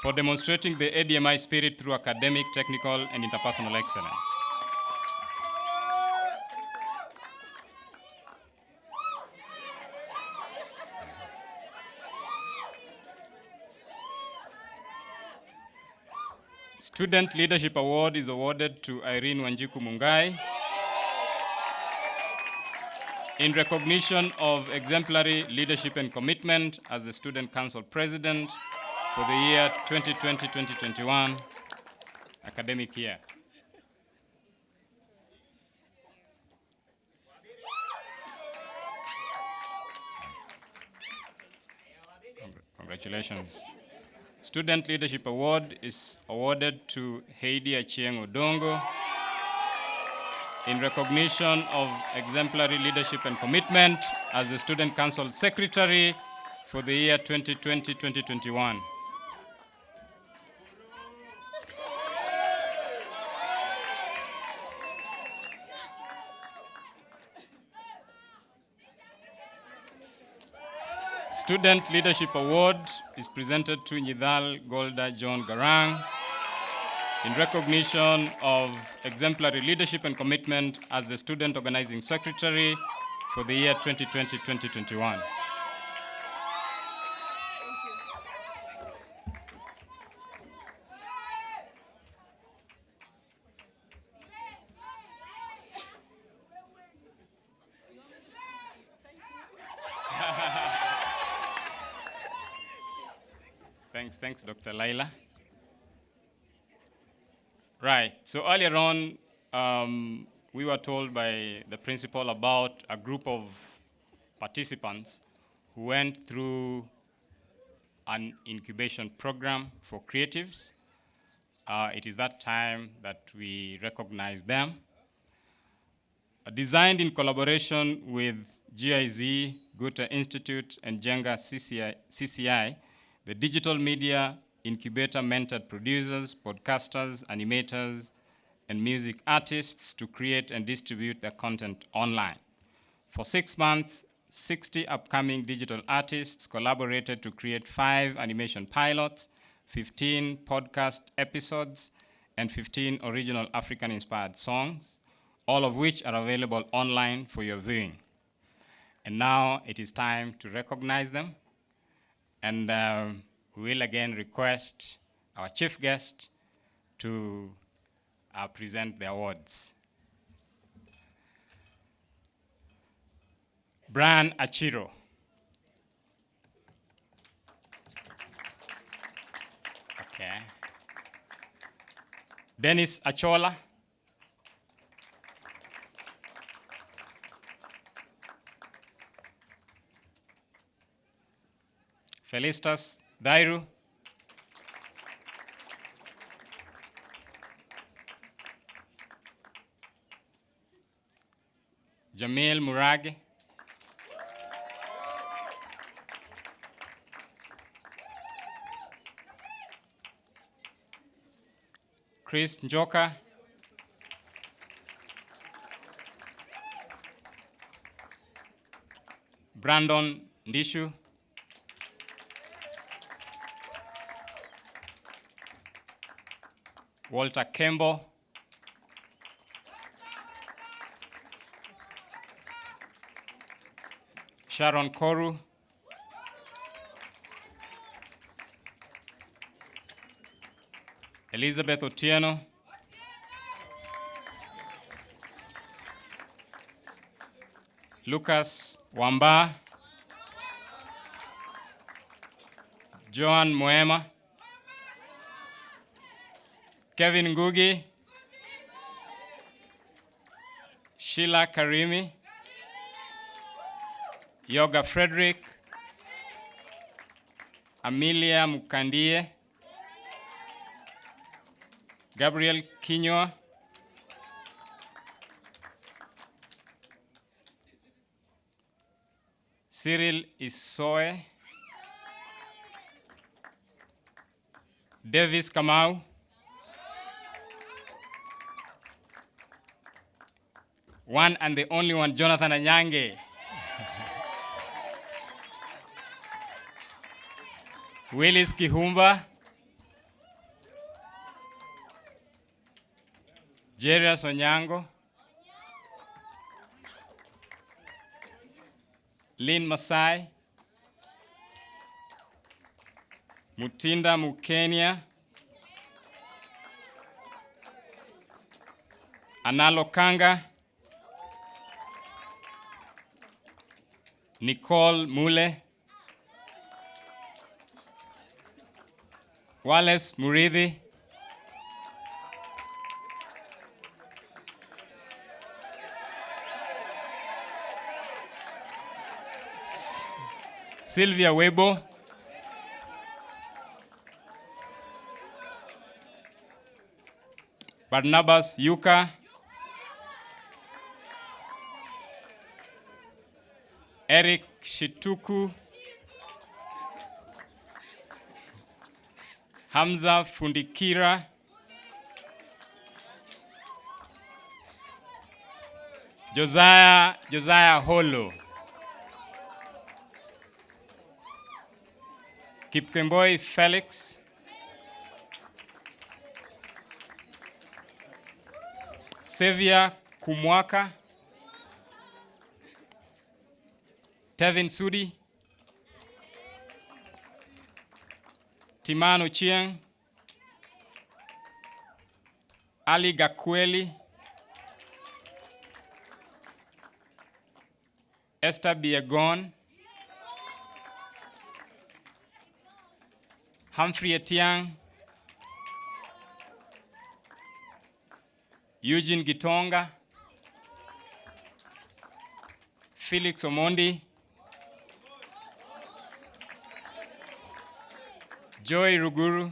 for demonstrating the ADMI spirit through academic, technical, and interpersonal excellence. Student Leadership Award is awarded to Irene Wanjiku Mungai in recognition of exemplary leadership and commitment as the Student Council President for the year 2020-2021 academic year. Congratulations. Student Leadership Award is awarded to Heidi Achieng Odongo in recognition of exemplary leadership and commitment as the Student Council Secretary for the year 2020-2021. Student Leadership Award is presented to Nidal Golda John Garang in recognition of exemplary leadership and commitment as the Student Organizing Secretary for the year 2020-2021. Thanks, Dr. Laila. Right, so earlier on, we were told by the principal about a group of participants who went through an incubation program for creatives. It is that time that we recognize them. Designed in collaboration with GIZ, Goethe Institute, and Jenga CCI, the digital media incubator mentored producers, podcasters, animators, and music artists to create and distribute their content online. For 6 months, 60 upcoming digital artists collaborated to create 5 animation pilots, 15 podcast episodes, and 15 original African-inspired songs, all of which are available online for your viewing. And now it is time to recognize them. And we will again request our chief guest to present the awards. Brian Achiro. Okay. Dennis Achola. Felistas Dairu. Jamil Murage. Chris Njoka. Brandon Ndishu. Walter Kembo. Sharon Koru. Elizabeth Otieno. Lucas Wamba. Joan Moema. Kevin Ngugi. Sheila Karimi. Yoga Frederick. Amelia Mukandie. Gabriel Kinyoa. Cyril Isoe. Davis Kamau. One and the only one, Jonathan Anyange. Willis Kihumba. Jerius Onyango, Lynn Masai, Mutinda Mukenya, Analo Kanga, Nicole Mule, Wallace Murithi, Sylvia Webo, Barnabas Yuka, Eric Shituku, Hamza Fundikira, Josiah Holo, Kipkemboi Felix, Xavier Kumwaka, Tevin Sudi, Timano Chiang, Ali Gakweli, Esther Biegon, Humphrey Etiang, Eugene Gitonga, Felix Omondi, Joy Ruguru,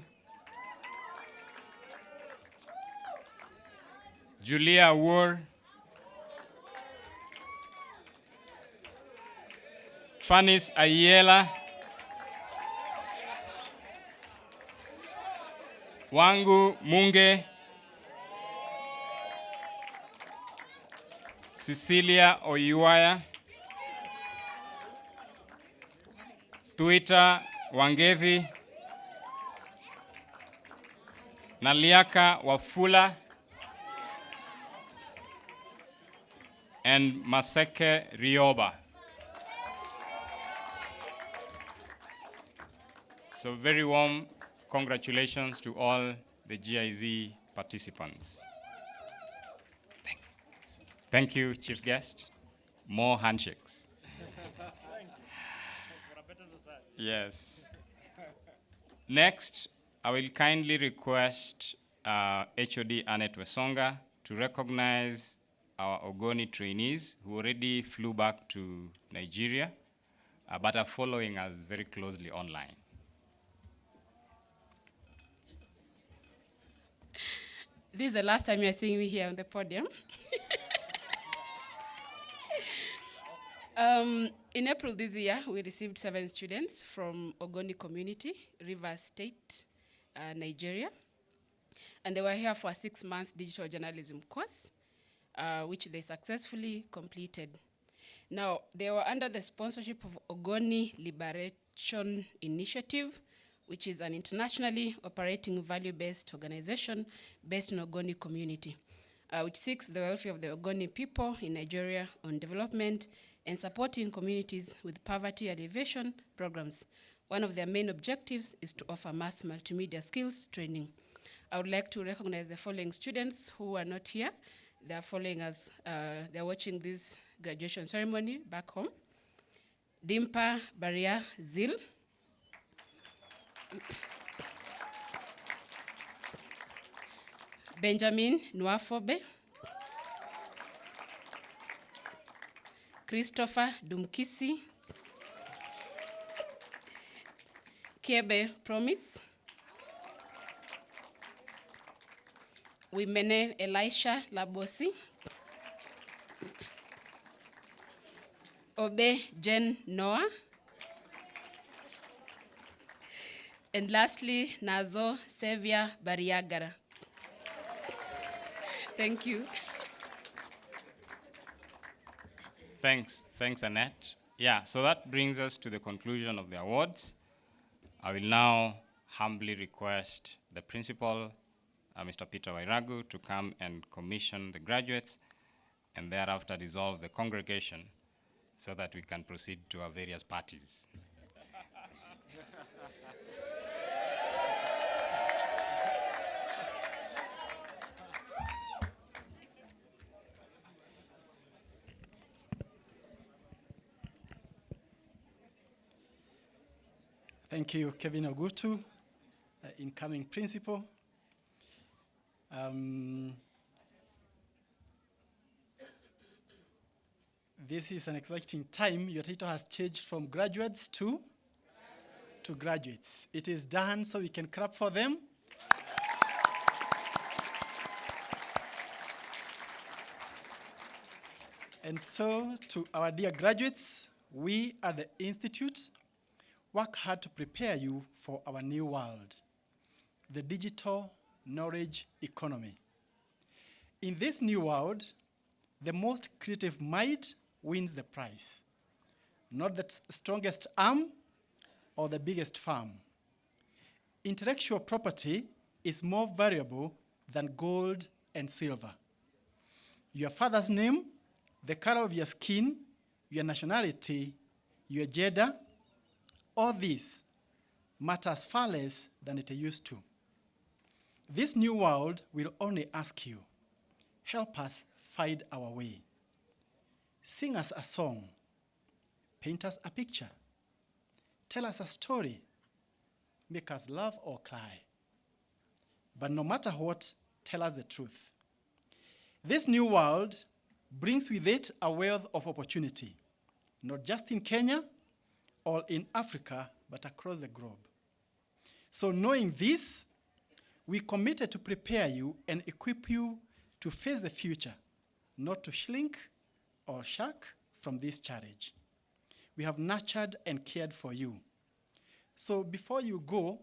Julia War, Fanis Ayela, Wangu Munge, Cecilia Oyuaya, Thuita Wangethi, Naliaka Wafula, and Maseke Rioba. So very warm congratulations to all the GIZ participants. Thank you, Chief Guest. More handshakes. Yes. Next, I will kindly request HOD Annette Wesonga to recognize our Ogoni trainees who already flew back to Nigeria, but are following us very closely online. This is the last time you're seeing me here on the podium. In April this year, we received 7 students from Ogoni community, Rivers State, Nigeria. And they were here for a 6 months digital journalism course, which they successfully completed. Now, they were under the sponsorship of Ogoni Liberation Initiative, which is an internationally operating value-based organization based in Ogoni community, which seeks the welfare of the Ogoni people in Nigeria on development and supporting communities with poverty alleviation programs. One of their main objectives is to offer mass multimedia skills training. I would like to recognize the following students who are not here. They are following us, they're watching this graduation ceremony back home. Dimpa Baria Zil. Benjamin Nwafobe. Christopher Dumkisi. Kiebe Promise. Wimene Elisha Labosi. Obe Jen Noah. And lastly, Nazo Sevia Bariagara. Thank you. Thanks, Annette. Yeah, so that brings us to the conclusion of the awards. I will now humbly request the principal Mr. Peter Wairagu, to come and commission the graduates and thereafter dissolve the congregation so that we can proceed to our various parties. Thank you, Kevin Ogutu, incoming principal. This is an exciting time. Your title has changed from graduates to graduates. It is done, so we can clap for them. And so, to our dear graduates, we at the Institute work hard to prepare you for our new world, the digital knowledge economy. In this new world, the most creative mind wins the prize, not the strongest arm or the biggest firm. Intellectual property is more valuable than gold and silver. Your father's name, the color of your skin, your nationality, your gender, all this matters far less than it used to. This new world will only ask you, help us find our way. Sing us a song, paint us a picture, tell us a story, make us laugh or cry. But no matter what, tell us the truth. This new world brings with it a wealth of opportunity, not just in Kenya or in Africa, but across the globe. So knowing this, we committed to prepare you and equip you to face the future, not to shrink or shirk from this challenge. We have nurtured and cared for you. So before you go,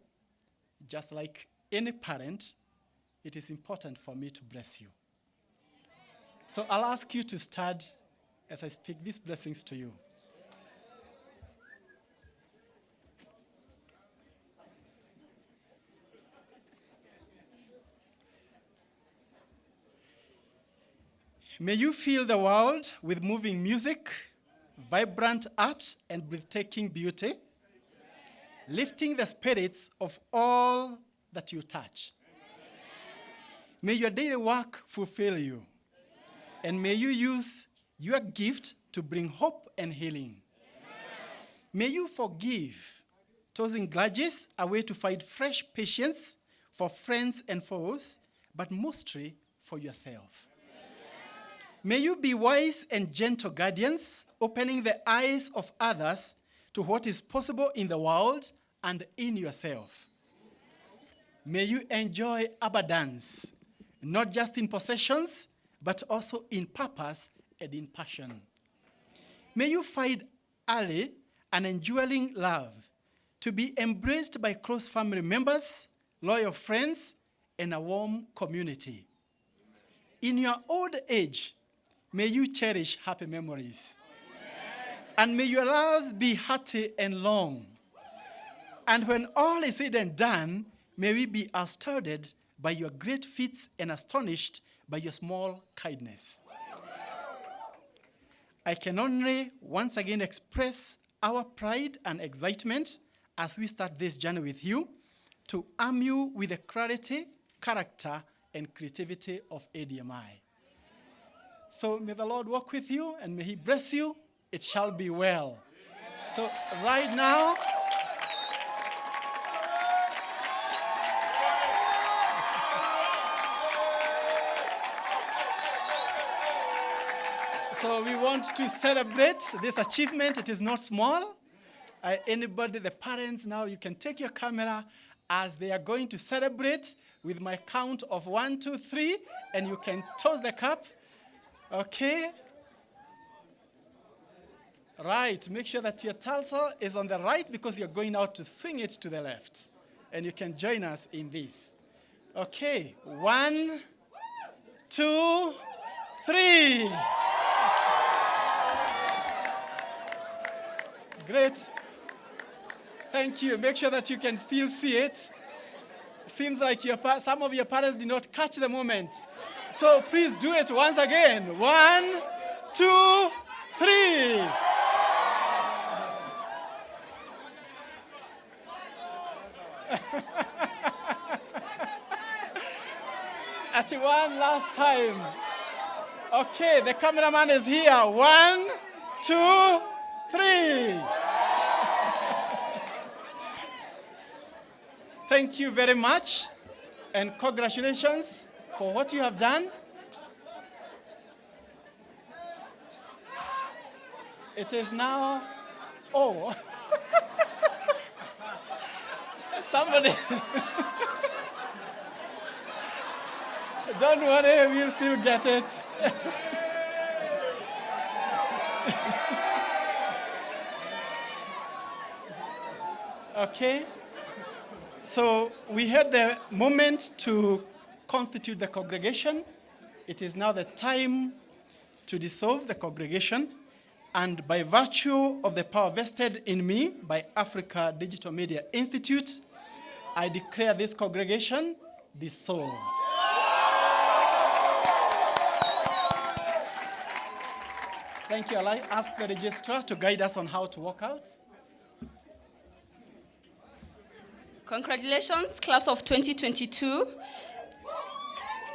just like any parent, it is important for me to bless you. So I'll ask you to stand as I speak these blessings to you. May you fill the world with moving music, vibrant art, and breathtaking beauty, lifting the spirits of all that you touch. May your daily work fulfill you, and may you use your gift to bring hope and healing. May you forgive, tossing grudges away to find fresh patience for friends and foes, but mostly for yourself. May you be wise and gentle guardians, opening the eyes of others to what is possible in the world and in yourself. May you enjoy abundance, not just in possessions, but also in purpose and in passion. May you find early an enduring love, to be embraced by close family members, loyal friends, and a warm community. In your old age, may you cherish happy memories. And may your lives be hearty and long. And when all is said and done, may we be astounded by your great feats and astonished by your small kindness. I can only once again express our pride and excitement as we start this journey with you to arm you with the clarity, character, and creativity of ADMI. So may the Lord walk with you and may he bless you. It shall be well. So right now, so we want to celebrate this achievement. It is not small. Anybody, the parents now, you can take your camera as they are going to celebrate with my count of 1, 2, 3, and you can toss the cup. Okay? Right, make sure that your tassel is on the right because you're going out to swing it to the left. And you can join us in this. Okay, 1, 2, 3. Great. Thank you. Make sure that you can still see it. Seems like some of your parents did not catch the moment. So please do it once again. 1, 2, 3. At one last time. Okay, the cameraman is here. 1, 2, 3. Thank you very much, and congratulations for what you have done. It is now, oh, somebody, don't worry, we'll still get it. Okay. So we had the moment to constitute the congregation. It is now the time to dissolve the congregation. And by virtue of the power vested in me by Africa Digital Media Institute, I declare this congregation dissolved. Thank you. I'll ask the registrar to guide us on how to walk out. Congratulations, class of 2022.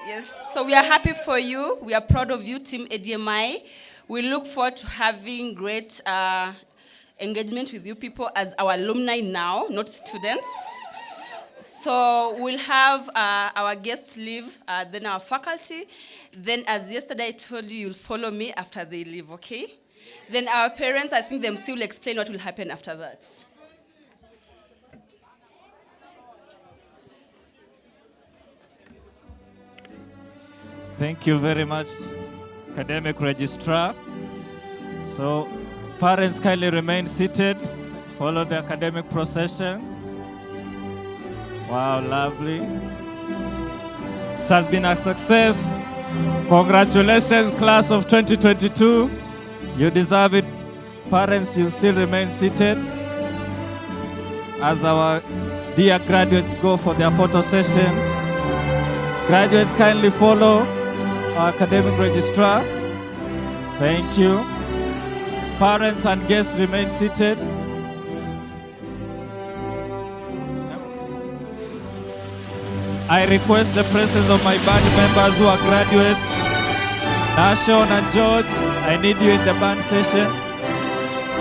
Yes, so we are happy for you. We are proud of you, Team ADMI. We look forward to having great engagement with you people as our alumni now, not students. So we'll have our guests leave, then our faculty. Then as yesterday I told you, you'll follow me after they leave, okay? Then our parents, I think themselves will explain what will happen after that. Thank you very much, Academic Registrar. So, parents kindly remain seated, follow the academic procession. Wow, lovely. It has been a success. Congratulations, class of 2022. You deserve it. Parents, you still remain seated as our dear graduates go for their photo session. Graduates, kindly follow our academic registrar. Thank you. Parents and guests remain seated. I request the presence of my band members who are graduates. Nashon and George, I need you in the band session.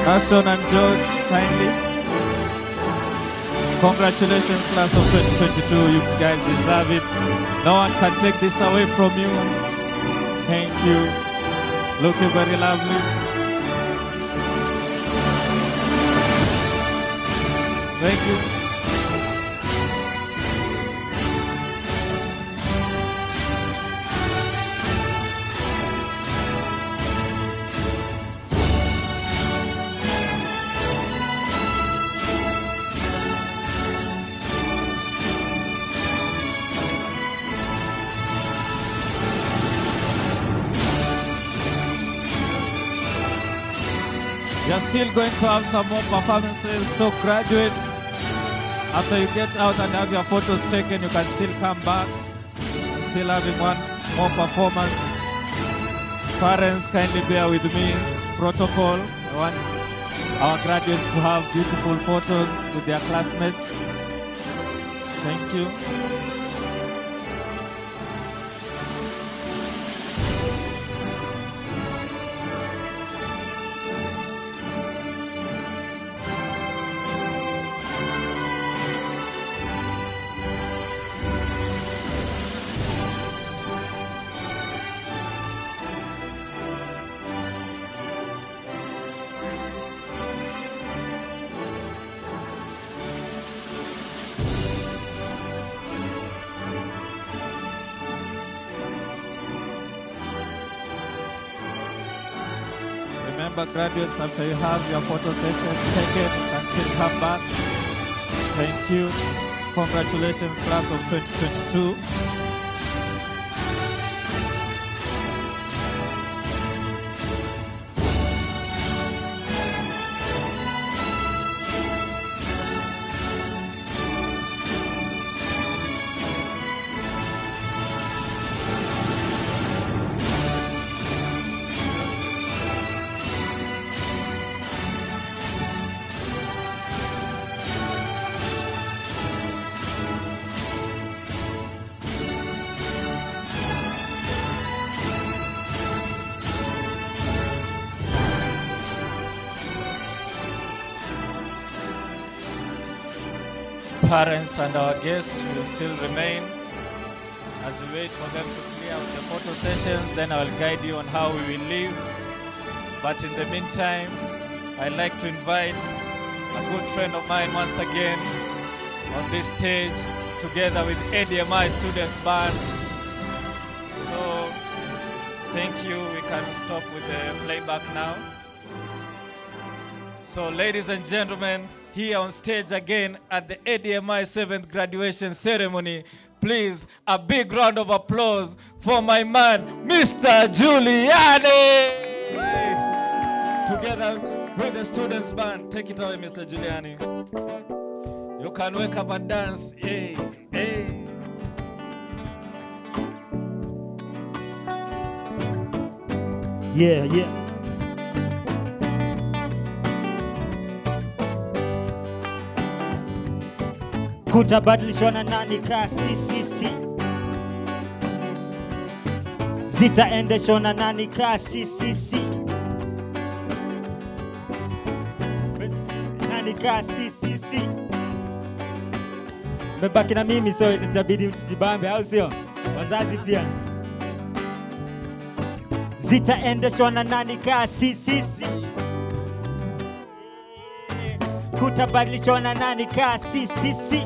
Nashon and George, kindly. Congratulations, class of 2022. You guys deserve it. No one can take this away from you. Thank you. Looking very lovely. Thank you. We are still going to have some more performances, so graduates, after you get out and have your photos taken, you can still come back. We're still having one more performance. Parents, kindly bear with me. It's protocol. I want our graduates to have beautiful photos with their classmates. Thank you. Remember, graduates, after you have your photo session taken, you can still come back. Thank you. Congratulations, class of 2022. parents and our guests will still remain as we wait for them to clear out the photo session. Then I will guide you on how we will leave. But in the meantime, I'd like to invite a good friend of mine once again on this stage together with ADMI Students Band. So, thank you. We can stop with the playback now. So, ladies and gentlemen, here on stage again at the ADMI 7th graduation ceremony, please, a big round of applause for my man, Mr. Giuliani! Together with the Students Band. Take it away, Mr. Giuliani. You can wake up and dance. Hey, hey. Yeah, yeah. Kutabadilishwa na nani kasi sisi, zitaendeshwa na nani kasi sisi, nani kasi sisi, mebaki na mimi, so itabidi mtujibambe, au sio? Wazazi pia. Zitaendeshwa na nani kasi sisi, kutabadilishwa na nani kasi sisi,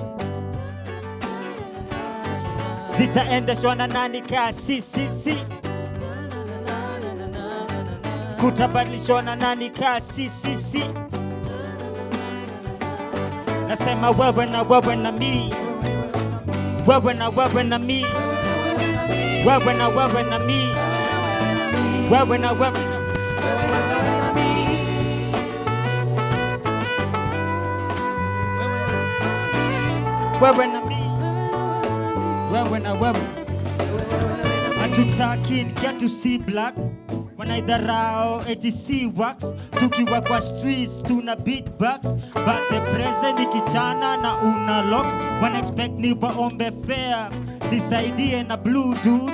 zitaendeshwa na nani kasi sisi, kutabadilishwa na nani kasi sisi. Nasema wewe na wewe na mi, wewe na wewe na mi, wewe na wewe na mi, wewe na wewe na wewe na mi, wewe na wewe. Hatutaki get to see black, wanaidharau ATC wax, tukiwa kwa streets tuna beatbox, but the present ni kichana na una locks, wana expect ni waombe fair, nisaidie na blue dude,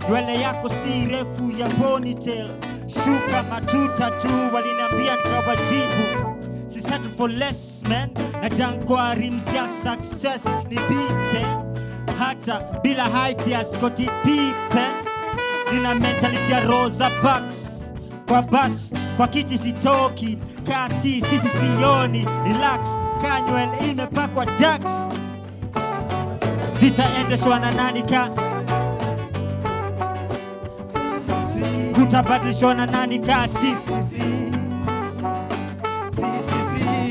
nywele yako si refu ya ponytail, shuka matuta tu, waliniambia nikawajibu, si settle for less man, na jankwa rims ya success ni bite, hata bila height ya Scottie Pippen, nina mentality ya Rosa Parks, kwa bus, kwa kiti sitoki, kasi sisi sioni, relax, kanywel imepakwa dax, zitaendeshwa na nani ka, kutabadilishwa na nani ka sisi,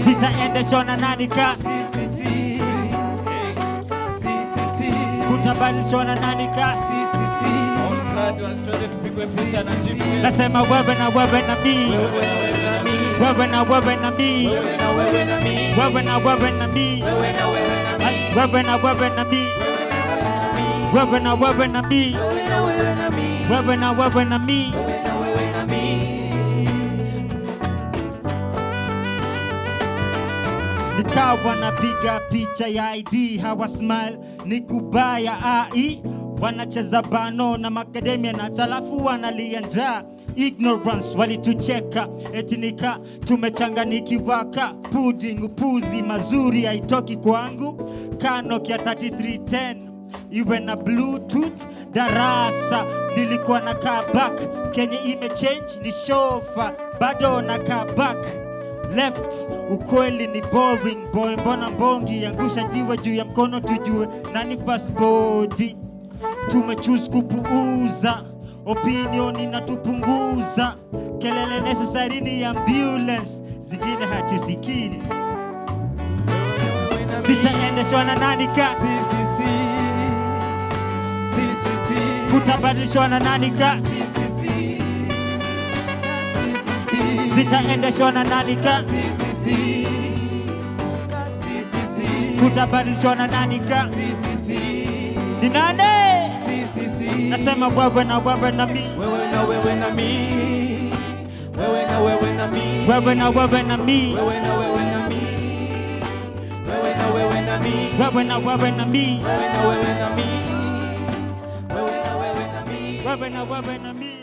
zitaendeshwa na nani ka, kutabadilishwa na nani ka, nasema wewe na wewe na mi, wewe na wewe na mi, wewe na wewe na mi, wewe na wewe na mi, wewe na wewe na mi, wewe na wewe na mi. Nikawa napiga picha ya ID, hawa smile ni kubaya AI, wanacheza bano na macadamia na talafu wanalia njaa, ignorance walitucheka, etinika tumechanganikiwaka, pudding upuzi mazuri haitoki kwangu, kano kia 3310 iwe na bluetooth, darasa nilikuwa na kaa back, kenye imechange ni shofa, bado na kaa back left, ukweli ni boring boy, mbona mbongi angusha jiwe juu ya mkono tujue nani fast body, tumechoose kupuuza, opinion inatupunguza, kelele necessary ni ambulance, zingine hatusikini, zitaendeshwa na nani ka, kutabadilishwa na nani ka, zitaendeshwa na nani ka, kutabadilishwa na nani ka, ni nani? Nasema wewe na wewe na mi, wewe na wewe na mi, wewe na wewe na mi, wewe na wewe na mi, wewe na wewe na mi, wewe na wewe na mi, wewe na wewe na mi, wewe na wewe na mi, wewe na wewe na mi, wewe na wewe na mi.